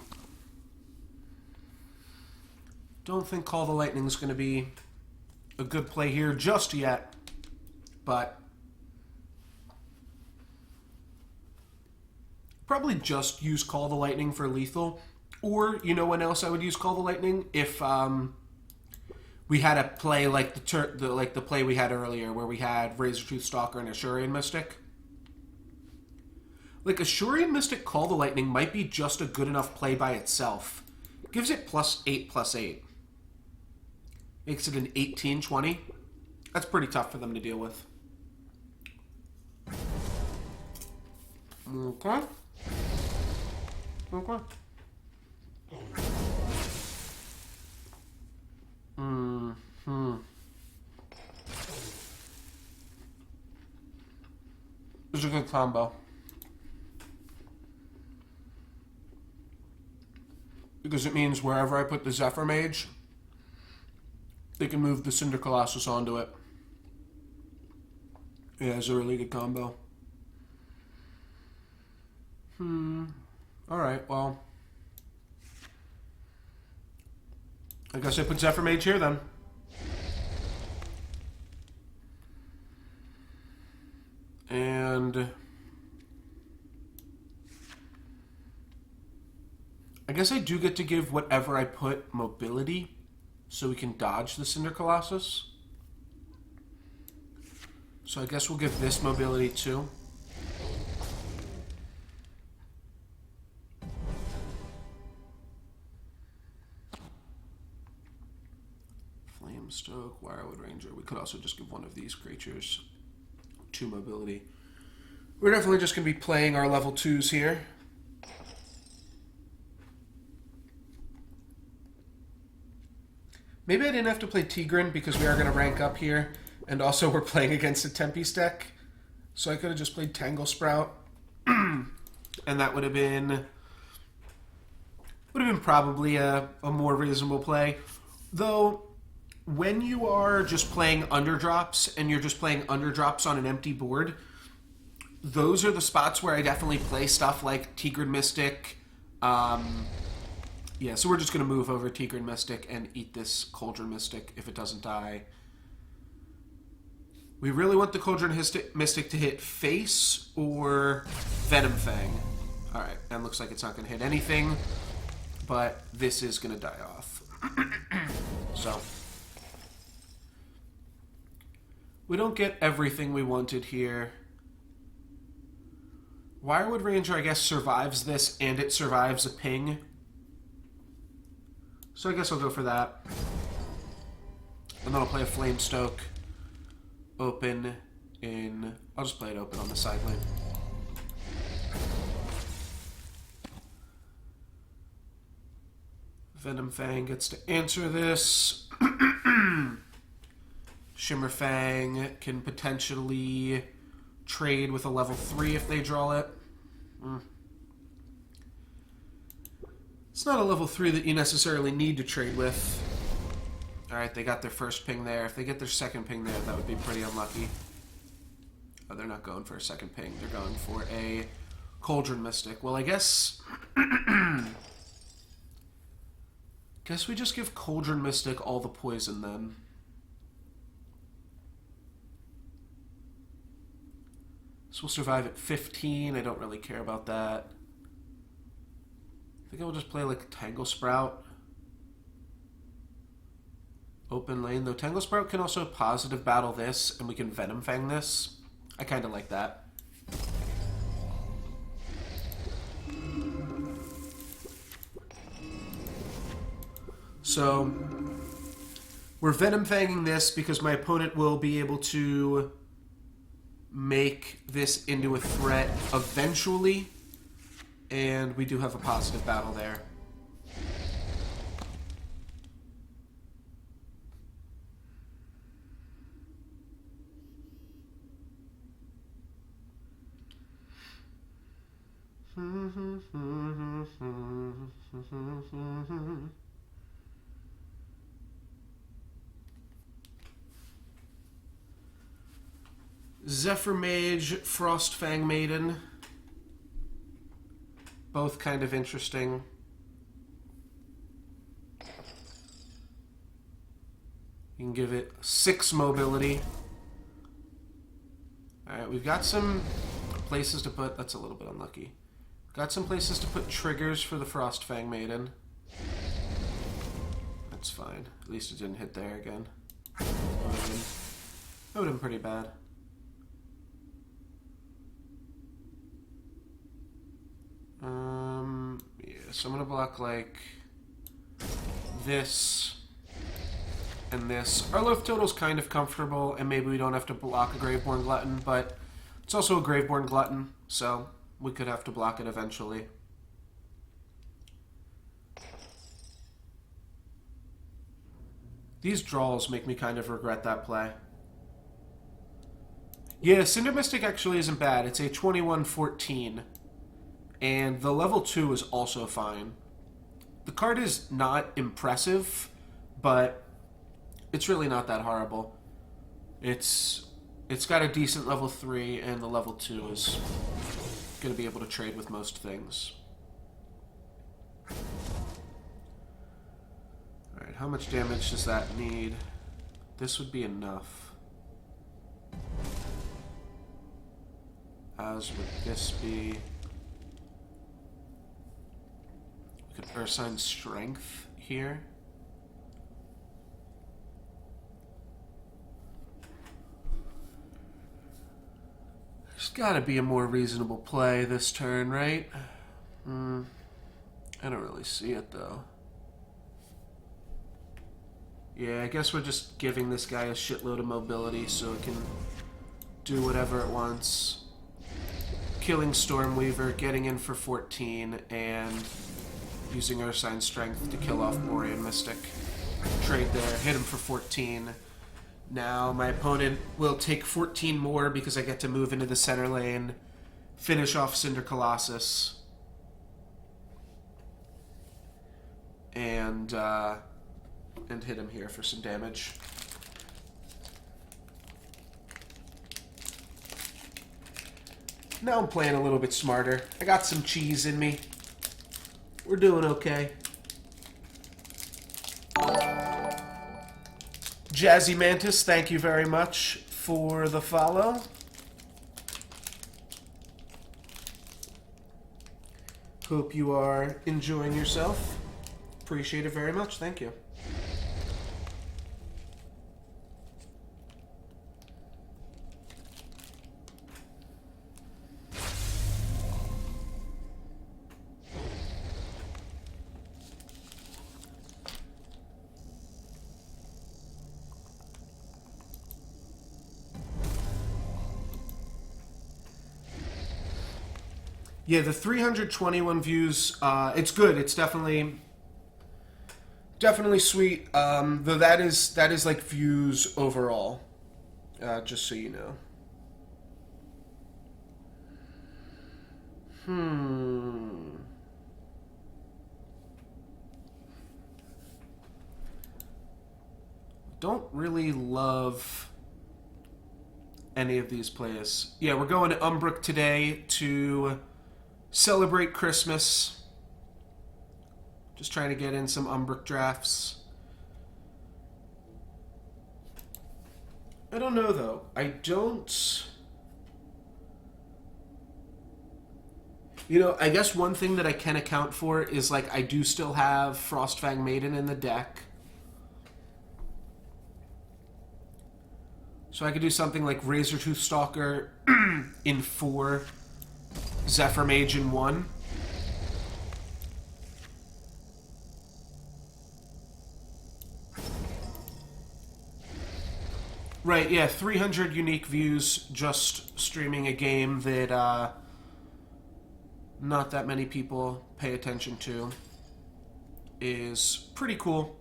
Don't think Call the Lightning is going to be a good play here just yet. But probably just use Call the Lightning for lethal. Or, you know when else I would use Call the Lightning? If we had a play like the play we had earlier, where we had Razortooth Stalker and Ashurian Mystic. Like, Ashurian Mystic Call the Lightning might be just a good enough play by itself. Gives it +8/+8. Makes it an 18-20. That's pretty tough for them to deal with. Okay. Okay. This is a good combo. Because it means wherever I put the Zephyr Mage, they can move the Cinder Colossus onto it. Yeah, it's a really good combo. Alright, well. I guess I put Zephyr Mage here then. And I guess I do get to give whatever I put mobility, so we can dodge the Cinder Colossus. So I guess we'll give this mobility too. Flamestoke, Wirewood Ranger. We could also just give one of these creatures 2 mobility. We're definitely just going to be playing our level 2s here. Maybe I didn't have to play Tigran because we are going to rank up here. And also we're playing against a Tempest deck. So I could have just played Tangle Sprout. And that would have been probably a more reasonable play. Though, when you are just playing underdrops and you're just playing underdrops on an empty board, those are the spots where I definitely play stuff like Tigran Mystic. Yeah, so we're just going to move over Tigran Mystic and eat this Cauldron Mystic if it doesn't die. We really want the Cauldron Mystic to hit face or Venom Fang. Alright, and looks like it's not going to hit anything, but this is going to die off. So, we don't get everything we wanted here. Wirewood Ranger, I guess, survives this, and it survives a ping. So I guess I'll go for that. And then I'll play a Flamestoke open in... I'll just play it open on the side lane. Venom Fang gets to answer this. Shimmer Fang can potentially trade with a level 3 if they draw it. It's not a level 3 that you necessarily need to trade with. Alright, they got their first ping there. If they get their second ping there, that would be pretty unlucky. Oh, they're not going for a second ping. They're going for a Cauldron Mystic. Well, I guess... guess we just give Cauldron Mystic all the poison, then. So we'll survive at 15. I don't really care about that. I think I'll just play like Tangle Sprout. Open lane. Though Tangle Sprout can also positive battle this, and we can Venom Fang this. I kind of like that. So, we're Venom Fanging this because my opponent will be able to make this into a threat eventually, and we do have a positive battle there. Zephyr Mage, Frost Fang Maiden. Both kind of interesting. You can give it 6 mobility. Alright, we've got some places to put... That's a little bit unlucky. Got some places to put triggers for the Frost Fang Maiden. That's fine. At least it didn't hit there again. That would have been pretty bad. Yeah, so I'm gonna block like this and this. Our life total's kind of comfortable, and maybe we don't have to block a Graveborn Glutton, but it's also a Graveborn Glutton, so we could have to block it eventually. These draws make me kind of regret that play. Yeah, Cinder Mystic actually isn't bad. It's a 21-14. And the level 2 is also fine. The card is not impressive, but it's really not that horrible. It's got a decent level 3, and the level 2 is going to be able to trade with most things. Alright, how much damage does that need? This would be enough. As would this be? We could Ursine Strength here. There's got to be a more reasonable play this turn, right? I don't really see it, though. Yeah, I guess we're just giving this guy a shitload of mobility so it can do whatever it wants. Killing Stormweaver, getting in for 14, and using Ursine Strength to kill off Borean Mystic. Trade there, hit him for 14. Now my opponent will take 14 more because I get to move into the center lane, finish off Cinder Colossus, and hit him here for some damage. Now I'm playing a little bit smarter. I got some cheese in me. We're doing okay. Jazzy Mantis, thank you very much for the follow. Hope you are enjoying yourself. Appreciate it very much. Thank you. Yeah, the 321 views, it's good. It's definitely sweet. Though that is like views overall. Just so you know. Don't really love any of these plays. Yeah, we're going to Umbruk today to celebrate Christmas. Just trying to get in some Umbruk drafts. I don't know, though. I don't... You know, I guess one thing that I can account for is, like, I do still have Frostfang Maiden in the deck. So I could do something like Razortooth Stalker in 4, Zephyr Mage in 1. Right, yeah, 300 unique views just streaming a game that not that many people pay attention to is pretty cool.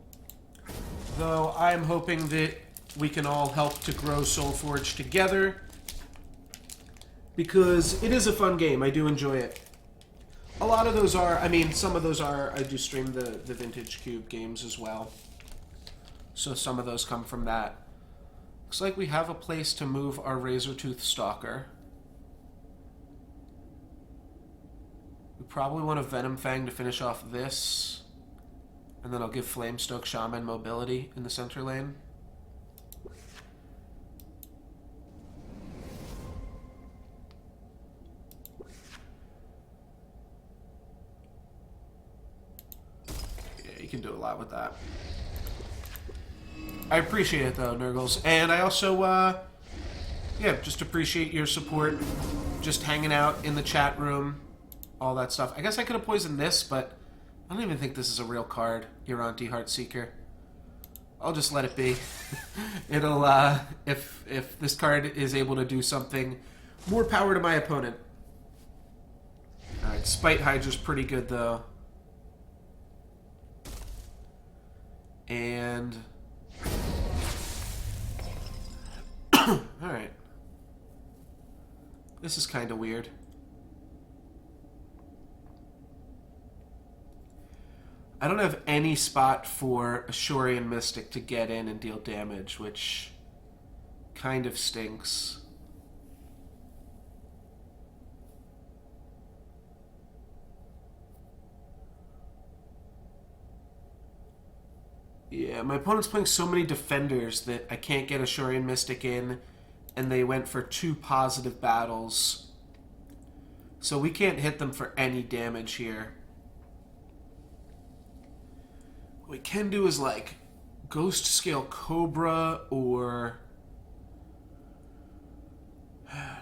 Though I'm hoping that we can all help to grow Solforge together, because it is a fun game. I do enjoy it. A lot of those are, I mean, some of those are, I do stream the Vintage Cube games as well. So some of those come from that. Looks like we have a place to move our Razortooth Stalker. We probably want a Venom Fang to finish off this. And then I'll give Flamestoke Shaman mobility in the center lane. Yeah, you can do a lot with that. I appreciate it, though, Nurgles. And I also, yeah, just appreciate your support. Just hanging out in the chat room. All that stuff. I guess I could have poisoned this, but I don't even think this is a real card. Uranti Heartseeker. I'll just let it be. It'll, if this card is able to do something, more power to my opponent. Alright, Spite Hydra's pretty good, though. And... Alright. This is kind of weird. I don't have any spot for Ashurian Mystic to get in and deal damage, which kind of stinks. Yeah, my opponent's playing so many defenders that I can't get Ashurian Mystic in, and they went for 2 positive battles. So we can't hit them for any damage here. What we can do is, like, Ghost Scale Cobra or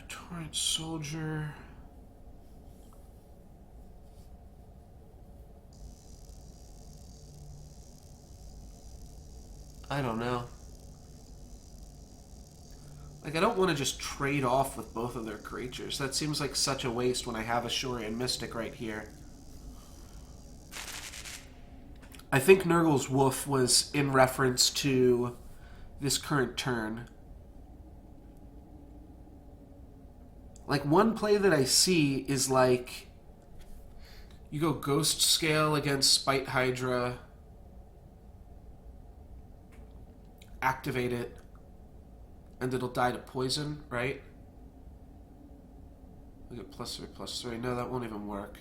Torrent Soldier. I don't know. Like, I don't want to just trade off with both of their creatures. That seems like such a waste when I have Ashurian Mystic right here. I think Nurgle's Wolf was in reference to this current turn. Like, one play that I see is, like, you go Ghost Scale against Spite Hydra, activate it, and it'll die to poison, right? We get +3/+3. No, that won't even work.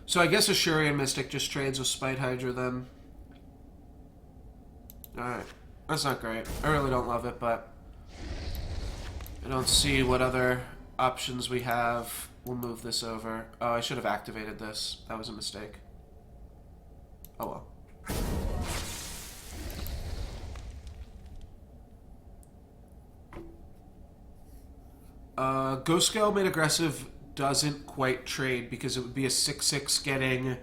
So I guess Ashurian Mystic just trades with Spite Hydra then. Alright. That's not great. I really don't love it, but I don't see what other options we have. We'll move this over. Oh, I should have activated this. That was a mistake. Oh well. Ghost Scale made aggressive doesn't quite trade because it would be a 6/6 getting.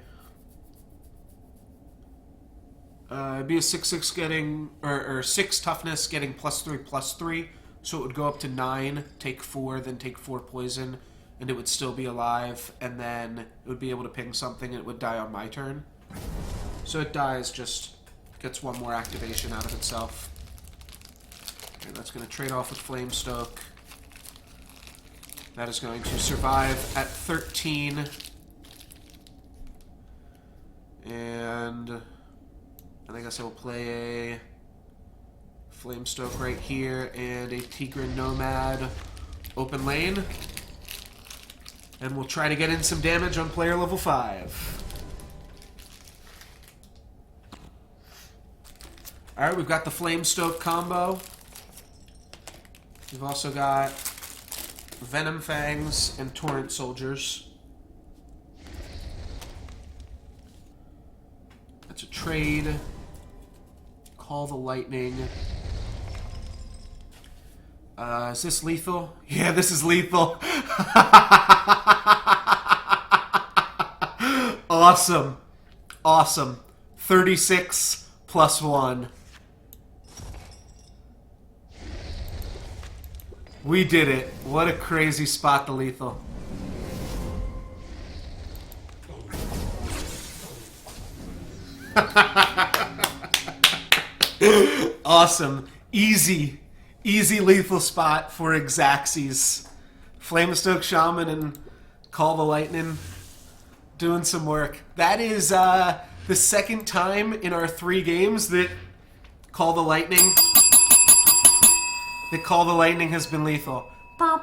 It'd be a 6/6 getting or 6 toughness getting +3/+3, so it would go up to 9, take 4, then take 4 poison, and it would still be alive, and then it would be able to ping something, and it would die on my turn. So it dies, just gets one more activation out of itself. Okay, that's going to trade off with Flamestoke. That is going to survive at 13. And I guess I will play a Flamestoke right here and a Tigran Nomad open lane. And we'll try to get in some damage on player level 5. Alright, we've got the Flamestoke combo. We've also got Venom Fangs and Torrent Soldiers. That's a trade. Call the Lightning. Is this lethal? Yeah, this is lethal. Awesome. Awesome. 36+1. We did it. What a crazy spot to lethal. Awesome. Easy. Easy lethal spot for Xaxes. Flamestoke Shaman and Call the Lightning doing some work. That is the second time in our 3 games that Call the Lightning has been lethal. I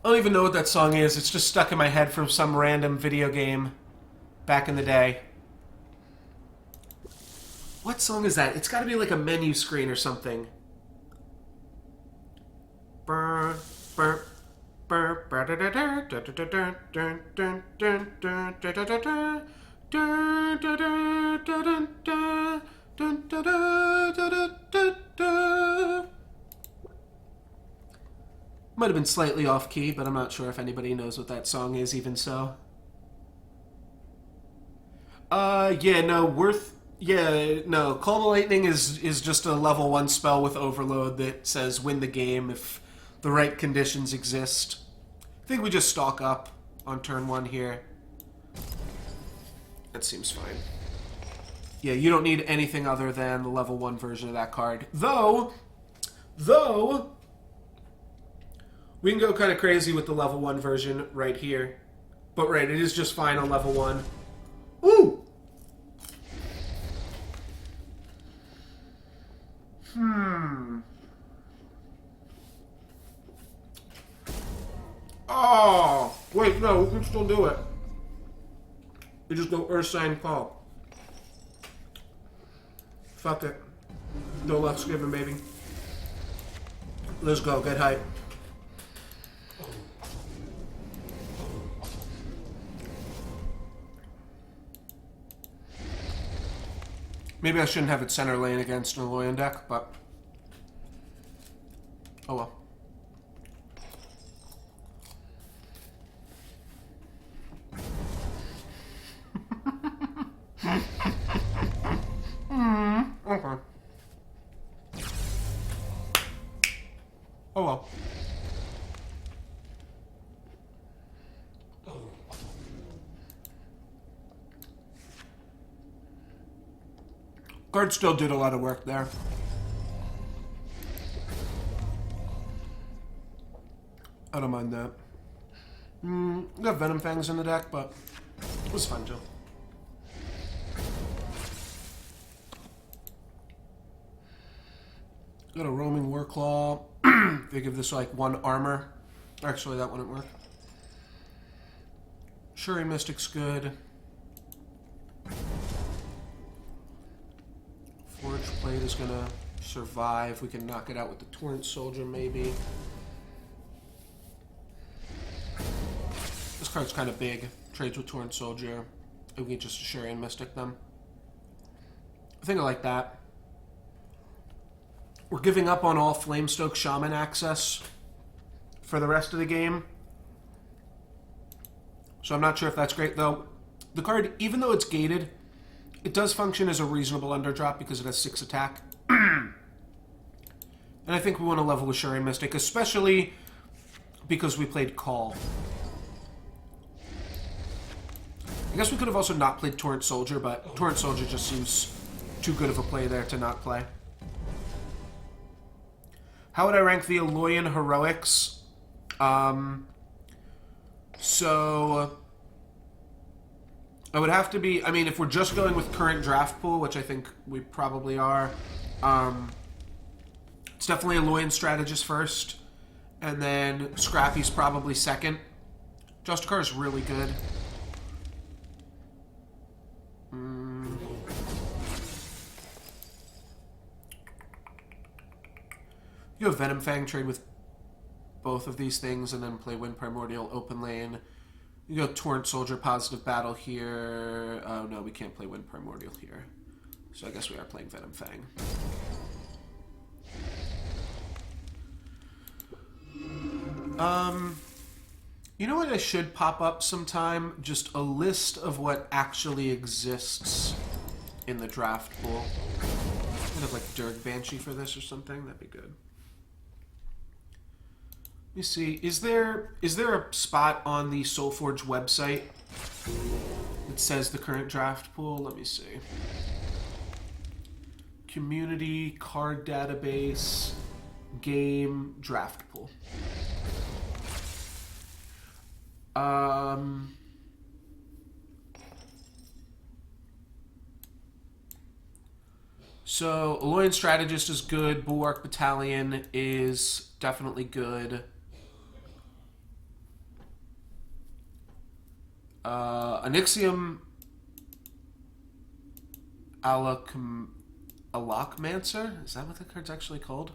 don't even know what that song is. It's just stuck in my head from some random video game back in the day. What song is that? It's got to be like a menu screen or something. Might have been slightly off key, but I'm not sure if anybody knows what that song is, even so. Yeah, no, Call the Lightning is just a level 1 spell with Overload that says win the game if the right conditions exist. I think we just stalk up on turn 1 here. That seems fine. Yeah, you don't need anything other than the level 1 version of that card. Though, we can go kind of crazy with the level 1 version right here. But right, it is just fine on level 1. Ooh! Oh! Wait, no, we can still do it. We just go Earth Sign Call. Fuck it. No luck's given, baby. Let's go, get hype. Maybe I shouldn't have it center lane against an Aloyan deck, but oh well. Okay. Oh well. Guard still did a lot of work there. I don't mind that. We got Venom Fangs in the deck, but it was fun too. Got a roaming Warclaw. They give this like 1 armor. Actually, that wouldn't work. Shuri Mystic's good. Forge Plate is gonna survive. We can knock it out with the Torrent Soldier, maybe. This card's kind of big. Trades with Torrent Soldier. We can just Shuri Mystic them. I think I like that. We're giving up on all Flamestoke Shaman access for the rest of the game. So I'm not sure if that's great, though. The card, even though it's gated, it does function as a reasonable underdrop because it has 6 attack. And I think we want to level with Shuri Mystic, especially because we played Call. I guess we could have also not played Torrent Soldier, but Torrent Soldier just seems too good of a play there to not play. How would I rank the Aloyan Heroics? So I would have to be, I mean, if we're just going with current draft pool, which I think we probably are, it's definitely Aloyan Strategist first, and then Scrappy's probably second. Justicar is really good. You have Venom Fang, trade with both of these things, and then play Wind Primordial, open lane. You go Torrent Soldier, Positive Battle here. Oh no, we can't play Wind Primordial here. So I guess we are playing Venom Fang. You know what I should pop up sometime? Just a list of what actually exists in the draft pool. Kind of like Durg Banshee for this or something. That'd be good. Let me see. Is there a spot on the Solforge website that says the current draft pool? Let me see. Community, card database, game, draft pool. So, Aloyan Strategist is good. Bulwark Battalion is definitely good. Onyxium Alakmancer? Is that what the card's actually called?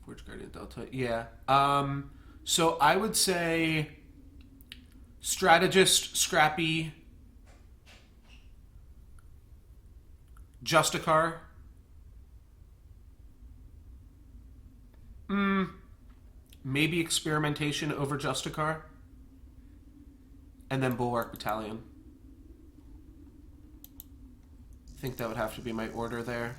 Forge Guardian Delta. Yeah. So I would say Strategist, Scrappy, Justicar. Maybe Experimentation over Justicar. And then Bulwark Battalion. I think that would have to be my order there.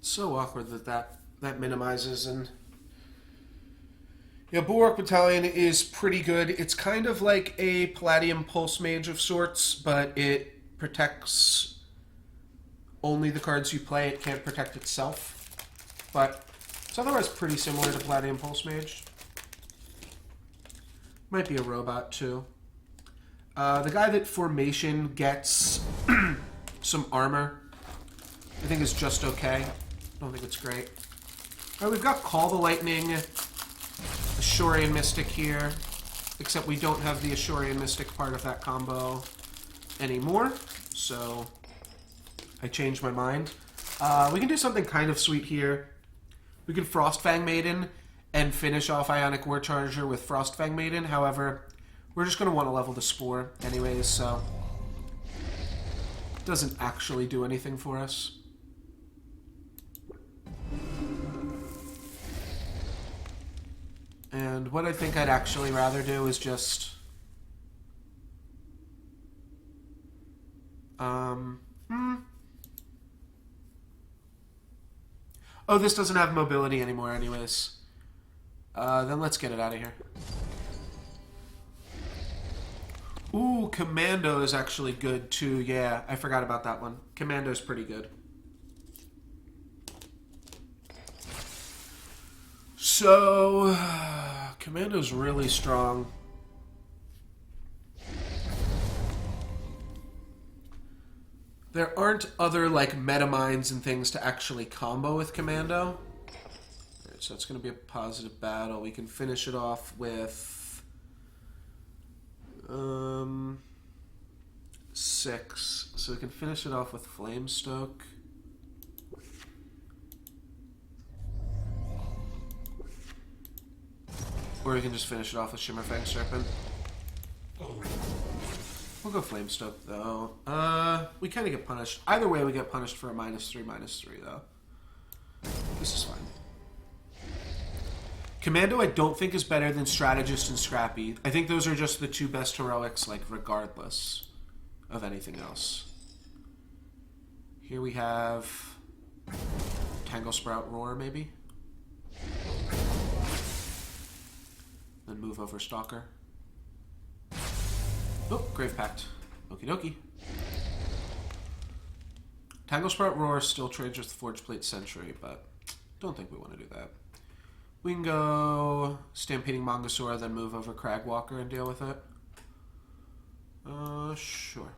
So awkward that minimizes, and yeah, Bulwark Battalion is pretty good. It's kind of like a Palladium Pulse Mage of sorts, but it protects only the cards you play. It can't protect itself, but it's otherwise pretty similar to Palladium Pulse Mage. Might be a robot too. The guy that Formation gets some armor, I think is just okay. I don't think it's great. All right, we've got Call the Lightning, Ashorian Mystic here, except we don't have the Ashorian Mystic part of that combo anymore, so I changed my mind. We can do something kind of sweet here. We can Frostfang Maiden and finish off Ionic War Charger with Frostfang Maiden. However, we're just going to want to level the Spore anyways, so it doesn't actually do anything for us. And what I think I'd actually rather do is just... Oh Oh, this doesn't have mobility anymore anyways. Then let's get it out of here. Ooh, Commando is actually good too. Yeah, I forgot about that one. Commando's pretty good. So, Commando's really strong. There aren't other, like, metamines and things to actually combo with Commando. Alright, so it's going to be a positive battle. We can finish it off with... 6. So we can finish it off with Flamestoke. Or we can just finish it off with Shimmerfang Serpent. We'll go Flamestoke, though. We kind of get punished. Either way, we get punished for a -3/-3, though. This is fine. Commando, I don't think, is better than Strategist and Scrappy. I think those are just the two best heroics, like, regardless of anything else. Here we have Tangle Sprout Roar, maybe? Then move over Stalker. Oh, Grave Pact. Okie dokie. Tangle Sprout Roar still trades with Forge Plate Sentry, but don't think we want to do that. We can go Stampeding Mongosaur, then move over Cragwalker and deal with it. Sure.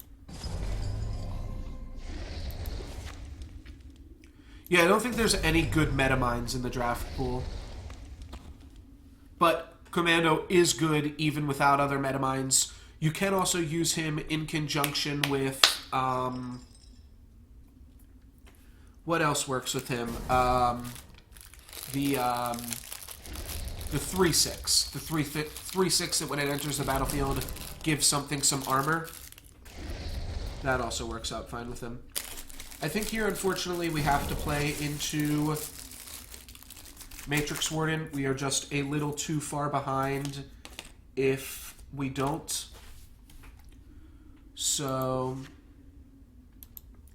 Yeah, I don't think there's any good metamines in the draft pool. But Commando is good even without other metamines. You can also use him in conjunction with... what else works with him? The 3/6. The 3/6 that when it enters the battlefield gives something some armor. That also works out fine with him. I think here, unfortunately, we have to play into Matrix Warden. We are just a little too far behind if we don't. So,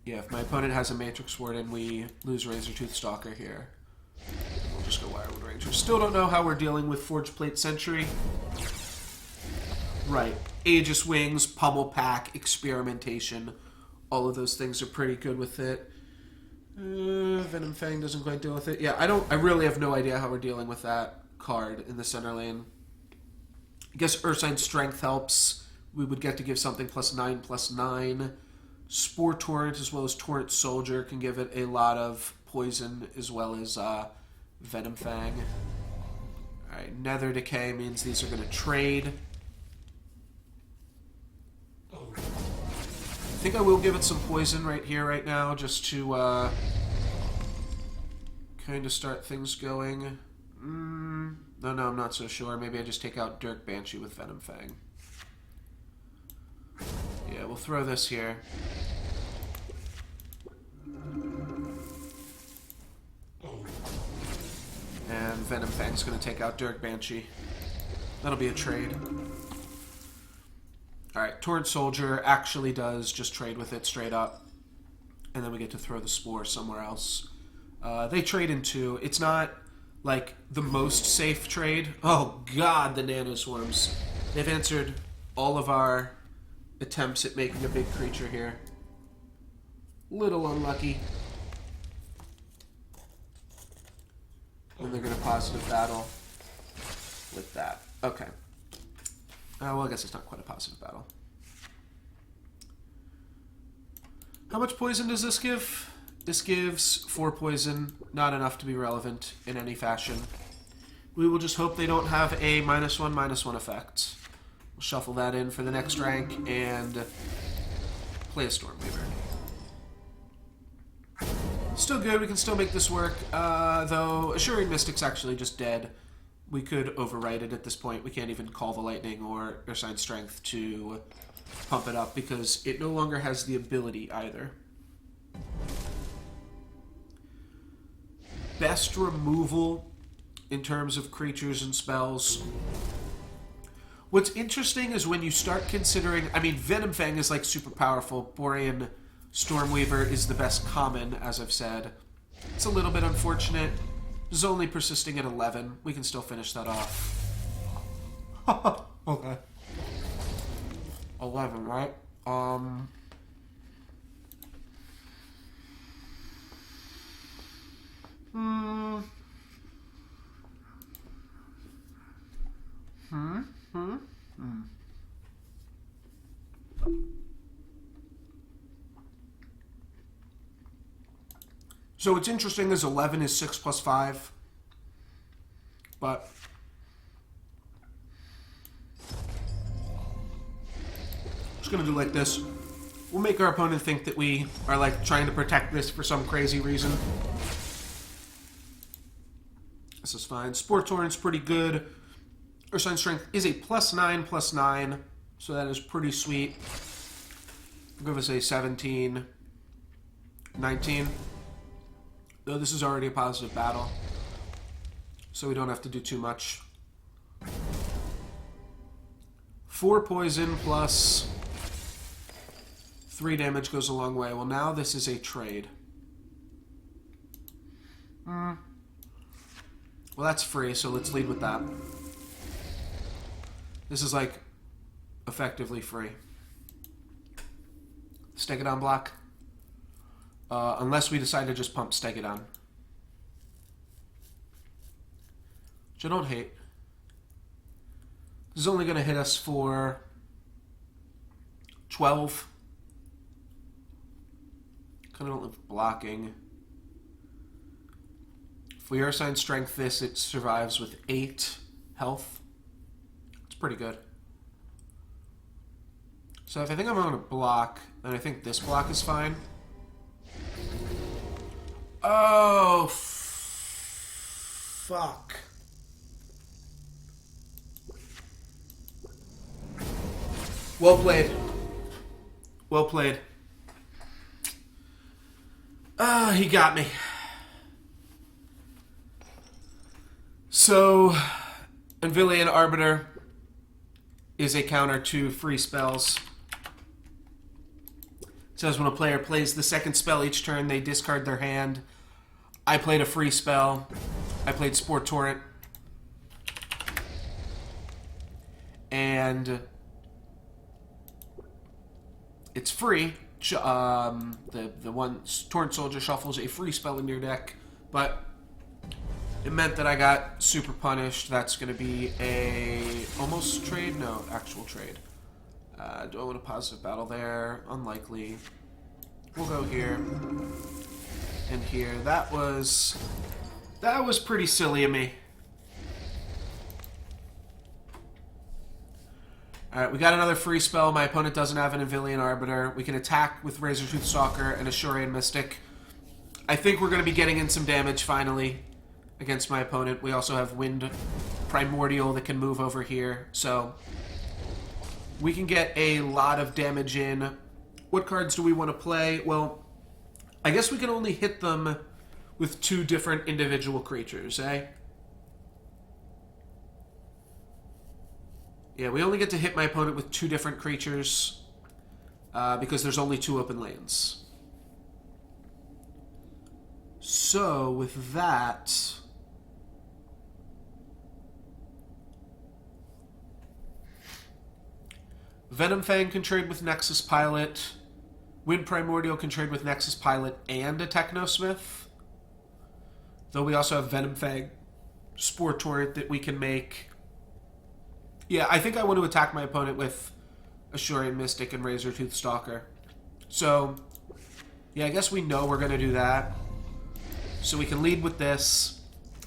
yeah, if my opponent has a Matrix Warden, we lose Razortooth Stalker here. We'll just go Wirewood Ranger. Still don't know how we're dealing with Forge Plate Sentry. Right. Aegis Wings, Pummel Pack, Experimentation. All of those things are pretty good with it. Venom Fang doesn't quite deal with it. Yeah, I really have no idea how we're dealing with that card in the center lane. I guess Ursine Strength helps. We would get to give something +9/+9. Spore Torrent as well as Torrent Soldier can give it a lot of poison as well as Venom Fang. Alright, Nether Decay means these are going to trade. I think I will give it some poison right here, right now, just to kind of start things going. No, I'm not so sure. Maybe I just take out Dirk Banshee with Venom Fang. Yeah, we'll throw this here. And Venom Fang's going to take out Dirk Banshee. That'll be a trade. Alright, Torrent Soldier actually does just trade with it straight up. And then we get to throw the Spore somewhere else. They trade in 2. It's not, like, the most safe trade. Oh, God, the Nanoswarms. They've answered all of our attempts at making a big creature here. Little unlucky. And they're going to positive battle with that. Okay. Well, I guess it's not quite a positive battle. How much poison does this give? This gives 4 poison, not enough to be relevant in any fashion. We will just hope they don't have a -1/-1 effect. We'll shuffle that in for the next rank and play a Stormweaver. Still good, we can still make this work, though Assuring Mystic's actually just dead. We could overwrite it at this point. We can't even call the Lightning or Ursine Strength to pump it up because it no longer has the ability either. Best removal in terms of creatures and spells. What's interesting is when you start considering... I mean, Venom Fang is like super powerful. Borean Stormweaver is the best common, as I've said. It's a little bit unfortunate. It's only persisting at 11. We can still finish that off. Okay. 11, right? So what's interesting is 11 is 6 plus 5. But just going to do like this. We'll make our opponent think that we are like trying to protect this for some crazy reason. This is fine. Sport Torrent's pretty good. Ursine Strength is a +9/+9, so that is pretty sweet. I'll give us a 17, 19. Though this is already a positive battle, so we don't have to do too much. 4 poison plus 3 damage goes a long way. Well, now this is a trade. Well, that's free, so let's lead with that. This is like effectively free. Stegodon block. Unless we decide to just pump Stegodon. Which I don't hate. This is only going to hit us for 12. Kind of don't like blocking. If we Ursine Strength this, it survives with 8 health. It's pretty good. So if I think I'm going to block, then I think this block is fine. Oh, fuck. Well played. Well played. He got me. So, Anvilian Arbiter is a counter to free spells. It says when a player plays the second spell each turn, they discard their hand. I played a free spell. I played Sport Torrent. And it's free. The one Torrent Soldier shuffles a free spell in your deck, but it meant that I got super punished. That's going to be a almost trade? No, actual trade. Do I want a positive battle there? Unlikely. We'll go here and here. That was pretty silly of me. Alright, we got another free spell. My opponent doesn't have an Anvilian Arbiter. We can attack with Razortooth Stalker and Ashurian Mystic. I think we're going to be getting in some damage finally against my opponent. We also have Wind Primordial that can move over here, so we can get a lot of damage in. What cards do we want to play? Well, I guess we can only hit them with 2 different individual creatures, eh? Yeah, we only get to hit my opponent with 2 different creatures because there's only 2 open lanes. So, with that, Venom Fang can trade with Nexus Pilot. Wind Primordial can trade with Nexus Pilot and a Technosmith. Though we also have Venom Fang, Sport Torrent that we can make. Yeah, I think I want to attack my opponent with Ashurian Mystic and Razortooth Stalker. So, yeah, I guess we know we're going to do that. So we can lead with this,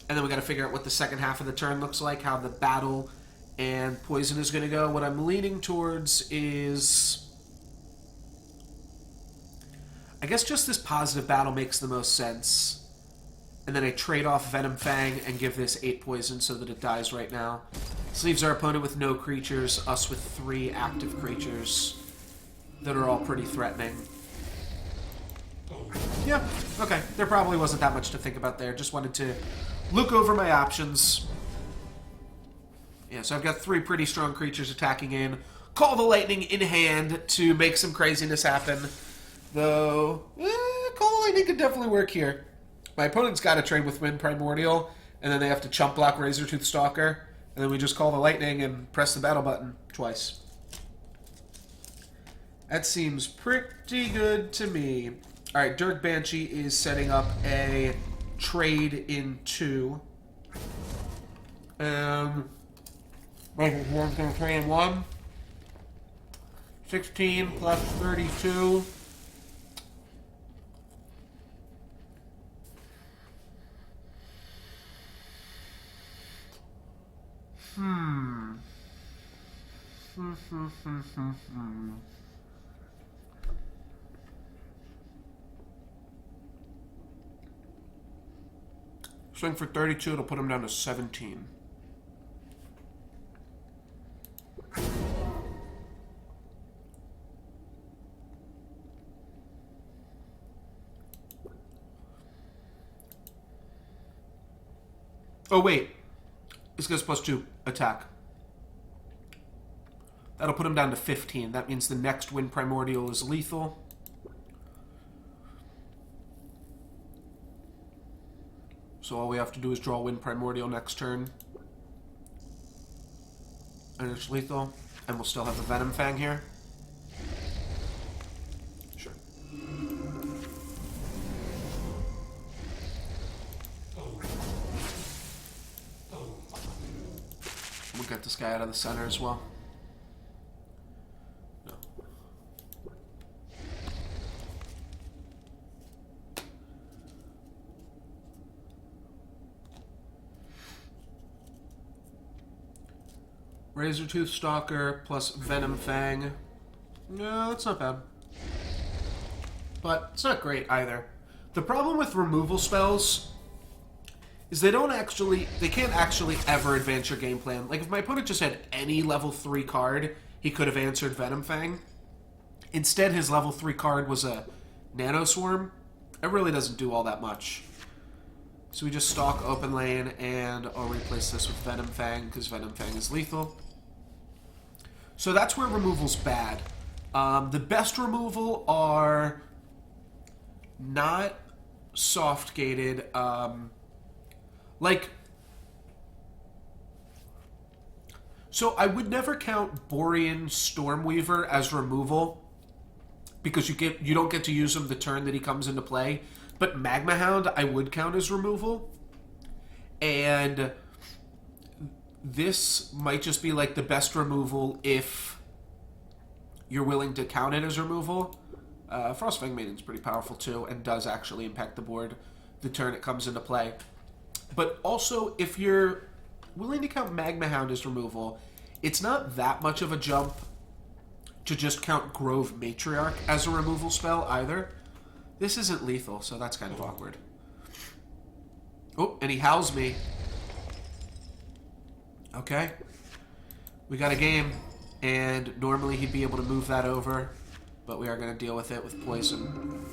and then we got to figure out what the second half of the turn looks like, how the battle and poison is going to go. What I'm leaning towards is, I guess just this positive battle makes the most sense. And then I trade off Venom Fang and give this 8 poison so that it dies right now. This leaves our opponent with no creatures, us with 3 active creatures that are all pretty threatening. Yeah, okay. There probably wasn't that much to think about there. Just wanted to look over my options. Yeah, so I've got 3 pretty strong creatures attacking in. Call the Lightning in hand to make some craziness happen. Though, Call the Lightning could definitely work here. My opponent's got to trade with Wind Primordial, and then they have to chump block Razortooth Stalker, and then we just call the Lightning and press the battle button twice. That seems pretty good to me. All right, Dirk Banshee is setting up a trade in 2. One's going to trade in 1. 16 plus 32. Swing for 32, it'll put him down to 17. Oh, wait. This guy's +2 attack. That'll put him down to 15. That means the next Wind Primordial is lethal. So all we have to do is draw Wind Primordial next turn. And it's lethal. And we'll still have the Venom Fang here. Sure. We'll get this guy out of the center as well. No. Razortooth Stalker plus Venom Fang. No, that's not bad. But it's not great either. The problem with removal spells is they can't actually ever advance your game plan. Like, if my opponent just had any level 3 card, he could have answered Venom Fang. Instead, his level 3 card was a Nano Swarm. It really doesn't do all that much. So we just stalk open lane, and I'll replace this with Venom Fang, because Venom Fang is lethal. So that's where removal's bad. The best removal are not soft-gated, so I would never count Borean Stormweaver as removal because you don't get to use him the turn that he comes into play. But Magma Hound I would count as removal, and this might just be like the best removal if you're willing to count it as removal. Frostfang Maiden's pretty powerful too, and does actually impact the board the turn it comes into play. But also, if you're willing to count Magma Hound as removal, it's not that much of a jump to just count Grove Matriarch as a removal spell either. This isn't lethal, so that's kind of awkward. Oh, and he howls me. Okay. We got a game, and normally he'd be able to move that over, but we are going to deal with it with poison.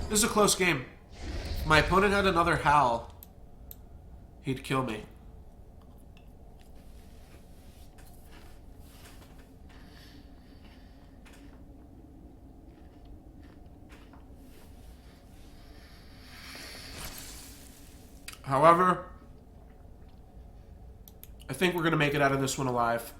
This is a close game. If my opponent had another howl, he'd kill me. However, I think we're going to make it out of this one alive.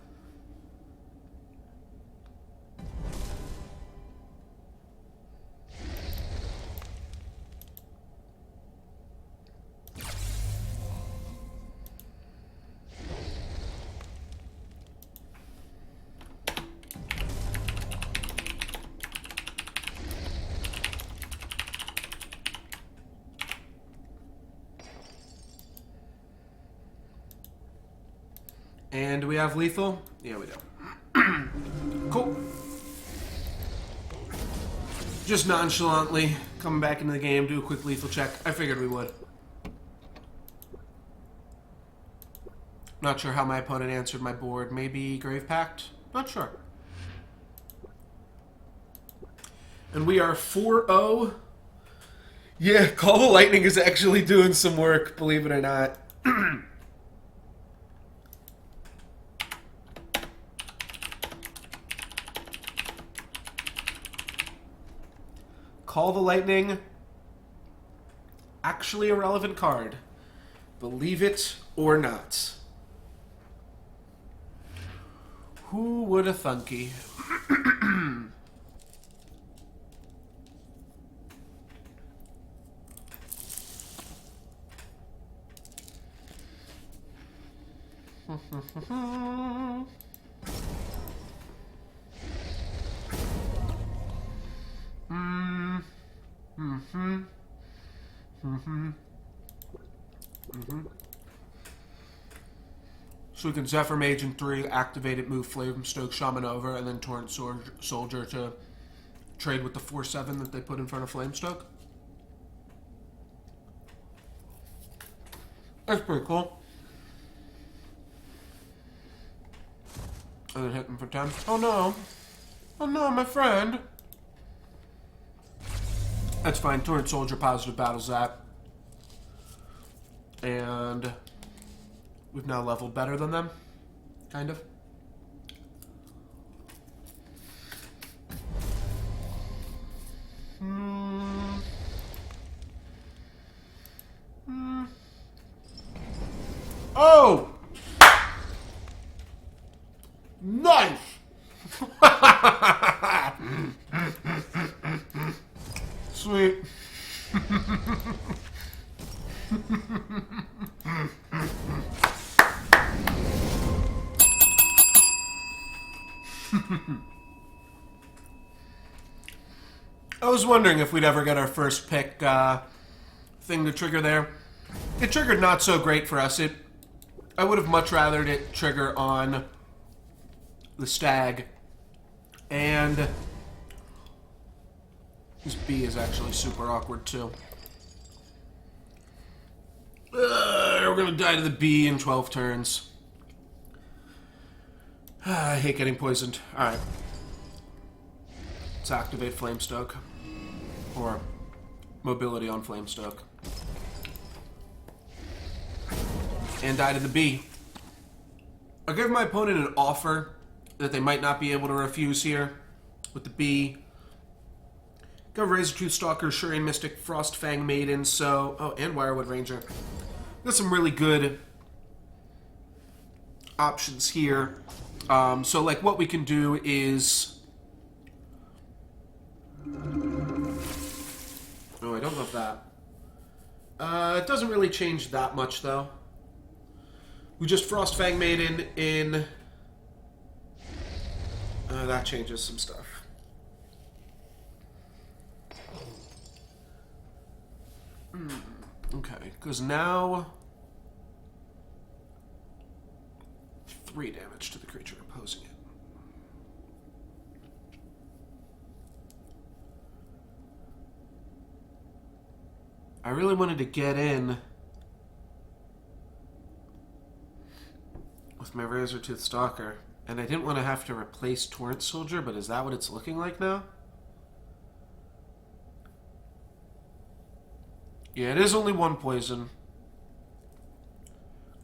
And do we have lethal? Yeah, we do. Cool. Just nonchalantly coming back into the game, do a quick lethal check. I figured we would. Not sure how my opponent answered my board. Maybe Grave Pact? Not sure. And we are 4-0. Yeah, Call the Lightning is actually doing some work, believe it or not. Call the Lightning. Actually a relevant card. Believe it or not. Who would have thunky? So we can Zephyr Mage in 3, activate it, move Flamestoke Shaman over, and then Torrent Soldier to trade with the 4/7 that they put in front of Flamestoke. That's pretty cool. And then hit them for 10. Oh no. Oh no, my friend. That's fine. Torrent Soldier positive battles that. And we've now leveled better than them. Kind of. Oh! Nice! Sweet. I was wondering if we'd ever get our first pick thing to trigger there. It triggered not so great for us. I would have much rathered it trigger on the stag. And this bee is actually super awkward too. We're gonna die to the bee in 12 turns. I hate getting poisoned. Alright. Let's activate Flamestoke. Or mobility on Flamestoke. And die to the bee. I'll give my opponent an offer that they might not be able to refuse here with the bee. Got Razortooth Stalker, Shurian Mystic, Frost Fang Maiden, so... Oh, and Wirewood Ranger. Got some really good options here. So, like, what we can do is... Oh, I don't love that. It doesn't really change that much, though. We just Frost Fang Maiden in... that changes some stuff. Okay, because now... 3 damage to the creature opposing it. I really wanted to get in with my Razortooth Stalker, and I didn't want to have to replace Torrent Soldier, but is that what it's looking like now? Yeah, it is only 1 poison.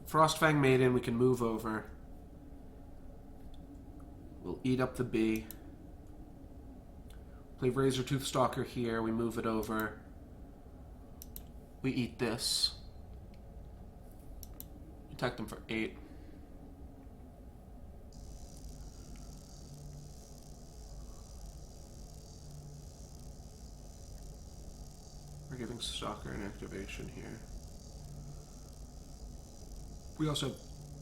Frostfang Maiden, we can move over. We'll eat up the bee. Play Razortooth Stalker here, we move it over. We eat this. Attack them for 8. We're giving Stalker an activation here. We also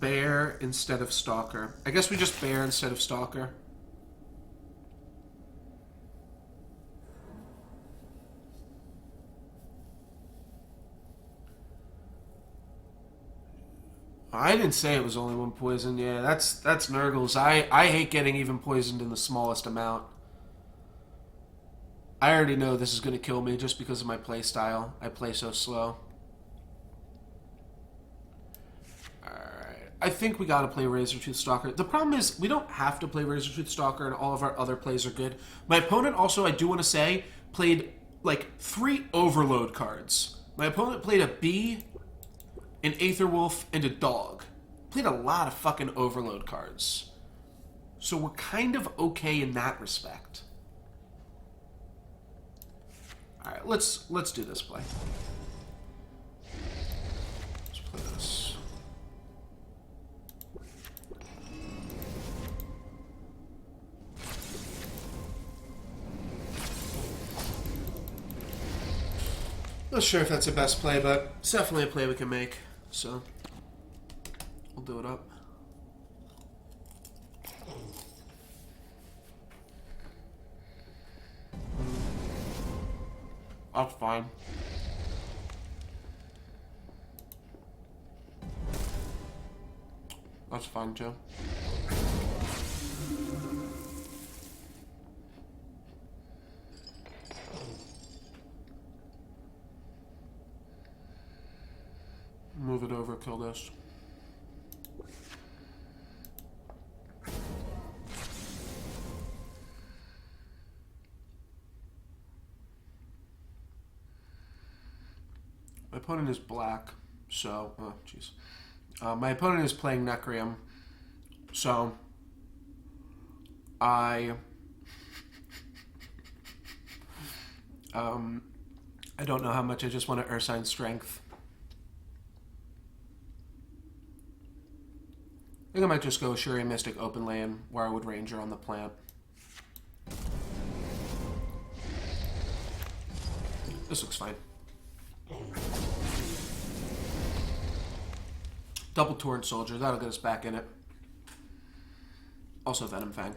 Bear instead of Stalker. I guess we just Bear instead of Stalker. I didn't say it was only 1 poison. Yeah, that's Nurgles. I hate getting even poisoned in the smallest amount. I already know this is going to kill me just because of my play style. I play so slow. Alright. I think we got to play Razortooth Stalker. The problem is we don't have to play Razortooth Stalker and all of our other plays are good. My opponent also, I do want to say, played like 3 Overload cards. My opponent played a bee, an Aetherwolf, and a dog. Played a lot of fucking Overload cards. So we're kind of okay in that respect. Alright, let's do this play. Let's play this. Not sure if that's the best play, but it's definitely a play we can make. So, we'll do it up. That's fine. That's fine, Joe. Move it over, kill this. My opponent is black, so... Oh, jeez. My opponent is playing Necrium, so... I don't know how much I just want to Ursine Strength. I think I might just go Shuri Mystic open lane, where I would Ranger on the plant. This looks fine. Double Torrent Soldier, that'll get us back in it. Also Venom Fang.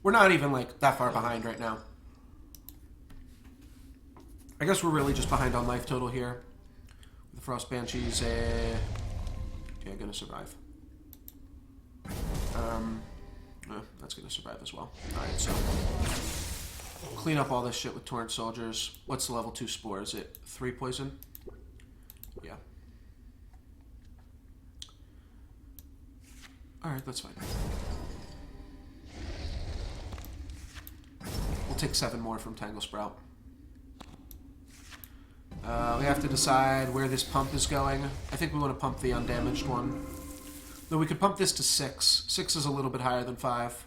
We're not even, like, that far behind right now. I guess we're really just behind on life total here. The Frost Banshee's, yeah, gonna survive. That's gonna survive as well. Alright, so... clean up all this shit with Torrent Soldiers. What's the level 2 Spore? Is it 3 poison? Yeah. Alright, that's fine. We'll take 7 more from Tangle Sprout. We have to decide where this pump is going. I think we want to pump the undamaged one. Though we could pump this to 6. 6 is a little bit higher than 5.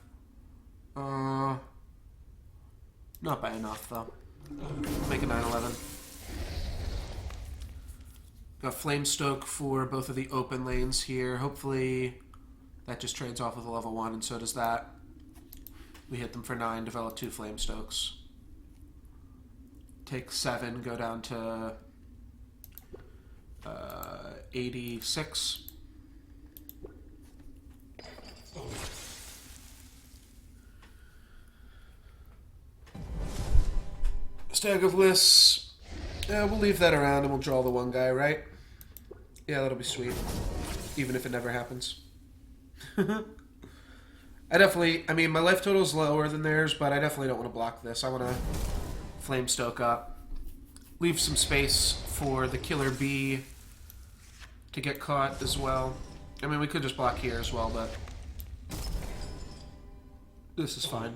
Not by enough, though. Make a 9/11. Got Flame Stoke for both of the open lanes here. Hopefully that just trades off with a level 1, and so does that. We hit them for 9, develop 2 Flame Stokes. Take 7, go down to 86. Stag of Lists. Yeah, we'll leave that around and we'll draw the one guy, right? Yeah, that'll be sweet. Even if it never happens. I mean, my life total is lower than theirs, but I definitely don't want to block this. I want to Flame Stoke up. Leave some space for the Killer Bee to get caught as well. I mean, we could just block here as well, but this is fine.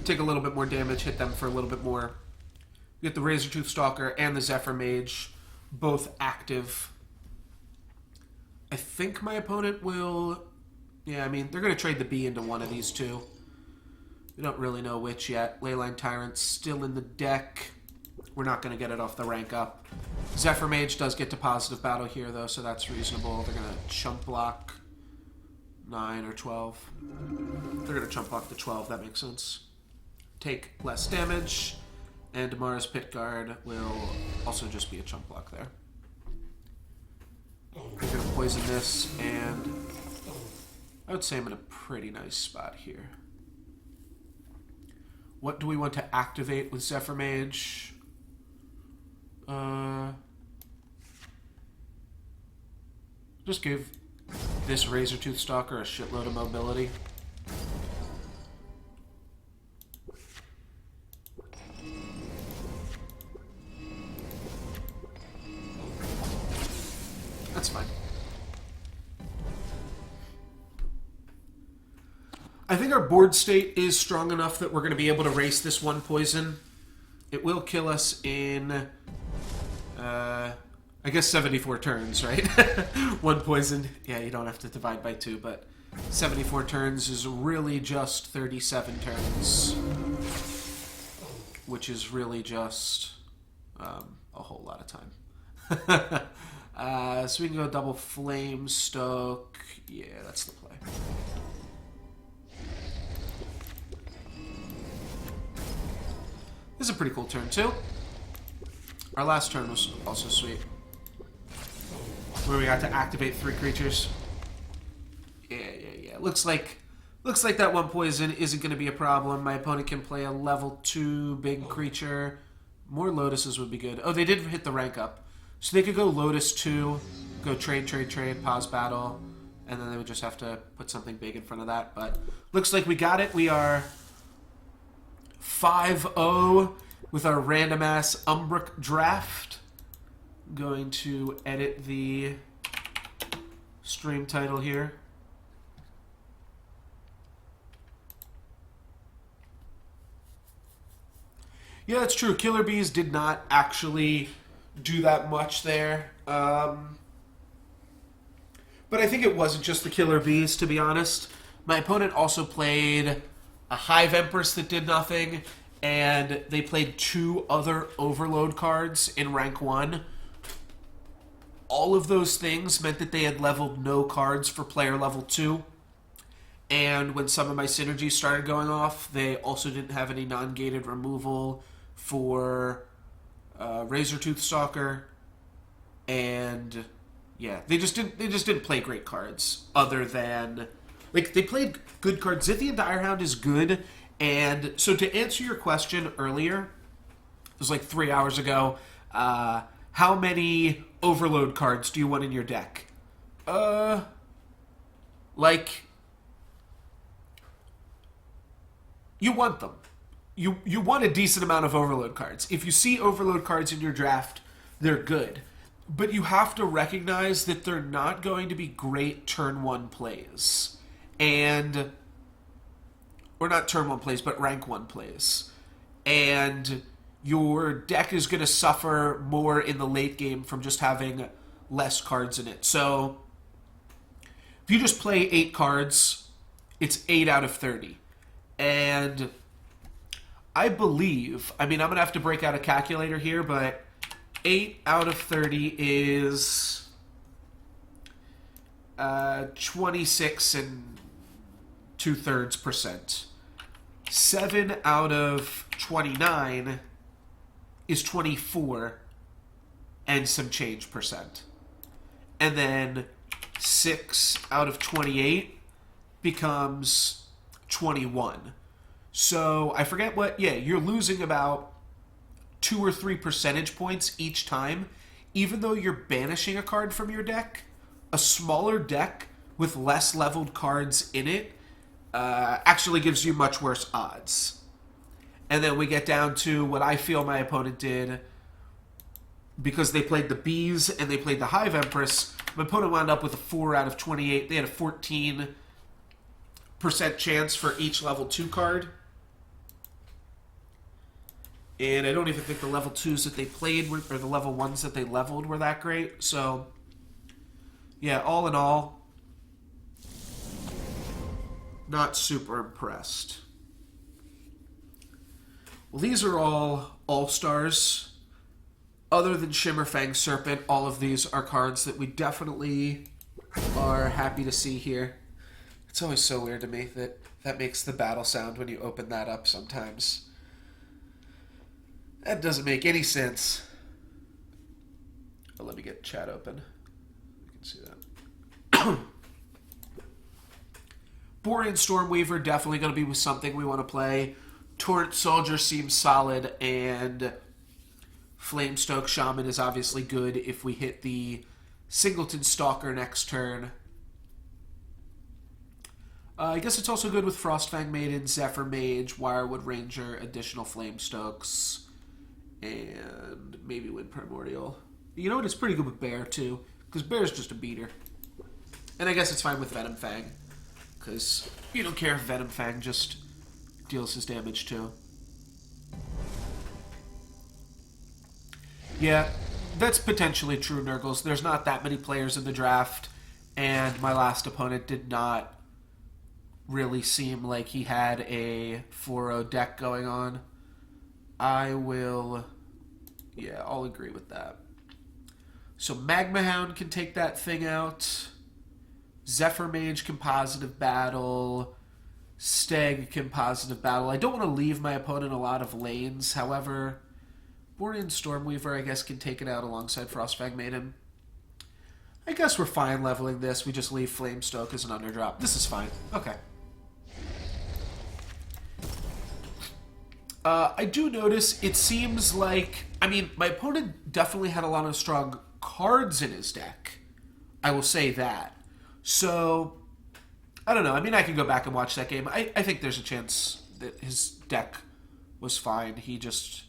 Take a little bit more damage, hit them for a little bit more. Get the Razortooth Stalker and the Zephyr Mage both active. I think my opponent will... Yeah, I mean, they're going to trade the Bee into one of these two. We don't really know which yet. Leyline Tyrant's still in the deck. We're not going to get it off the rank up. Zephyr Mage does get to positive battle here, though, so that's reasonable. They're going to chump block 9 or 12. They're going to chump block the 12, that makes sense. Take less damage, and Mara's Pit Guard will also just be a chump block there. We're going to poison this, and I would say I'm in a pretty nice spot here. What do we want to activate with Zephyr Mage? Just give this Razortooth Stalker a shitload of mobility. That's fine. I think our board state is strong enough that we're going to be able to race this one poison. It will kill us in, I guess 74 turns, right? One poison. Yeah, you don't have to divide by 2, but 74 turns is really just 37 turns. Which is really just a whole lot of time. So we can go double Flame Stoke. Yeah, that's the play. This is a pretty cool turn, too. Our last turn was also sweet. Where we got to activate 3 creatures. Yeah. Looks like that 1 poison isn't going to be a problem. My opponent can play a level 2 big creature. More Lotuses would be good. Oh, they did hit the rank up. So they could go Lotus 2, go trade, pause battle, and then they would just have to put something big in front of that. But looks like we got it. We are 5-0 with our random-ass Umbruk draft. Going to edit the stream title here. Yeah, that's true. Killer Bees did not actually do that much there. But I think it wasn't just the Killer Bees, to be honest. My opponent also played a Hive Empress that did nothing, and they played 2 other Overload cards in rank 1. All of those things meant that they had leveled no cards for player level 2. And when some of my synergies started going off, they also didn't have any non-gated removal for Razortooth Stalker. And yeah, they just didn't play great cards other than like they played good cards. Zithian Direhound is good, and so to answer your question earlier, it was like 3 hours ago. How many Overload cards do you want in your deck? Like you want them. You want a decent amount of Overload cards. If you see Overload cards in your draft, they're good. But you have to recognize that they're not going to be great turn 1 plays. Or not turn 1 plays, but rank 1 plays. And your deck is going to suffer more in the late game from just having less cards in it. So, if you just play 8 cards, it's 8 out of 30. And I believe, I mean, I'm going to have to break out a calculator here, but 8 out of 30 is 26 and 2/3%. 7 out of 29 is 24 and some change percent. And then 6 out of 28 becomes 21. So I forget what, yeah, you're losing about 2 or 3 percentage points each time. Even though you're banishing a card from your deck, a smaller deck with less leveled cards in it actually gives you much worse odds. And then we get down to what I feel my opponent did. Because they played the Bees and they played the Hive Empress, my opponent wound up with a 4 out of 28. They had a 14% chance for each level 2 card. And I don't even think the level 2s that they played or the level 1s that they leveled were that great. So, yeah, all in all, not super impressed. Well, these are all All-Stars. Other than Shimmerfang Serpent, all of these are cards that we definitely are happy to see here. It's always so weird to me that that makes the battle sound when you open that up sometimes. That doesn't make any sense. Oh, let me get chat open. You can see that. Borean Stormweaver, definitely going to be with something we want to play. Torrent Soldier seems solid, and Flamestoke Shaman is obviously good if we hit the Singleton Stalker next turn. I guess it's also good with Frostfang Maiden, Zephyr Mage, Wirewood Ranger, additional Flamestokes, and maybe Wind Primordial. You know what? It's pretty good with Bear, too, because Bear's just a beater. And I guess it's fine with Venom Fang, because you don't care if Venom Fang just deals his damage, too. Yeah, that's potentially true, Nurgles. There's not that many players in the draft, and my last opponent did not really seem like he had a 4-0 deck going on. I will Yeah, I'll agree with that. So Magma Hound can take that thing out. Zephyr Mage can positive battle. Steg can positive battle. I don't want to leave my opponent a lot of lanes. However, Borean Stormweaver, I guess, can take it out alongside Frostfang Maiden. I guess we're fine leveling this. We just leave Flamestoke as an underdrop. This is fine. Okay. I do notice it seems like... I mean, my opponent definitely had a lot of strong cards in his deck. I will say that. So, I don't know. I mean, I can go back and watch that game. I think there's a chance that his deck was fine. He just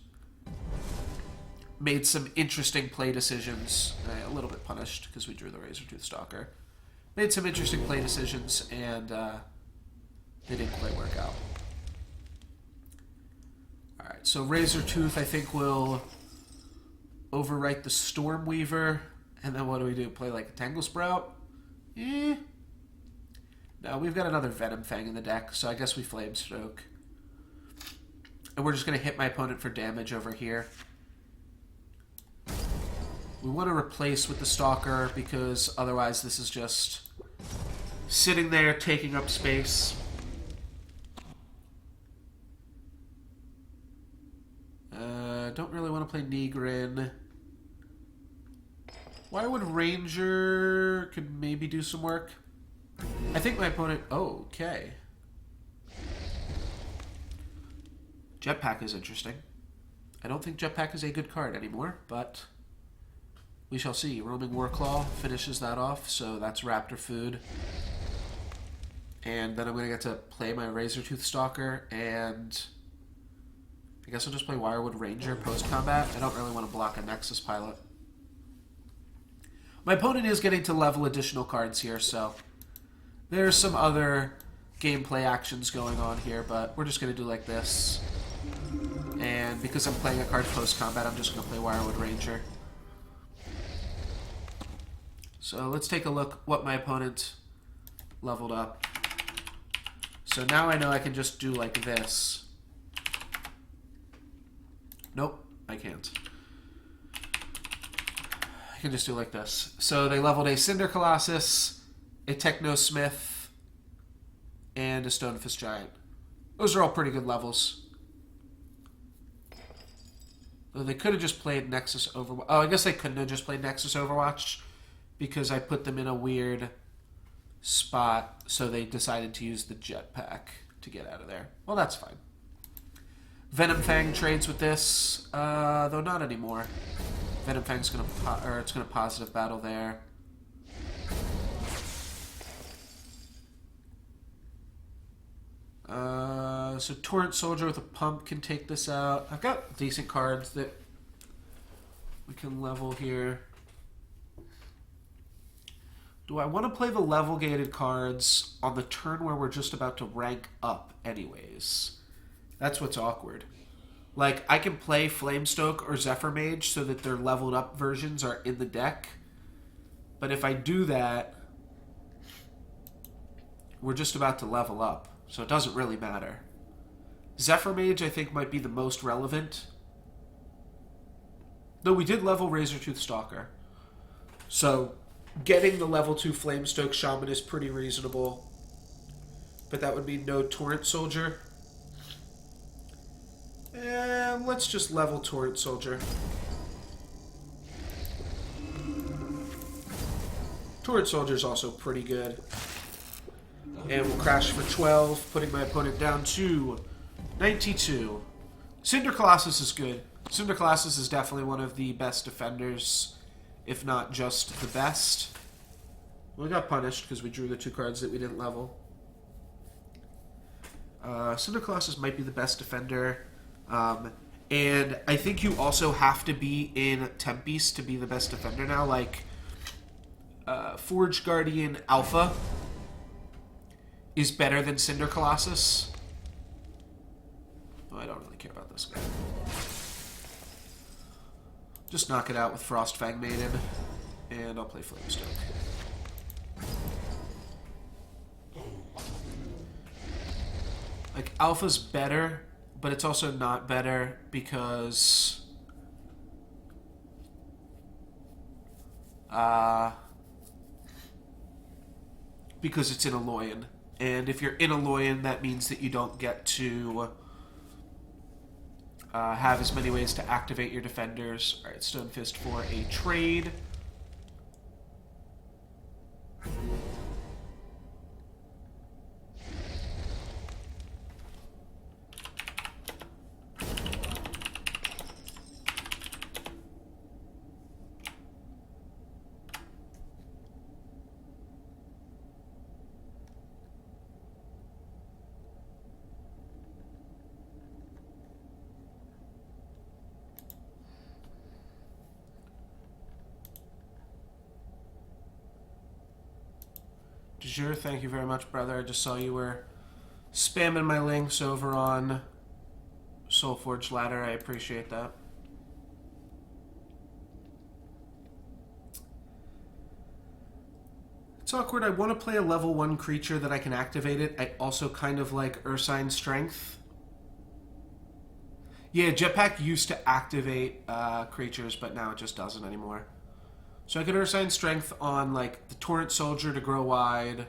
made some interesting play decisions. A little bit punished because we drew the Razortooth Stalker. Made some interesting play decisions, and they didn't quite work out. Alright, so Razortooth, I think, will overwrite the Stormweaver. And then what do we do? Play like a Tangle Sprout? Eh. No, we've got another Venom Fang in the deck, so I guess we Flamestoke. And we're just going to hit my opponent for damage over here. We want to replace with the Stalker because otherwise this is just sitting there taking up space. Don't really want to play Nigrin. Wirewood Ranger could maybe do some work. I think my opponent... Oh, okay. Jetpack is interesting. I don't think Jetpack is a good card anymore, but we shall see. Roaming Warclaw finishes that off, so that's Raptor food. And then I'm going to get to play my Razortooth Stalker, and I guess I'll just play Wirewood Ranger post-combat. I don't really want to block a Nexus Pilot. My opponent is getting to level additional cards here, so there's some other gameplay actions going on here, but we're just going to do like this. And because I'm playing a card post-combat, I'm just going to play Wirewood Ranger. So let's take a look what my opponent leveled up. So now I know I can just do like this. Nope, I can't. I can just do like this. So they leveled a Cinder Colossus, a Techno Smith, and a Stonefist Giant. Those are all pretty good levels. Well, they could have just played Nexus Overwatch. Oh, I guess they couldn't have just played Nexus Overwatch because I put them in a weird spot, so they decided to use the Jetpack to get out of there. Well, that's fine. Venom Fang trades with this, though not anymore. Venom Fang's gonna it's gonna positive battle there. So Torrent Soldier with a pump can take this out. I've got decent cards that we can level here. Do I want to play the level gated cards on the turn where we're just about to rank up anyways? That's what's awkward. Like, I can play Flamestoke or Zephyr Mage so that their leveled up versions are in the deck. But if I do that, we're just about to level up. So it doesn't really matter. Zephyr Mage, I think, might be the most relevant. Though we did level Razortooth Stalker. So getting the level 2 Flamestoke Shaman is pretty reasonable. But that would mean no Torrent Soldier. And let's just level Torrent Soldier. Torrent Soldier is also pretty good. And we'll crash for 12, putting my opponent down to 92. Cinder Colossus is good. Cinder Colossus is definitely one of the best defenders, if not just the best. We got punished because we drew the 2 cards that we didn't level. Cinder Colossus might be the best defender. And I think you also have to be in Tempeast to be the best defender now. Like, Forge Guardian Alpha is better than Cinder Colossus. Oh, I don't really care about this guy. Just knock it out with Frostfang Maiden, and I'll play Flamestoke. Like, Alpha's better, but it's also not better because because it's in a Loyan. And if you're in a Loyan, that means that you don't get to have as many ways to activate your defenders. Alright, Stone Fist for a trade. Sure, thank you very much, brother. I just saw you were spamming my links over on Solforge Ladder. I appreciate that. It's awkward. I want to play a level 1 creature that I can activate it. I also kind of like Ursine Strength. Yeah, Jetpack used to activate creatures, but now it just doesn't anymore. So I could Ursine Strength on, like, the Torrent Soldier to grow wide.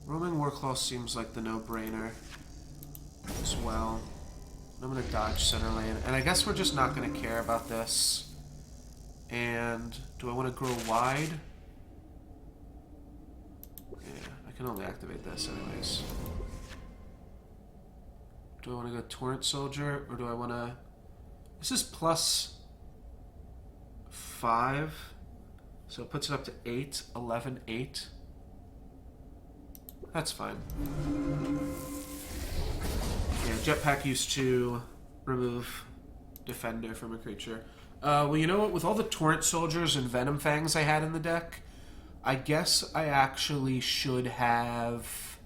Roaming Warclaw seems like the no-brainer as well. I'm going to dodge center lane. And I guess we're just not going to care about this. And do I want to grow wide? Yeah, I can only activate this anyways. Do I want to go Torrent Soldier, or do I want to... This is plus 5, so it puts it up to 8, 11, 8. That's fine. Yeah, Jetpack used to remove Defender from a creature. Well, you know what? With all the Torrent Soldiers and Venom Fangs I had in the deck, I guess I actually should have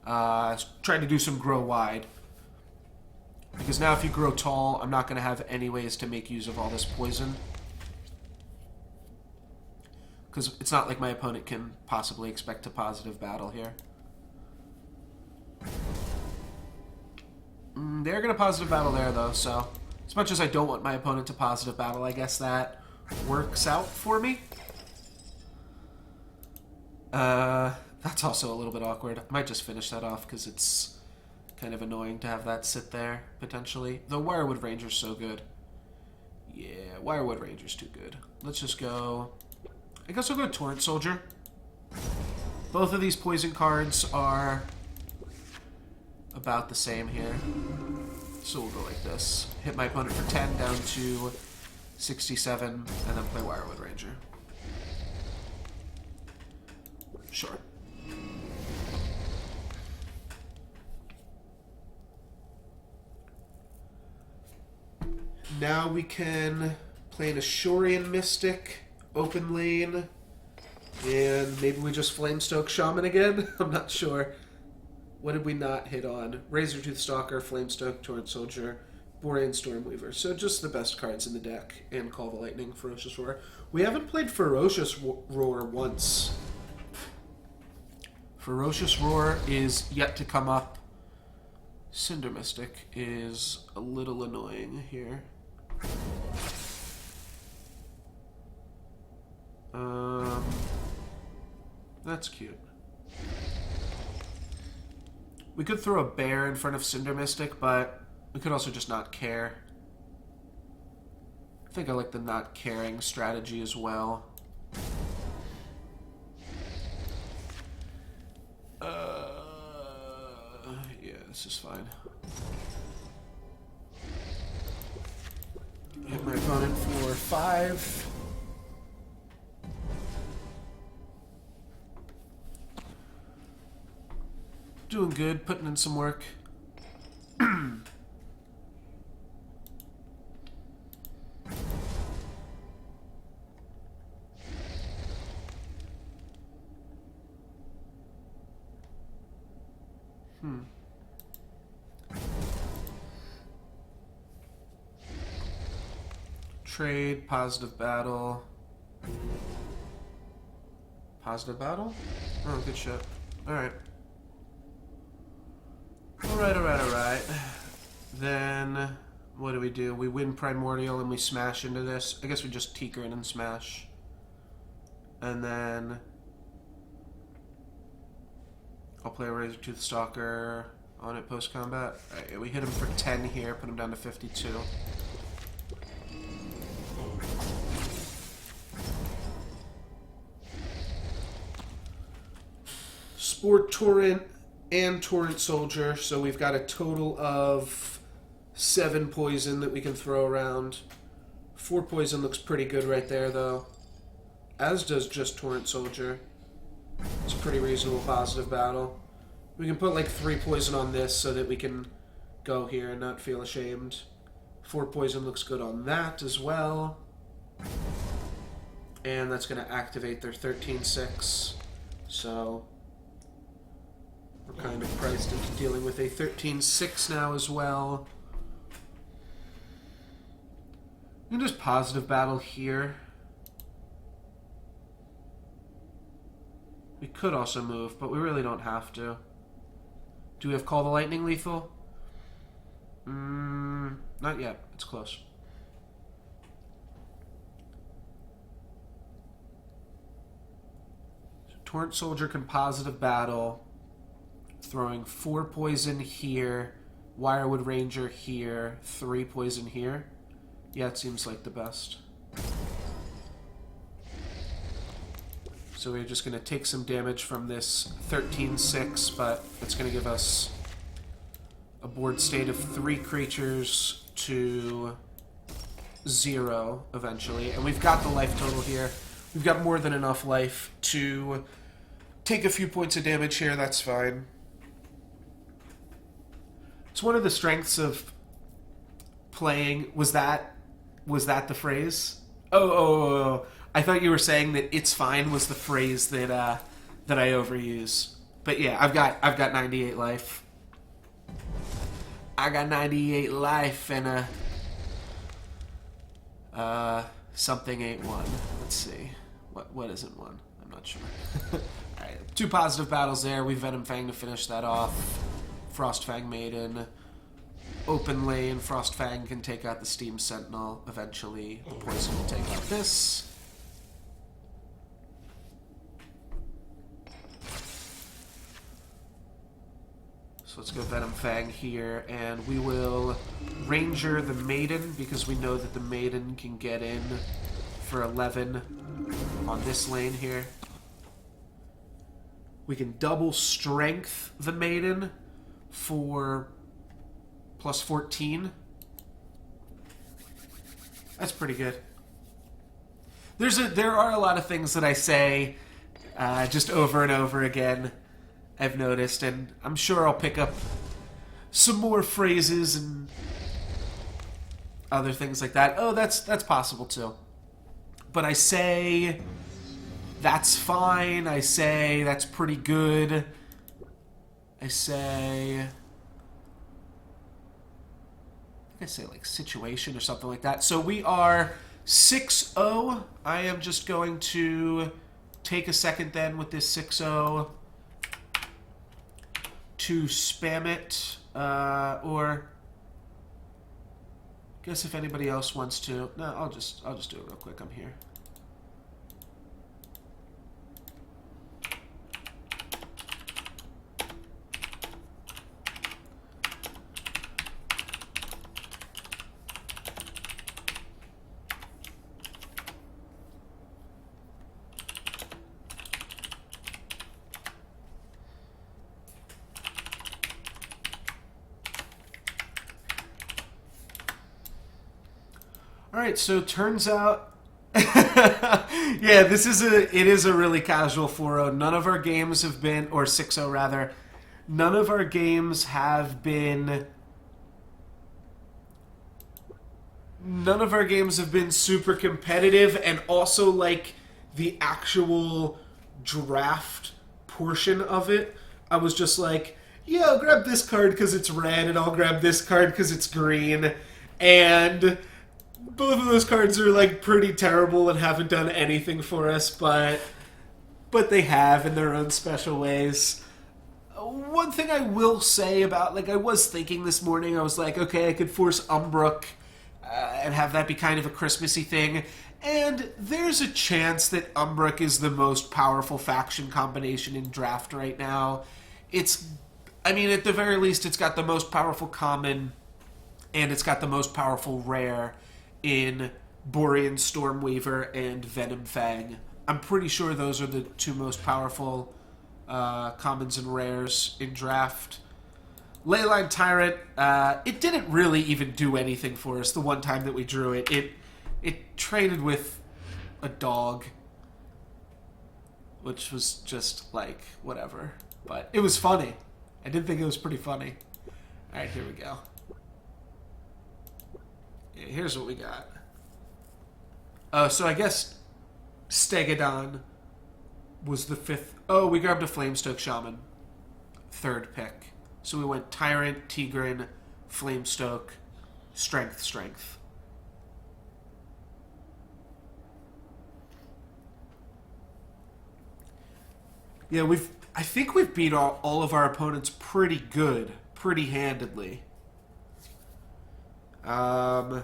tried to do some grow wide. Because now if you grow tall, I'm not going to have any ways to make use of all this poison. Because it's not like my opponent can possibly expect a positive battle here. They're going to positive battle there, though, so... As much as I don't want my opponent to positive battle, I guess that works out for me. That's also a little bit awkward. I might just finish that off, because it's... kind of annoying to have that sit there, potentially. Though Wirewood Ranger's so good. Yeah, Wirewood Ranger's too good. Let's just go... I guess I'll go Torrent Soldier. Both of these poison cards are about the same here. So we'll go like this. Hit my opponent for 10, down to 67, and then play Wirewood Ranger. Sure. Now we can play an Ashorian Mystic, open lane, and maybe we just Flamestoke Shaman again? I'm not sure. What did we not hit on? Razortooth Stalker, Flamestoke, Torrent Soldier, Borean Stormweaver. So just the best cards in the deck, and Call the Lightning, Ferocious Roar. We haven't played Ferocious Roar once. Ferocious Roar is yet to come up. Cinder Mystic is a little annoying here. That's cute. We could throw a bear in front of Cinder Mystic, but we could also just not care. I think I like the not caring strategy as well. Yeah, this is fine. Hit my opponent for 5. Doing good, putting in some work. Trade, positive battle. Positive battle? Oh, good shit. Alright. Alright. Then, what do? We win Primordial and we smash into this. I guess we just Tinker in and smash. And then I'll play a Razortooth Stalker on it post-combat. Alright, we hit him for 10 here, put him down to 52. Spore Torrent and Torrent Soldier, so we've got a total of 7 poison that we can throw around. 4 poison looks pretty good right there, though. As does just Torrent Soldier. It's a pretty reasonable positive battle. We can put like 3 poison on this so that we can go here and not feel ashamed. 4 poison looks good on that as well. And that's going to activate their 13-6. So we're kind of priced into dealing with a 13-6 now as well. We can just positive battle here. We could also move, but we really don't have to. Do we have Call the Lightning lethal? Not yet. It's close. So Torrent Soldier can positive battle. Throwing 4 poison here. Wirewood Ranger here. 3 poison here. Yeah, it seems like the best. So we're just going to take some damage from this 13-6, but it's going to give us a board state of 3 creatures to 0 eventually. And we've got the life total here. We've got more than enough life to take a few points of damage here. That's fine. It's one of the strengths of playing. Was that the phrase? Oh. I thought you were saying that "it's fine" was the phrase that I overuse. But yeah, I've got 98 life. I got 98 life and something ain't one. Let's see. What isn't one? I'm not sure. Alright, 2 positive battles there. We Venom Fang to finish that off. Frostfang Maiden. Open lane, Frostfang can take out the Steam Sentinel eventually. The poison will take out this. So let's go Venom Fang here, and we will Ranger the Maiden, because we know that the Maiden can get in for 11 on this lane here. We can double Strength the Maiden for plus 14. That's pretty good. There are a lot of things that I say just over and over again, I've noticed, and I'm sure I'll pick up some more phrases and other things like that. Oh, that's possible too. But I say that's fine. I say that's pretty good. I say like situation or something like that. So we are 6-0. I am just going to take a second then with this 6-0 to spam it, or I guess if anybody else wants to. No, I'll just do it real quick. I'm here. All right, so turns out, yeah, it is a really casual 4-0. None of our games have been, or 6-0 rather, none of our games have been super competitive, and also like the actual draft portion of it, I was just like, yeah, I'll grab this card because it's red, and I'll grab this card because it's green, and both of those cards are like pretty terrible and haven't done anything for us, but they have in their own special ways. one thing I will say about, like, I was thinking this morning, I was like, okay, I could force Umbruk and have that be kind of a Christmassy thing. And there's a chance that Umbruk is the most powerful faction combination in draft right now. I mean, at the very least, it's got the most powerful common, and it's got the most powerful rare in Borean Stormweaver and Venom Fang. I'm pretty sure those are the two most powerful commons and rares in draft. Leyline Tyrant, it didn't really even do anything for us the one time that we drew it. It traded with a dog, which was just, like, whatever. But it was funny. I did think it was pretty funny. Alright, here we go. Yeah, here's what we got. So I guess Stegodon was the 5th. Oh, we grabbed a Flamestoke Shaman. 3rd pick. So we went Tyrant, Tigran, Flamestoke, Strength. Yeah, I think we've beat all of our opponents pretty good, pretty handedly. Though,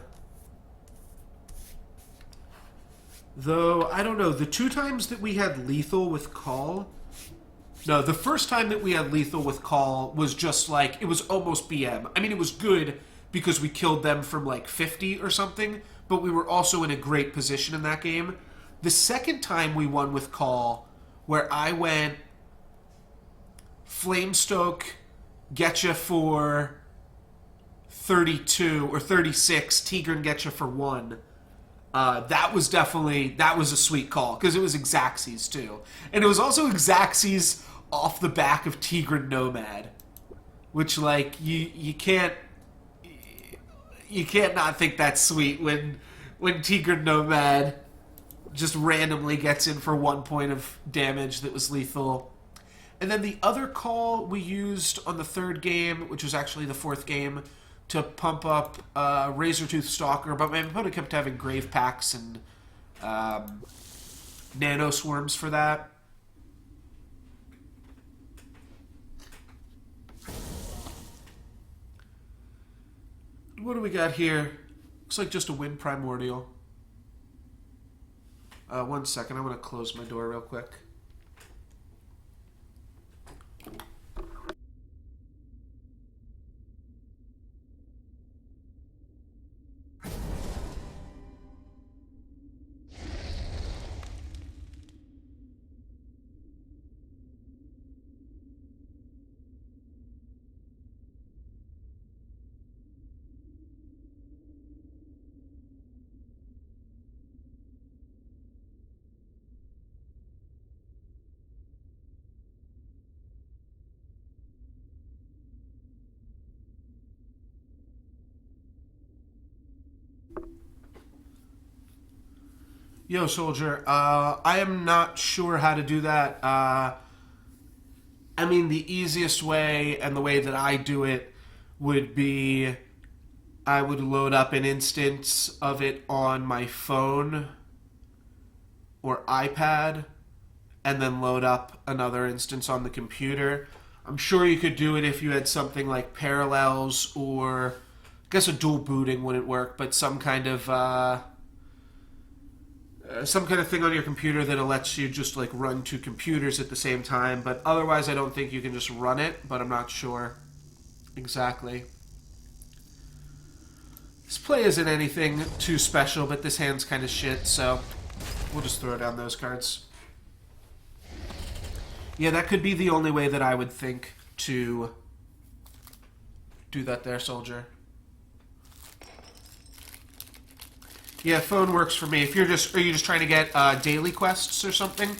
I don't know, the 2 times that we had lethal with Call... No, the first time that we had lethal with Call was just like, it was almost BM. I mean, it was good because we killed them from like 50 or something, but we were also in a great position in that game. The second time we won with Call, where I went Flamestoke, getcha for 32 or 36, Tigran getcha for 1. That was a sweet call, because it was Xaxes too. And it was also Xaxes off the back of Tigran Nomad. Which, like, you can't not think that's sweet when Tigran Nomad just randomly gets in for 1 point of damage that was lethal. And then the other call we used on the 3rd game, which was actually the 4th game, to pump up Razortooth Stalker, but my opponent kept having Grave Packs and Nano Swarms for that. What do we got here? Looks like just a Wind Primordial. 1 second, I want to close my door real quick. Yo, Soldier, I am not sure how to do that. I mean, the easiest way, and the way that I do it, would be I would load up an instance of it on my phone or iPad, and then load up another instance on the computer. I'm sure you could do it if you had something like Parallels, or I guess a dual booting wouldn't work, but some kind of thing on your computer that lets you just like run 2 computers at the same time. But otherwise, I don't think you can just run it, but I'm not sure exactly. This play isn't anything too special, but this hand's kind of shit, so we'll just throw down those cards. Yeah, that could be the only way that I would think to do that there, Soldier. Yeah, phone works for me. If you're are you just trying to get daily quests or something?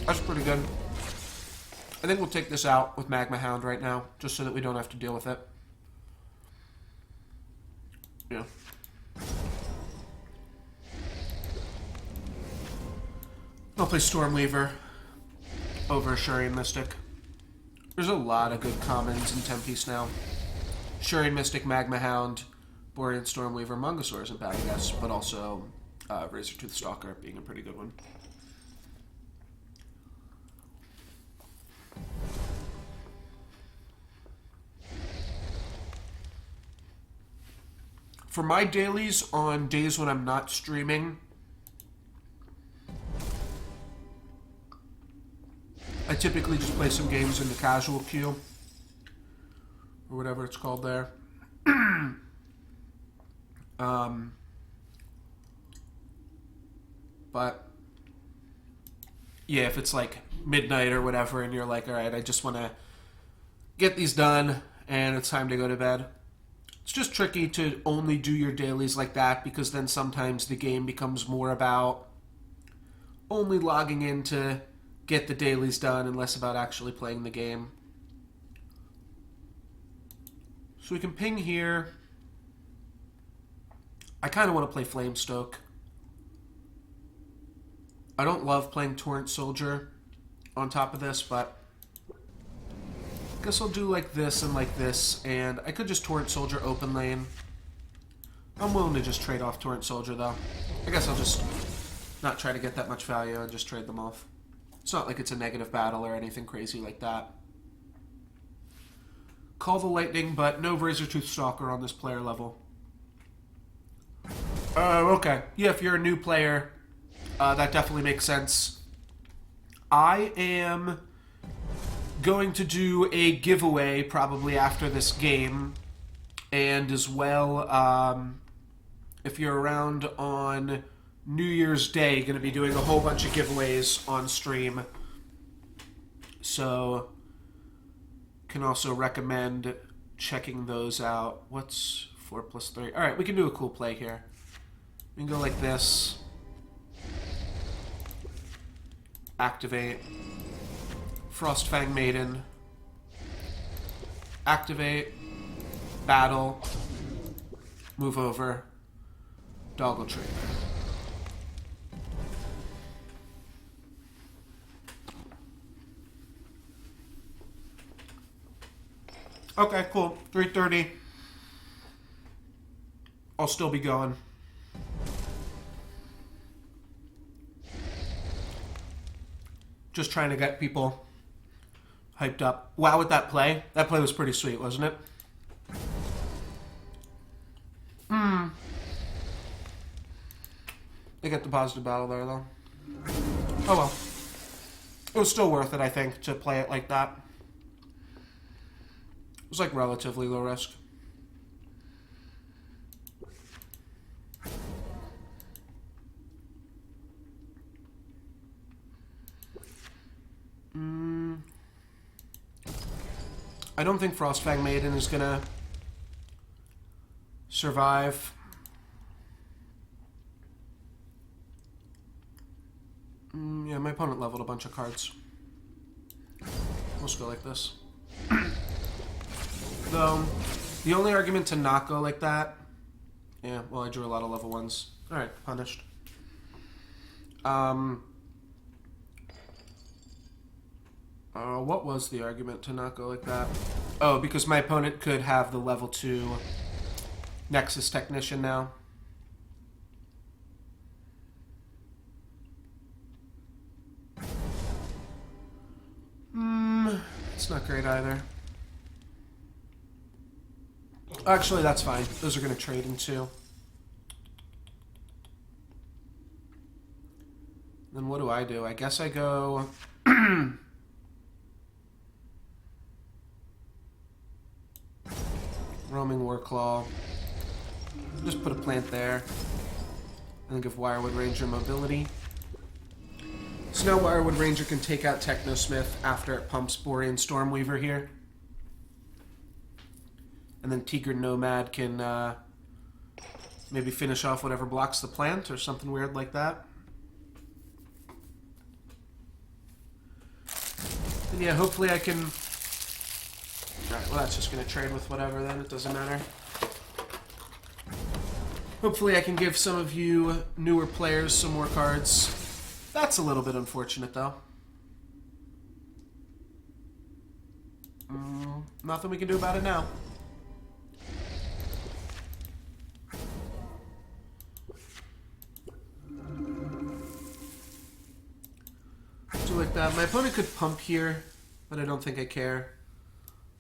That's pretty good. I think we'll take this out with Magma Hound right now, just so that we don't have to deal with it. Yeah. I'll play Stormweaver over Shurian Mystic. There's a lot of good commons in 10-piece now. Shurian Mystic, Magma Hound, Borean Stormweaver, Mungosaur isn't bad, I guess, but also Razortooth Stalker being a pretty good one. For my dailies on days when I'm not streaming, I typically just play some games in the casual queue, or whatever it's called there. But yeah, if it's like midnight or whatever, and you're like, all right, I just want to get these done, and it's time to go to bed. It's just tricky to only do your dailies like that, because then sometimes the game becomes more about only logging in to get the dailies done and less about actually playing the game. So we can ping here. I kind of want to play Flamestoke. I don't love playing Torrent Soldier on top of this, but I guess I'll do like this, and I could just Torrent Soldier open lane. I'm willing to just trade off Torrent Soldier, though. I guess I'll just not try to get that much value and just trade them off. It's not like it's a negative battle or anything crazy like that. Call the Lightning, but no Razortooth Stalker on this player level. Okay. Yeah, if you're a new player, that definitely makes sense. I am going to do a giveaway probably after this game, and as well, if you're around on New Year's Day, going to be doing a whole bunch of giveaways on stream. So, can also recommend checking those out. What's 4 plus 3? All right, we can do a cool play here. We can go like this. Activate. Frostfang Maiden. Activate. Battle. Move over. Doggle Tree. Okay, cool. 3:30. I'll still be going. Just trying to get people hyped up. Wow, with that play. That play was pretty sweet, wasn't it? They get the positive battle there, though. Oh well. It was still worth it, I think, to play it like that. It was like relatively low risk. I don't think Frostfang Maiden is gonna survive. Yeah, my opponent leveled a bunch of cards. We'll just go like this. Though, the only argument to not go like that... Yeah, well, I drew a lot of level 1s. Alright, punished. What was the argument to not go like that? Oh, because my opponent could have the level 2 Nexus Technician now. It's not great either. Actually, that's fine. Those are going to trade in 2. Then what do? I guess I go... Roaming Warclaw. Just put a plant there. And then give Wirewood Ranger mobility. So now Wirewood Ranger can take out Technosmith after it pumps Borean Stormweaver here. And then Tigran Nomad can maybe finish off whatever blocks the plant or something weird like that. And yeah, hopefully I can... Alright, well that's just going to trade with whatever then, it doesn't matter. Hopefully I can give some of you newer players some more cards. That's a little bit unfortunate though. Nothing we can do about it now. that. My opponent could pump here, but I don't think I care.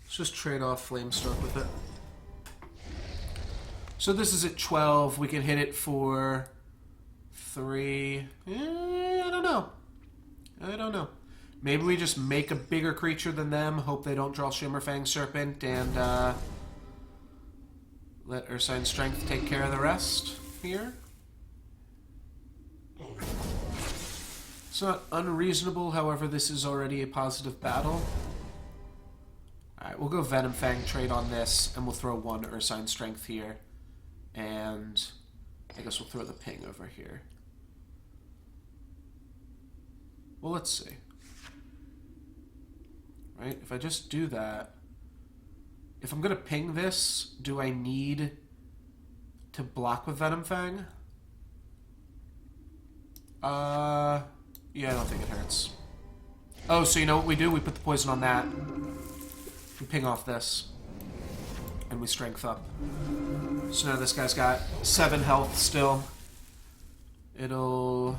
Let's just trade off Flamestroke with it. So this is at 12. We can hit it for 3. I don't know. I don't know. Maybe we just make a bigger creature than them, hope they don't draw Shimmerfang Serpent, and let Ursine Strength take care of the rest here. It's not unreasonable, however, this is already a positive battle. Alright, we'll go Venom Fang trade on this, and we'll throw 1 Ursine Strength here. And I guess we'll throw the ping over here. Well, let's see. Right, if I just do that, if I'm going to ping this, do I need to block with Venom Fang? Yeah, I don't think it hurts. Oh, so you know what we do? We put the poison on that. We ping off this. And we strength up. So now this guy's got 7 health still. It'll...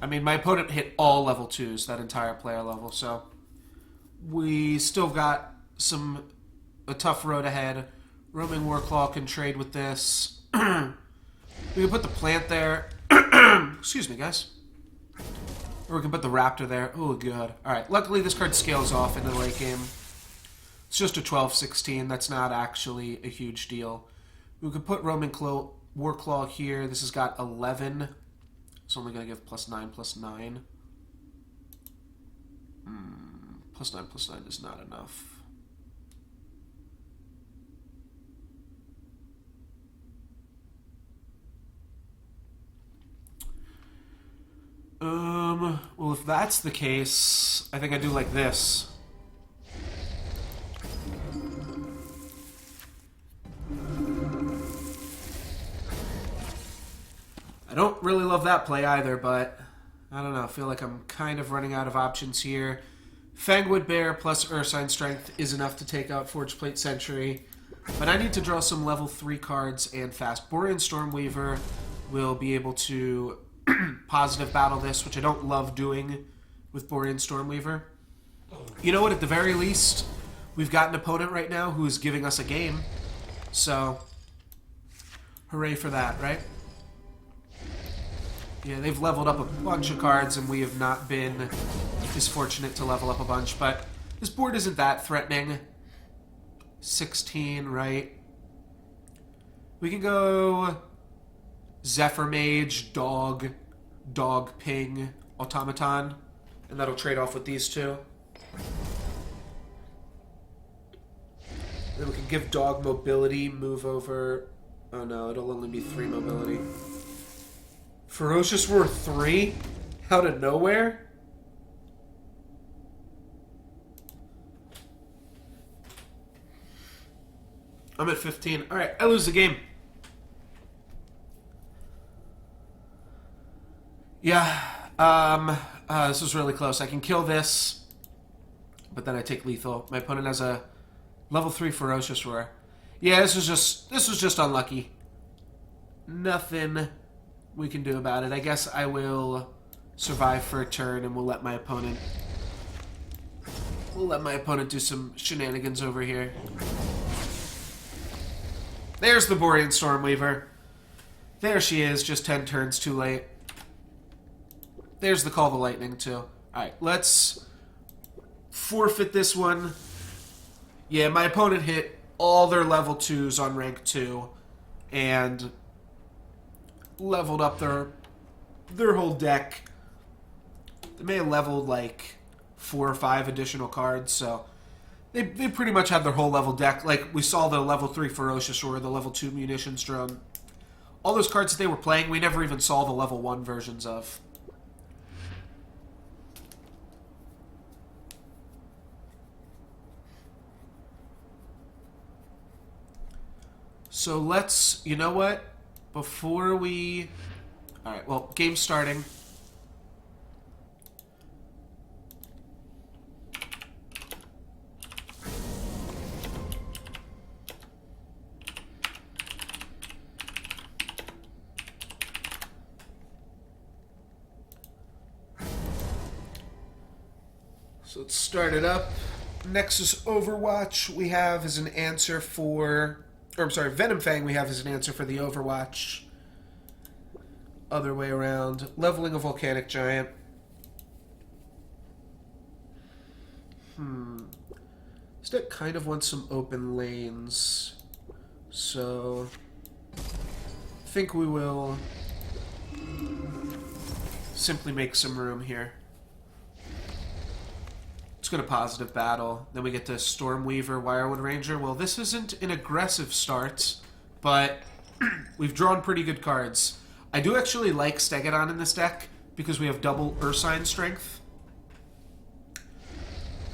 I mean, my opponent hit all level 2s, that entire player level, so... We still got a tough road ahead. Roaming Warclaw can trade with this. We can put the plant there. Excuse me, guys. Or we can put the raptor there. Oh, good. Alright, luckily this card scales off into the late game. It's just a 12-16. That's not actually a huge deal. We could put Roaming Warclaw here. This has got 11. It's only going to give +9, +9. +9, +9 is not enough. Well, if that's the case, I think I do like this. I don't really love that play either, but I don't know. I feel like I'm kind of running out of options here. Fangwood Bear plus Ursine Strength is enough to take out Forge Plate Sentry, but I need to draw some level 3 cards and fast. Borean Stormweaver will be able to positive battle this, which I don't love doing with Borean Stormweaver. You know what? At the very least, we've got an opponent right now who is giving us a game, so hooray for that, right? Yeah, they've leveled up a bunch of cards, and we have not been as fortunate to level up a bunch, but this board isn't that threatening. 16, right? We can go Zephyr Mage, Dog, Ping, Automaton, and that'll trade off with these two. Then we can give Dog mobility, move over... Oh no, it'll only be 3 mobility. Ferocious Roar 3? Out of nowhere? I'm at 15. Alright, I lose the game. Yeah, this was really close. I can kill this, but then I take lethal. My opponent has a level 3 Ferocious Roar. Yeah, this was just unlucky. Nothing we can do about it. I guess I will survive for a turn, and we'll let my opponent do some shenanigans over here. There's the Borean Stormweaver. There she is, just 10 turns too late. There's the Call the Lightning, too. Alright, let's forfeit this one. Yeah, my opponent hit all their level 2s on rank 2, and leveled up their whole deck. They may have leveled like 4 or 5 additional cards, so they pretty much have their whole level deck. Like, we saw the level 3 Ferocious Roar, the level 2 Munitions Drone. All those cards that they were playing, we never even saw the level 1 versions of. So let's, you know what? Before we... Alright, well, game's starting. So let's start it up. Nexus Overwatch we have as an answer for... Or I'm sorry, Venom Fang we have as an answer for the Overwatch. Other way around. Leveling a Volcanic Giant. This deck kind of wants some open lanes. So... I think we will simply make some room here. Let's go to Positive Battle. Then we get to Stormweaver, Wirewood Ranger. Well, this isn't an aggressive start, but we've drawn pretty good cards. I do actually like Stegodon in this deck because we have double Ursine strength.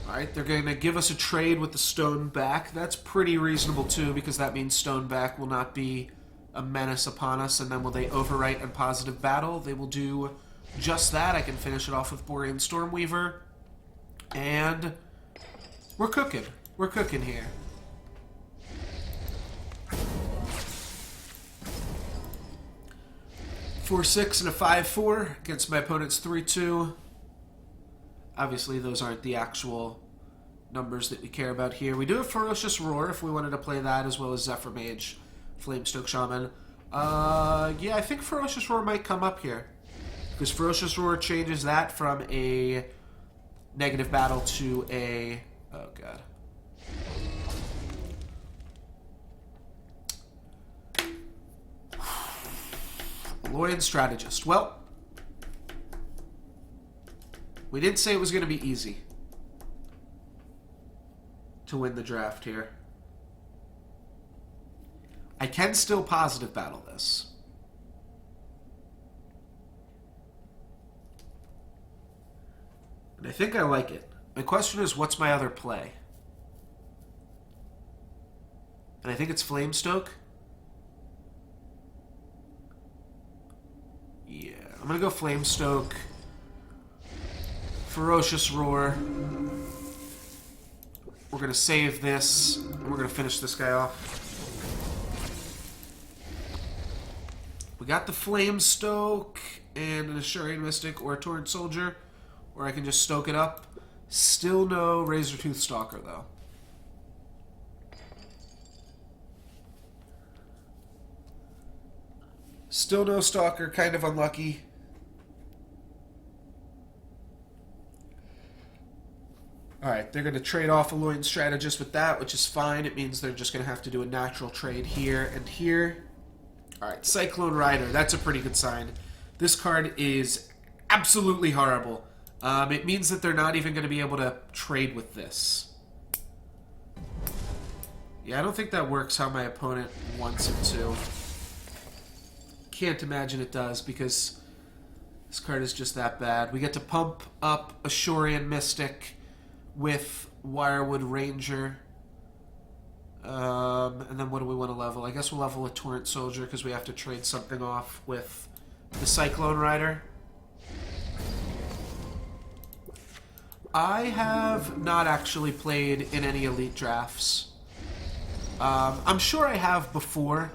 Alright, they're going to give us a trade with the Stone back. That's pretty reasonable too, because that means Stone back will not be a menace upon us. And then will they overwrite and Positive Battle? They will do just that. I can finish it off with Borean Stormweaver. And we're cooking. We're cooking here. Four, 6, and a 5-4 against my opponent's 3-2. Obviously, those aren't the actual numbers that we care about here. We do have Ferocious Roar if we wanted to play that, as well as Zephyr Mage, Flamestoke Shaman. Yeah, I think Ferocious Roar might come up here, because Ferocious Roar changes that from a negative battle to a... Oh, God. Loyal Strategist. Well, we didn't say it was going to be easy to win the draft here. I can still Positive Battle this. And I think I like it. My question is, what's my other play? And I think it's Flamestoke. Yeah, I'm going to go Flamestoke. Ferocious Roar. We're going to save this, and we're going to finish this guy off. We got the Flamestoke and an Assuring Mystic or a Torrent Soldier, or I can just stoke it up. Still no Razortooth Stalker, though. Still no Stalker, kind of unlucky. Alright, they're going to trade off a Loyal Strategist with that, which is fine. It means they're just going to have to do a natural trade here and here. Alright, Cyclone Rider, that's a pretty good sign. This card is absolutely horrible. It means that they're not even going to be able to trade with this. Yeah, I don't think that works how my opponent wants it to. Can't imagine it does, because this card is just that bad. We get to pump up Ashurian Mystic with Wirewood Ranger. And then what do we want to level? I guess we'll level a Torrent Soldier because we have to trade something off with the Cyclone Rider. I have not actually played in any Elite drafts. I'm sure I have before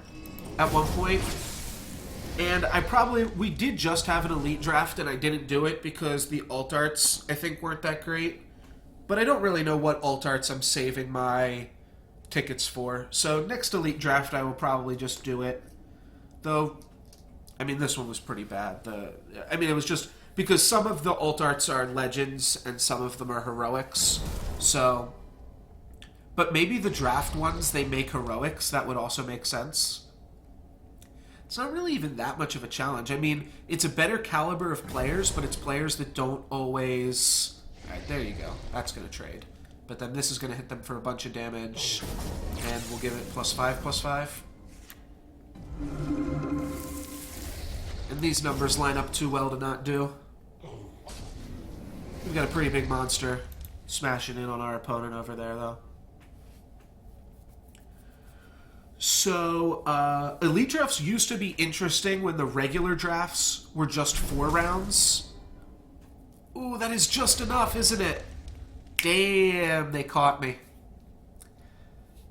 at one point. And we did just have an Elite draft and I didn't do it because the alt arts, I think, weren't that great. But I don't really know what alt arts I'm saving my tickets for. So next Elite draft I will probably just do it. Though, I mean, this one was pretty bad. It was just because some of the alt arts are legends and some of them are heroics. So, but maybe the draft ones, they make heroics. That would also make sense. It's not really even that much of a challenge. I mean, it's a better caliber of players, but it's players that don't always... Alright, there you go. That's going to trade. But then this is going to hit them for a bunch of damage, and we'll give it +5/+5. And these numbers line up too well to not do. We've got a pretty big monster smashing in on our opponent over there, though. So, Elite drafts used to be interesting when the regular drafts were just 4 rounds. Ooh, that is just enough, isn't it? Damn, they caught me.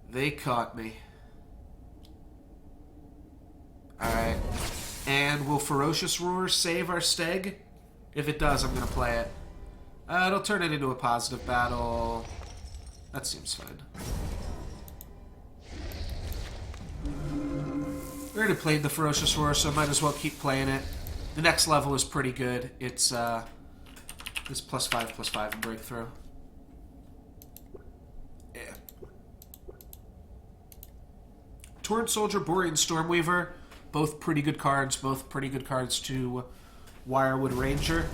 They caught me. Alright. And will Ferocious Roar save our Steg? If it does, I'm going to play it. It'll turn it into a positive battle. That seems fine. We already played the Ferocious Roar, so I might as well keep playing it. The next level is pretty good. It's this +5/+5 in Breakthrough. Yeah. Torrent Soldier, Borean Stormweaver, both pretty good cards. Both pretty good cards to Wirewood Ranger.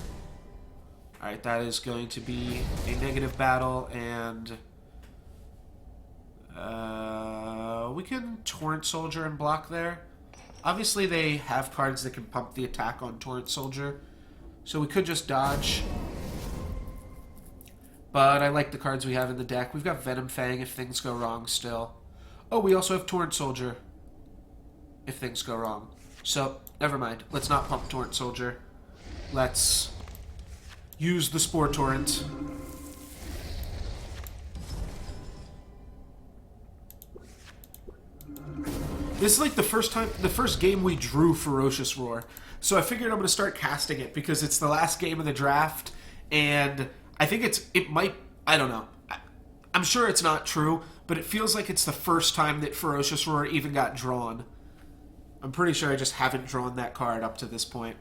Alright, that is going to be a negative battle, and we can Torrent Soldier and block there. Obviously, they have cards that can pump the attack on Torrent Soldier, so we could just dodge. But I like the cards we have in the deck. We've got Venom Fang if things go wrong still. Oh, we also have Torrent Soldier if things go wrong. So, never mind. Let's not pump Torrent Soldier. Let's use the Spore Torrent. This is like the first game we drew Ferocious Roar. So I figured I'm going to start casting it because it's the last game of the draft, and I think I don't know. I'm sure it's not true, but it feels like it's the first time that Ferocious Roar even got drawn. I'm pretty sure I just haven't drawn that card up to this point.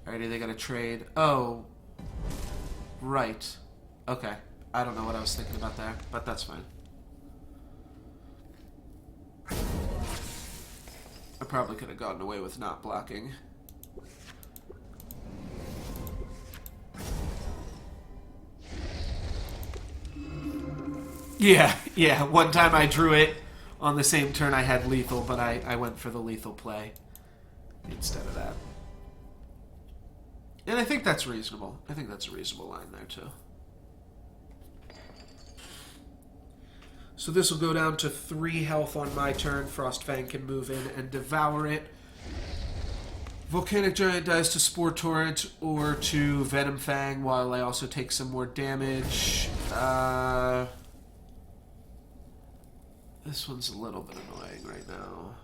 Alrighty, they got to trade. Oh, right. Okay. I don't know what I was thinking about there, but that's fine. I probably could have gotten away with not blocking. Yeah. One time I drew it on the same turn I had lethal, but I went for the lethal play instead of that. And I think that's reasonable. I think that's a reasonable line there, too. So this will go down to 3 health on my turn. Frostfang can move in and devour it. Volcanic Giant dies to Spore Torrent or to Venom Fang, while I also take some more damage. This one's a little bit annoying right now.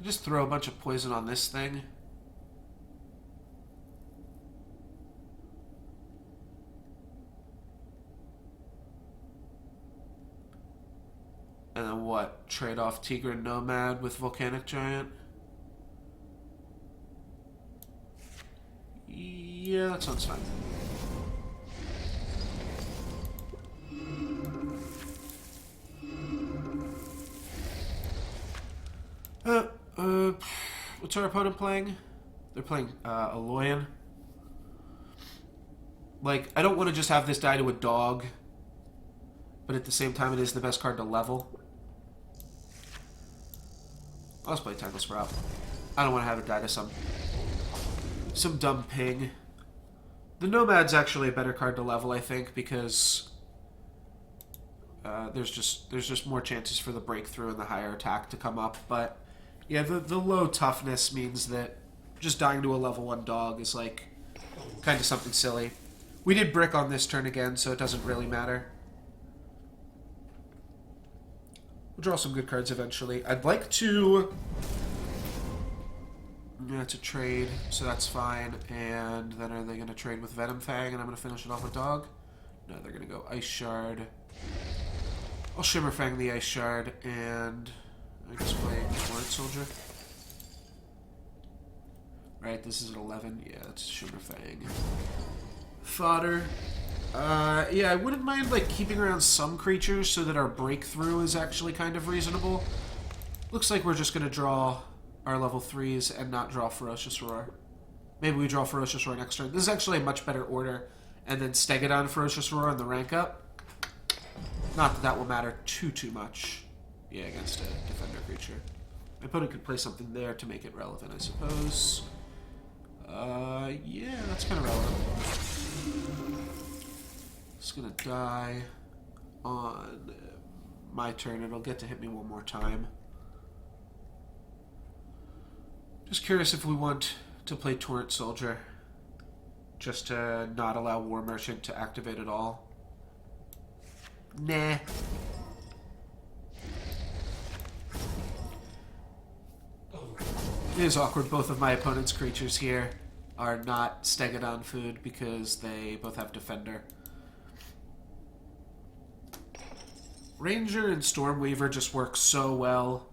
Just throw a bunch of poison on this thing. And then what? Trade off Tigran Nomad with Volcanic Giant? Yeah, that sounds fine. What's our opponent playing? They're playing Aloyan. Like, I don't want to just have this die to a dog, but at the same time, it is the best card to level. I'll just play Tangle Sprout. I don't want to have it die to some dumb ping. The Nomad's actually a better card to level, I think, because there's just more chances for the breakthrough and the higher attack to come up. But yeah, the low toughness means that just dying to a level 1 dog is like kind of something silly. We did brick on this turn again, so it doesn't really matter. We'll draw some good cards eventually. I'd like to... Yeah, it's a trade, so that's fine. And then are they going to trade with Venom Fang, and I'm going to finish it off with Dog? No, they're going to go Ice Shard. I'll Shimmer Fang the Ice Shard, and I guess play Torrent Soldier. Right, this is an 11. Yeah, it's Shimmer Fang. Fodder. Yeah, I wouldn't mind like keeping around some creatures so that our breakthrough is actually kind of reasonable. Looks like we're just going to draw our level 3s and not draw Ferocious Roar. Maybe we draw Ferocious Roar next turn. This is actually a much better order. And then Stegodon Ferocious Roar on the rank up. Not that that will matter too much. Yeah, against a defender creature. My opponent could play something there to make it relevant, I suppose. Yeah, that's kind of relevant. It's gonna die on my turn. It'll get to hit me one more time. Just curious if we want to play Torrent Soldier, just to not allow War Merchant to activate at all. Nah. It is awkward. Both of my opponent's creatures here are not Stegodon food because they both have Defender. Ranger and Stormweaver just work so well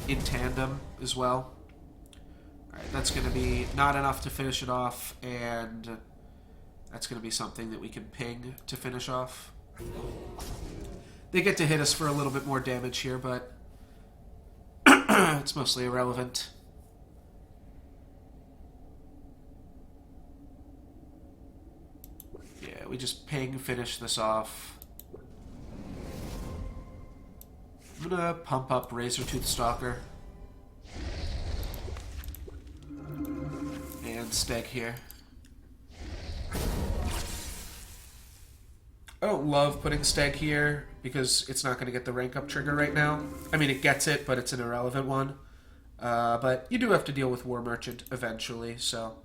in tandem as well. Alright, that's going to be not enough to finish it off, and that's going to be something that we can ping to finish off. They get to hit us for a little bit more damage here, but it's mostly irrelevant. Yeah, we just ping, finish this off. I'm gonna pump up Razortooth Stalker. And Steg here. I don't love putting Steg here because it's not going to get the rank up trigger right now. I mean, it gets it, but it's an irrelevant one. But you do have to deal with War Merchant eventually, so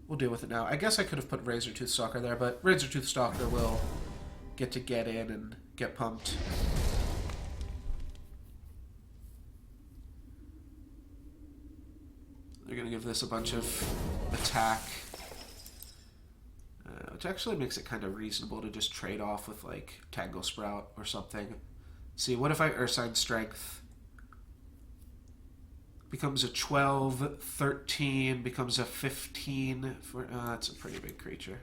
we'll deal with it now. I guess I could have put Razortooth Stalker there, but Razortooth Stalker will get in and get pumped. They're going to give this a bunch of attack. Which actually makes it kind of reasonable to just trade off with, like, Tangle Sprout or something. See, what if I Ursine Strength? Becomes a 12, 13, becomes a 15. That's a pretty big creature.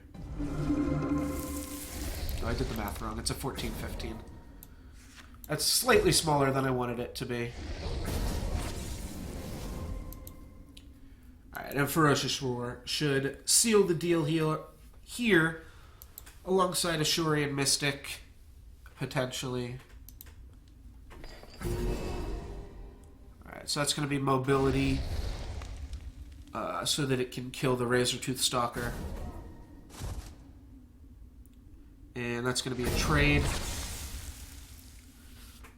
Oh, I did the math wrong. It's a 14, 15. That's slightly smaller than I wanted it to be. Alright, and Ferocious Roar should seal the deal here alongside Ashurian Mystic, potentially. Alright, so that's going to be mobility so that it can kill the Razortooth Stalker. And that's going to be a trade.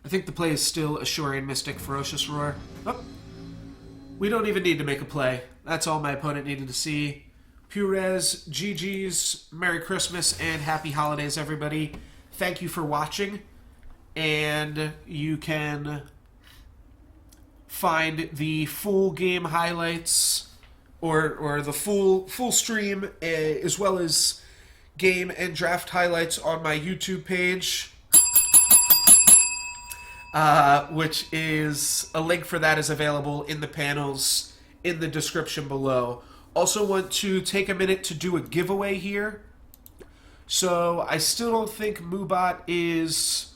I think the play is still Ashurian Mystic, Ferocious Roar. Oh, we don't even need to make a play. That's all my opponent needed to see. Purez, GG's, Merry Christmas, and Happy Holidays, everybody. Thank you for watching. And you can find the full game highlights or the full stream as well as game and draft highlights on my YouTube page. Which is a link for that is available in the panels in the description below. Also want to take a minute to do a giveaway here. So I still don't think Moobot is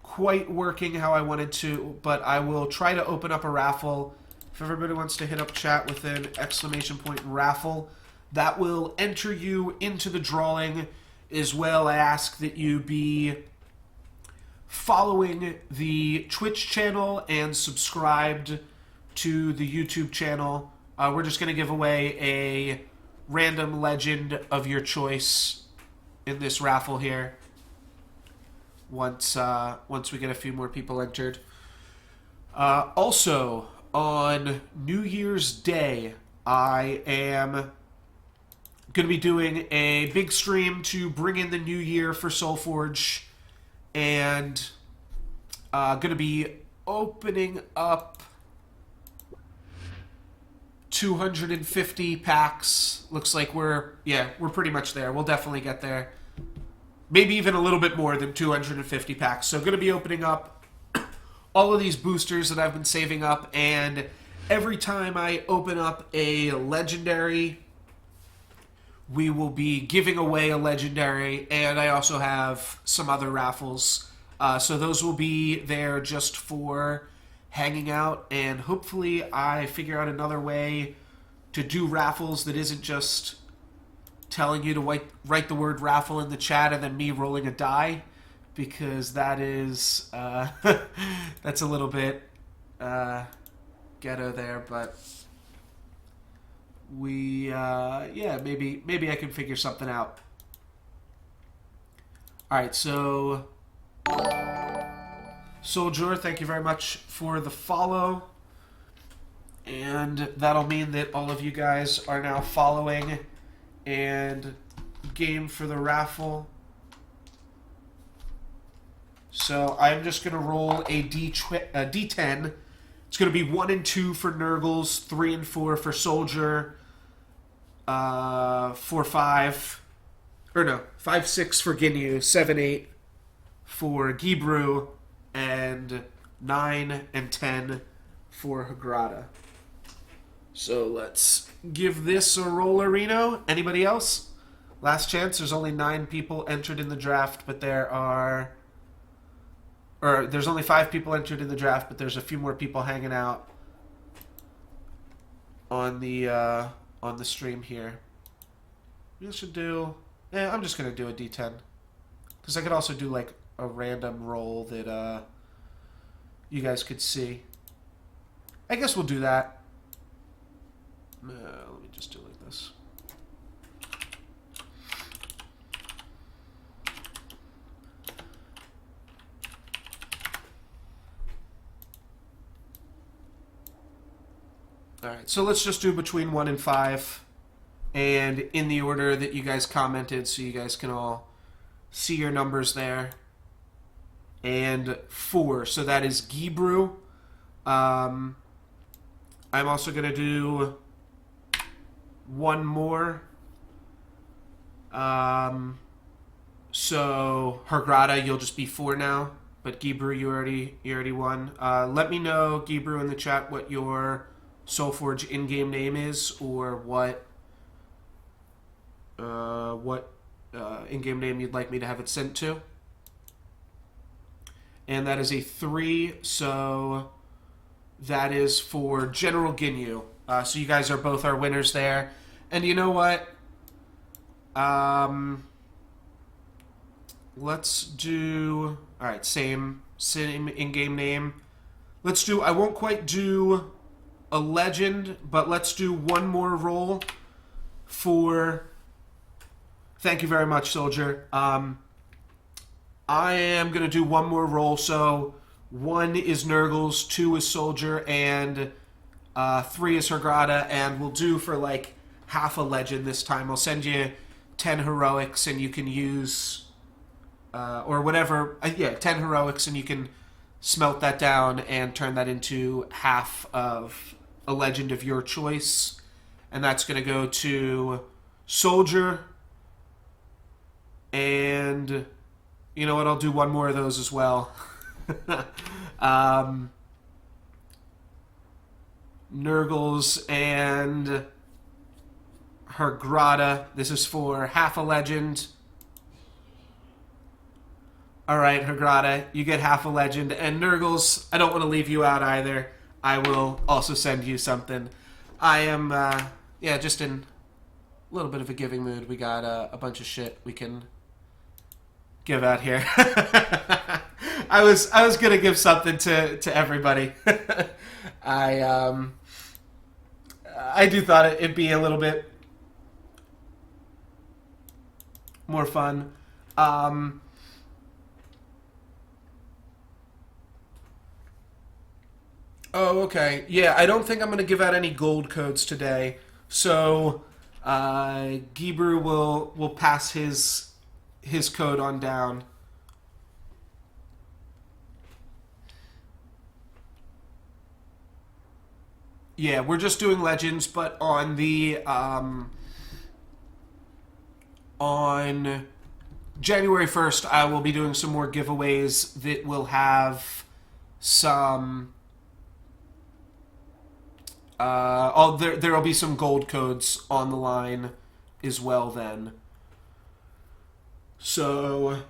quite working how I wanted to, but I will try to open up a raffle. If everybody wants to hit up chat with an exclamation point raffle, that will enter you into the drawing as well. I ask that you be following the Twitch channel and subscribed to the YouTube channel. We're just going to give away a random legend of your choice in this raffle here. Once we get a few more people entered. Also, on New Year's Day, I am going to be doing a big stream to bring in the new year for Solforge. And going to be opening up 250 packs. Looks like we're pretty much there. We'll definitely get there. Maybe even a little bit more than 250 packs. So going to be opening up all of these boosters that I've been saving up, and every time I open up a legendary, we will be giving away a legendary, and I also have some other raffles. So those will be there just for hanging out, and hopefully I figure out another way to do raffles that isn't just telling you to write the word raffle in the chat and then me rolling a die, because that is that's a little bit ghetto there, but we maybe I can figure something out. Alright, so Soldier, thank you very much for the follow. And that'll mean that all of you guys are now following and game for the raffle. So I'm just going to roll a D10. It's going to be 1 and 2 for Nurgles, 3 and 4 for Soldier, 4, 5, or no, 5, 6 for Ginyu, 7, 8 for Gibru, and 9 and 10 for Hagrada. So let's give this a roll, Reno. Anybody else? Last chance. There's only 9 people entered in the draft, but there's only 5 people entered in the draft, but there's a few more people hanging out on the stream here. We should do. I'm just gonna do a D10 because I could also do like a random roll that you guys could see. I guess we'll do that. Let me just do it like this. Alright, so let's just do between 1 and 5. And in the order that you guys commented, so you guys can all see your numbers there. And 4, so that is Gibru. I'm also going to do one more. So Hagrada, you'll just be 4 now. But Gibru, you already won. Let me know, Gibru, in the chat what your Solforge in-game name is, or what in-game name you'd like me to have it sent to. And that is a 3, so that is for General Ginyu. So you guys are both our winners there. And you know what? Let's do... Alright, same in-game name. Let's do... I won't quite do a legend, but let's do one more roll for... Thank you very much, Soldier. I am going to do one more roll, so 1 is Nurgles, 2 is Soldier, and 3 is Hagrada, and we'll do for like half a legend this time. I'll send you 10 heroics, and you can use, or whatever, 10 heroics, and you can smelt that down and turn that into half of a legend of your choice. And that's going to go to Soldier, and you know what, I'll do one more of those as well. Nurgles and Hagrada. This is for half a legend. Alright, Hagrada, you get half a legend. And Nurgles, I don't want to leave you out either. I will also send you something. I am, just in a little bit of a giving mood. We got a bunch of shit we can give out here. I was gonna give something to everybody. I do thought it'd be a little bit more fun. Oh, okay. Yeah, I don't think I'm gonna give out any gold codes today. So Gibru will pass his code on down. Yeah, we're just doing legends, but on the on January 1st, I will be doing some more giveaways that will have some there will be some gold codes on the line as well then. So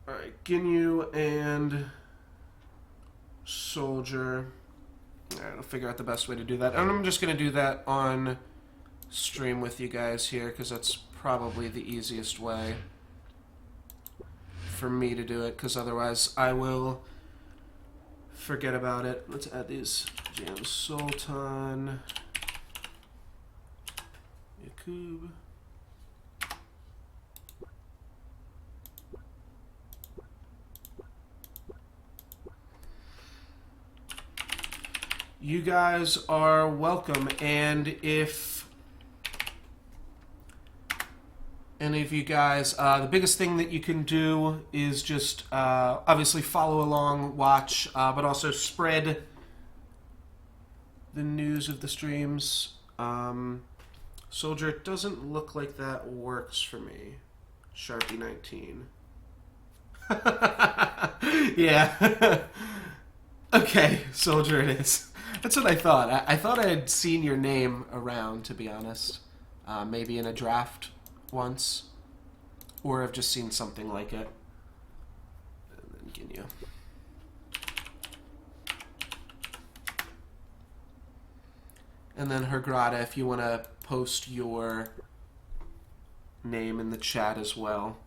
alright, Ginyu and Soldier. Alright, I'll figure out the best way to do that. And I'm just going to do that on stream with you guys here, because that's probably the easiest way for me to do it, because otherwise I will forget about it. Let's add these. Jam Sultan. Yakub. You guys are welcome, and if any of you guys. The biggest thing that you can do is just obviously follow along, watch, but also spread the news of the streams. Soldier, it doesn't look like that works for me. Sharpie 19. Yeah. Okay, Soldier it is. That's what I thought. I thought I had seen your name around, to be honest. Maybe in a draft once. Or I've just seen something like it. And then Ginyu. And then Hergrada, if you want to post your name in the chat as well.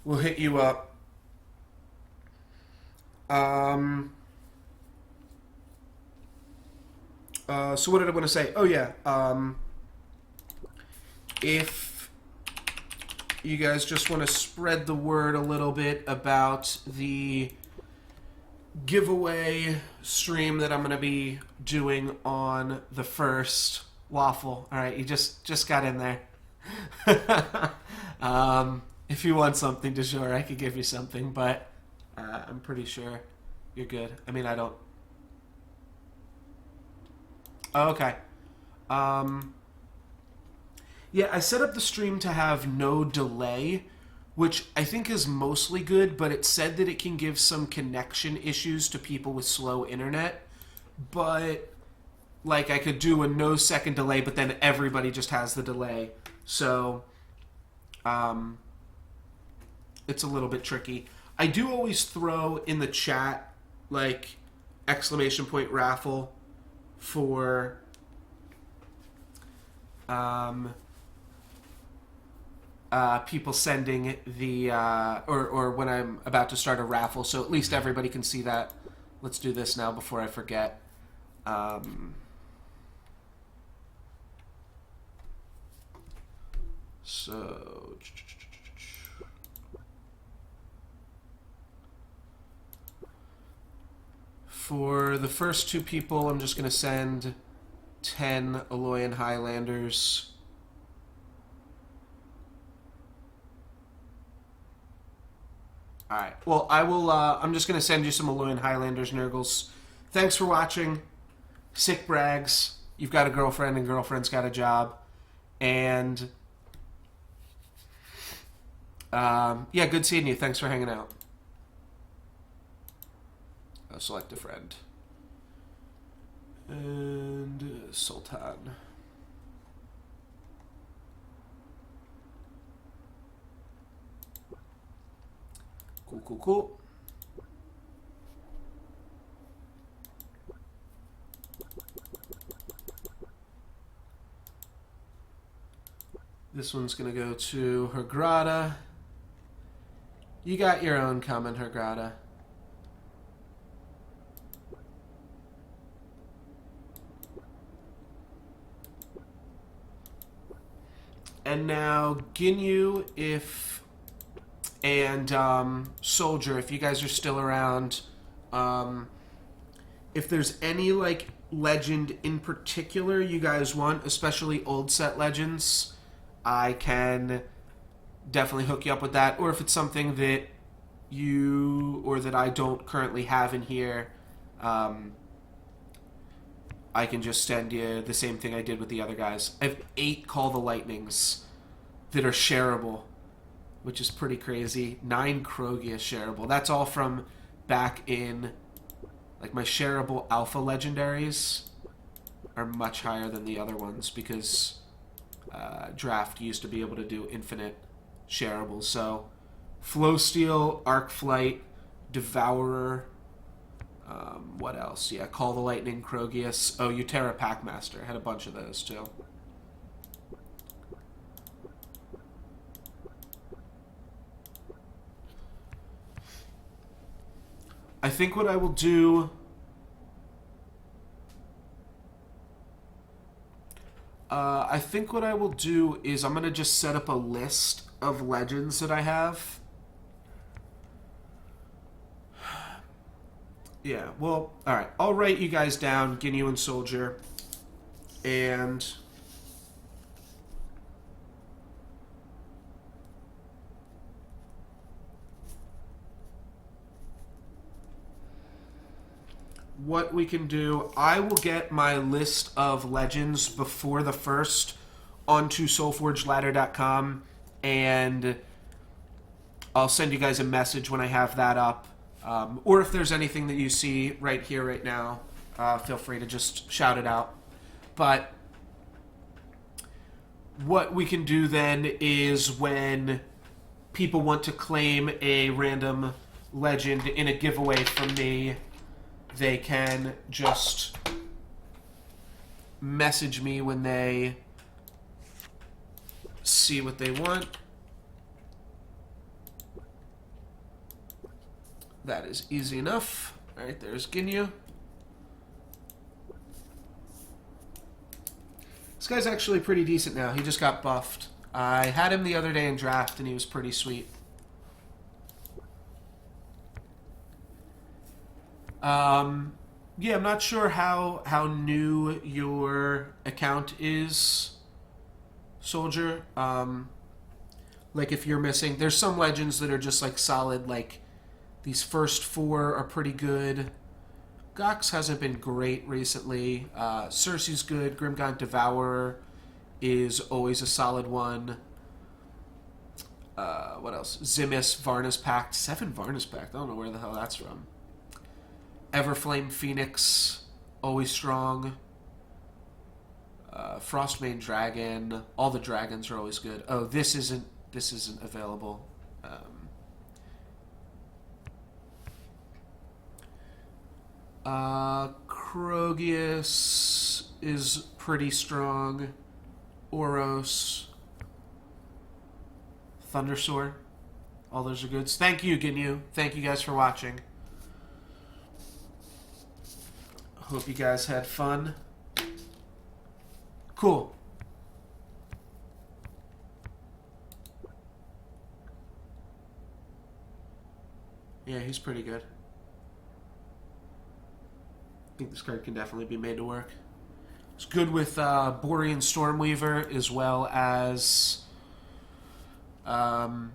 We'll hit you up. So what did I want to say? Oh, yeah. If you guys just want to spread the word a little bit about the giveaway stream that I'm going to be doing on the 1st. Waffle. All right, you just got in there. If you want something, de jure, I could give you something, but I'm pretty sure you're good. I mean, I don't... Oh, okay. Yeah, I set up the stream to have no delay, which I think is mostly good, but it said that it can give some connection issues to people with slow internet. But, like, I could do a no second delay, but then everybody just has the delay. So, it's a little bit tricky. I do always throw in the chat, like, exclamation point raffle for people sending the or when I'm about to start a raffle, so at least everybody can see that. Let's do this now before I forget. So for the first 2 people, I'm just going to send 10 Aloyan Highlanders. Alright, well, I will, I'm just going to send you some Aloyan Highlanders, Nurgles. Thanks for watching. Sick brags. You've got a girlfriend and girlfriend's got a job. And, yeah, good seeing you. Thanks for hanging out. I'll select a friend. And Sultan. Cool, cool, cool. This one's going to go to Hergrada. You got your own coming, Hergrada. And now Ginyu, and Soldier, if you guys are still around, if there's any like legend in particular you guys want, especially old set legends, I can definitely hook you up with that. Or if it's something that you or that I don't currently have in here, I can just send you the same thing I did with the other guys. I have 8 Call the Lightnings that are shareable, which is pretty crazy. 9 Krogia shareable. That's all from back in, like, my shareable alpha legendaries are much higher than the other ones because Draft used to be able to do infinite shareables. So, Flowsteel, Arc Flight, Devourer, what else? Yeah, Call the Lightning, Krogius. Oh, Utera Packmaster. Had a bunch of those, too. I think what I will do... I think what I will do is I'm going to just set up a list of legends that I have. Yeah, well, alright. I'll write you guys down, Ginyu and Soldier. And... what we can do, I will get my list of legends before the 1st onto solforgeladder.com, and I'll send you guys a message when I have that up. Or if there's anything that you see right here, right now, feel free to just shout it out. But what we can do then is when people want to claim a random legend in a giveaway from me, they can just message me when they see what they want. That is easy enough. All right, there's Ginyu. This guy's actually pretty decent now. He just got buffed. I had him the other day in draft, and he was pretty sweet. Yeah, I'm not sure how new your account is, Soldier. Like if you're missing, there's some legends that are just like solid. Like these first 4 are pretty good. Gox hasn't been great recently. Cersei's good. Grimgaunt Devourer is always a solid one. What else? Zimis, Varna's Pact. 7 Varna's Pact. I don't know where the hell that's from. Everflame Phoenix, always strong. Frostmane Dragon. All the dragons are always good. Oh, this isn't available. Krogius is pretty strong. Oros. Thundersword. All those are good. Thank you, Ginyu. Thank you guys for watching. Hope you guys had fun. Cool. Yeah, he's pretty good. I think this card can definitely be made to work. It's good with Borean Stormweaver as well as... you want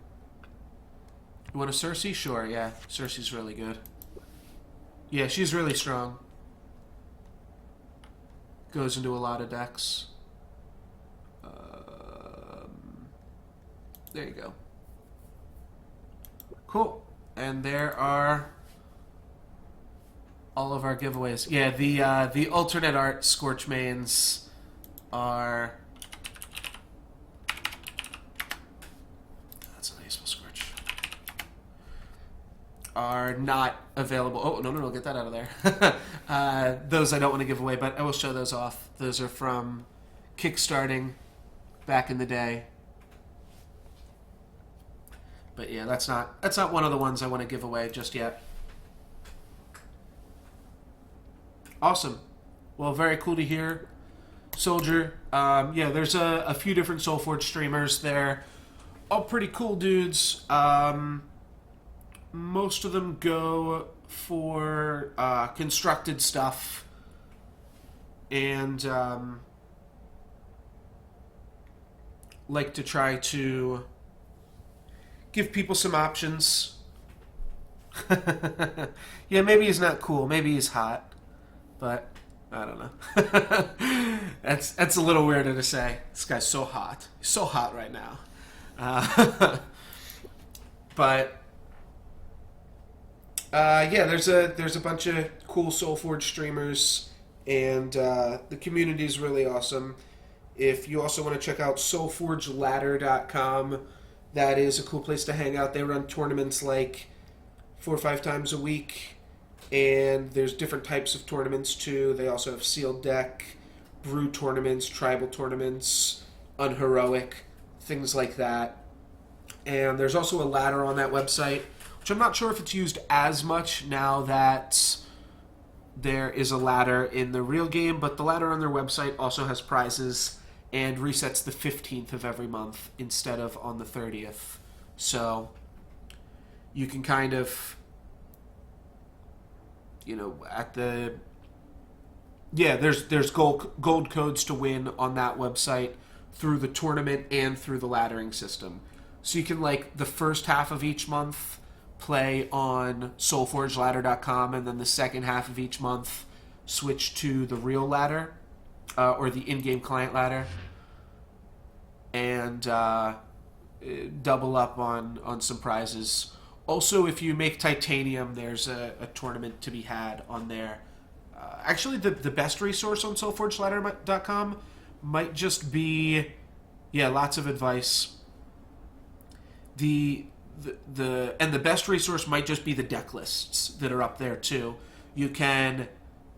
a Cersei? Sure, yeah. Cersei's really good. Yeah, she's really strong. Goes into a lot of decks. There you go. Cool. And there are all of our giveaways. Yeah, the alternate art Scorchmanes are... That's a nice Scorch. Are not available. Oh, no, get that out of there. Those I don't want to give away, but I will show those off. Those are from kickstarting back in the day. But yeah, that's not one of the ones I want to give away just yet. Awesome. Well, very cool to hear, Soldier. Yeah, there's a few different Solforge streamers there. All pretty cool dudes. Most of them go for constructed stuff. And like to try to give people some options. Yeah, maybe he's not cool. Maybe he's hot. But I don't know. That's a little weirder to say. This guy's so hot. He's so hot right now. But yeah, there's a bunch of cool Solforge streamers, and the community is really awesome. If you also want to check out solforgeladder.com, that is a cool place to hang out. They run tournaments like 4 or 5 times a week, and there's different types of tournaments too. They also have sealed deck, brew tournaments, tribal tournaments, unheroic, things like that. And there's also a ladder on that website, which I'm not sure if it's used as much now that there is a ladder in the real game, but the ladder on their website also has prizes and resets the 15th of every month instead of on the 30th. So you can kind of, at the... Yeah, there's gold codes to win on that website through the tournament and through the laddering system. So you can, the first half of each month play on solforgeladder.com, and then the second half of each month switch to the real ladder, or the in-game client ladder, and double up on some prizes. Also, if you make titanium, there's a tournament to be had on there. Actually, the best resource on solforgeladder.com might just be, lots of advice. The best resource might just be the deck lists that are up there too. You can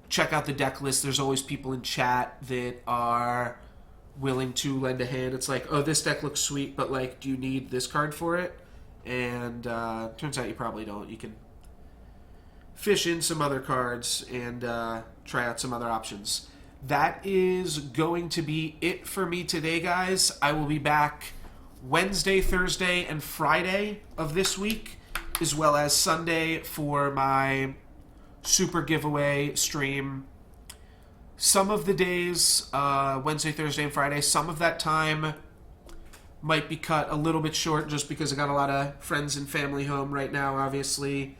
check out the deck list. There's always people in chat that are willing to lend a hand. It's like, oh, this deck looks sweet, but like, do you need this card for it? And turns out you probably don't. You can fish in some other cards and try out some other options. That is going to be it for me today, guys. I will be back Wednesday, Thursday, and Friday of this week, as well as Sunday for my super giveaway stream. Some of the days, Wednesday, Thursday, and Friday, some of that time might be cut a little bit short just because I got a lot of friends and family home right now, obviously.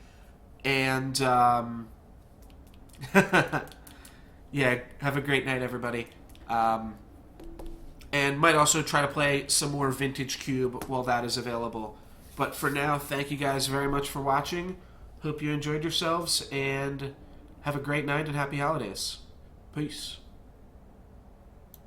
And, yeah, have a great night, everybody. And might also try to play some more Vintage Cube while that is available. But for now, thank you guys very much for watching. Hope you enjoyed yourselves, and have a great night and happy holidays. Peace.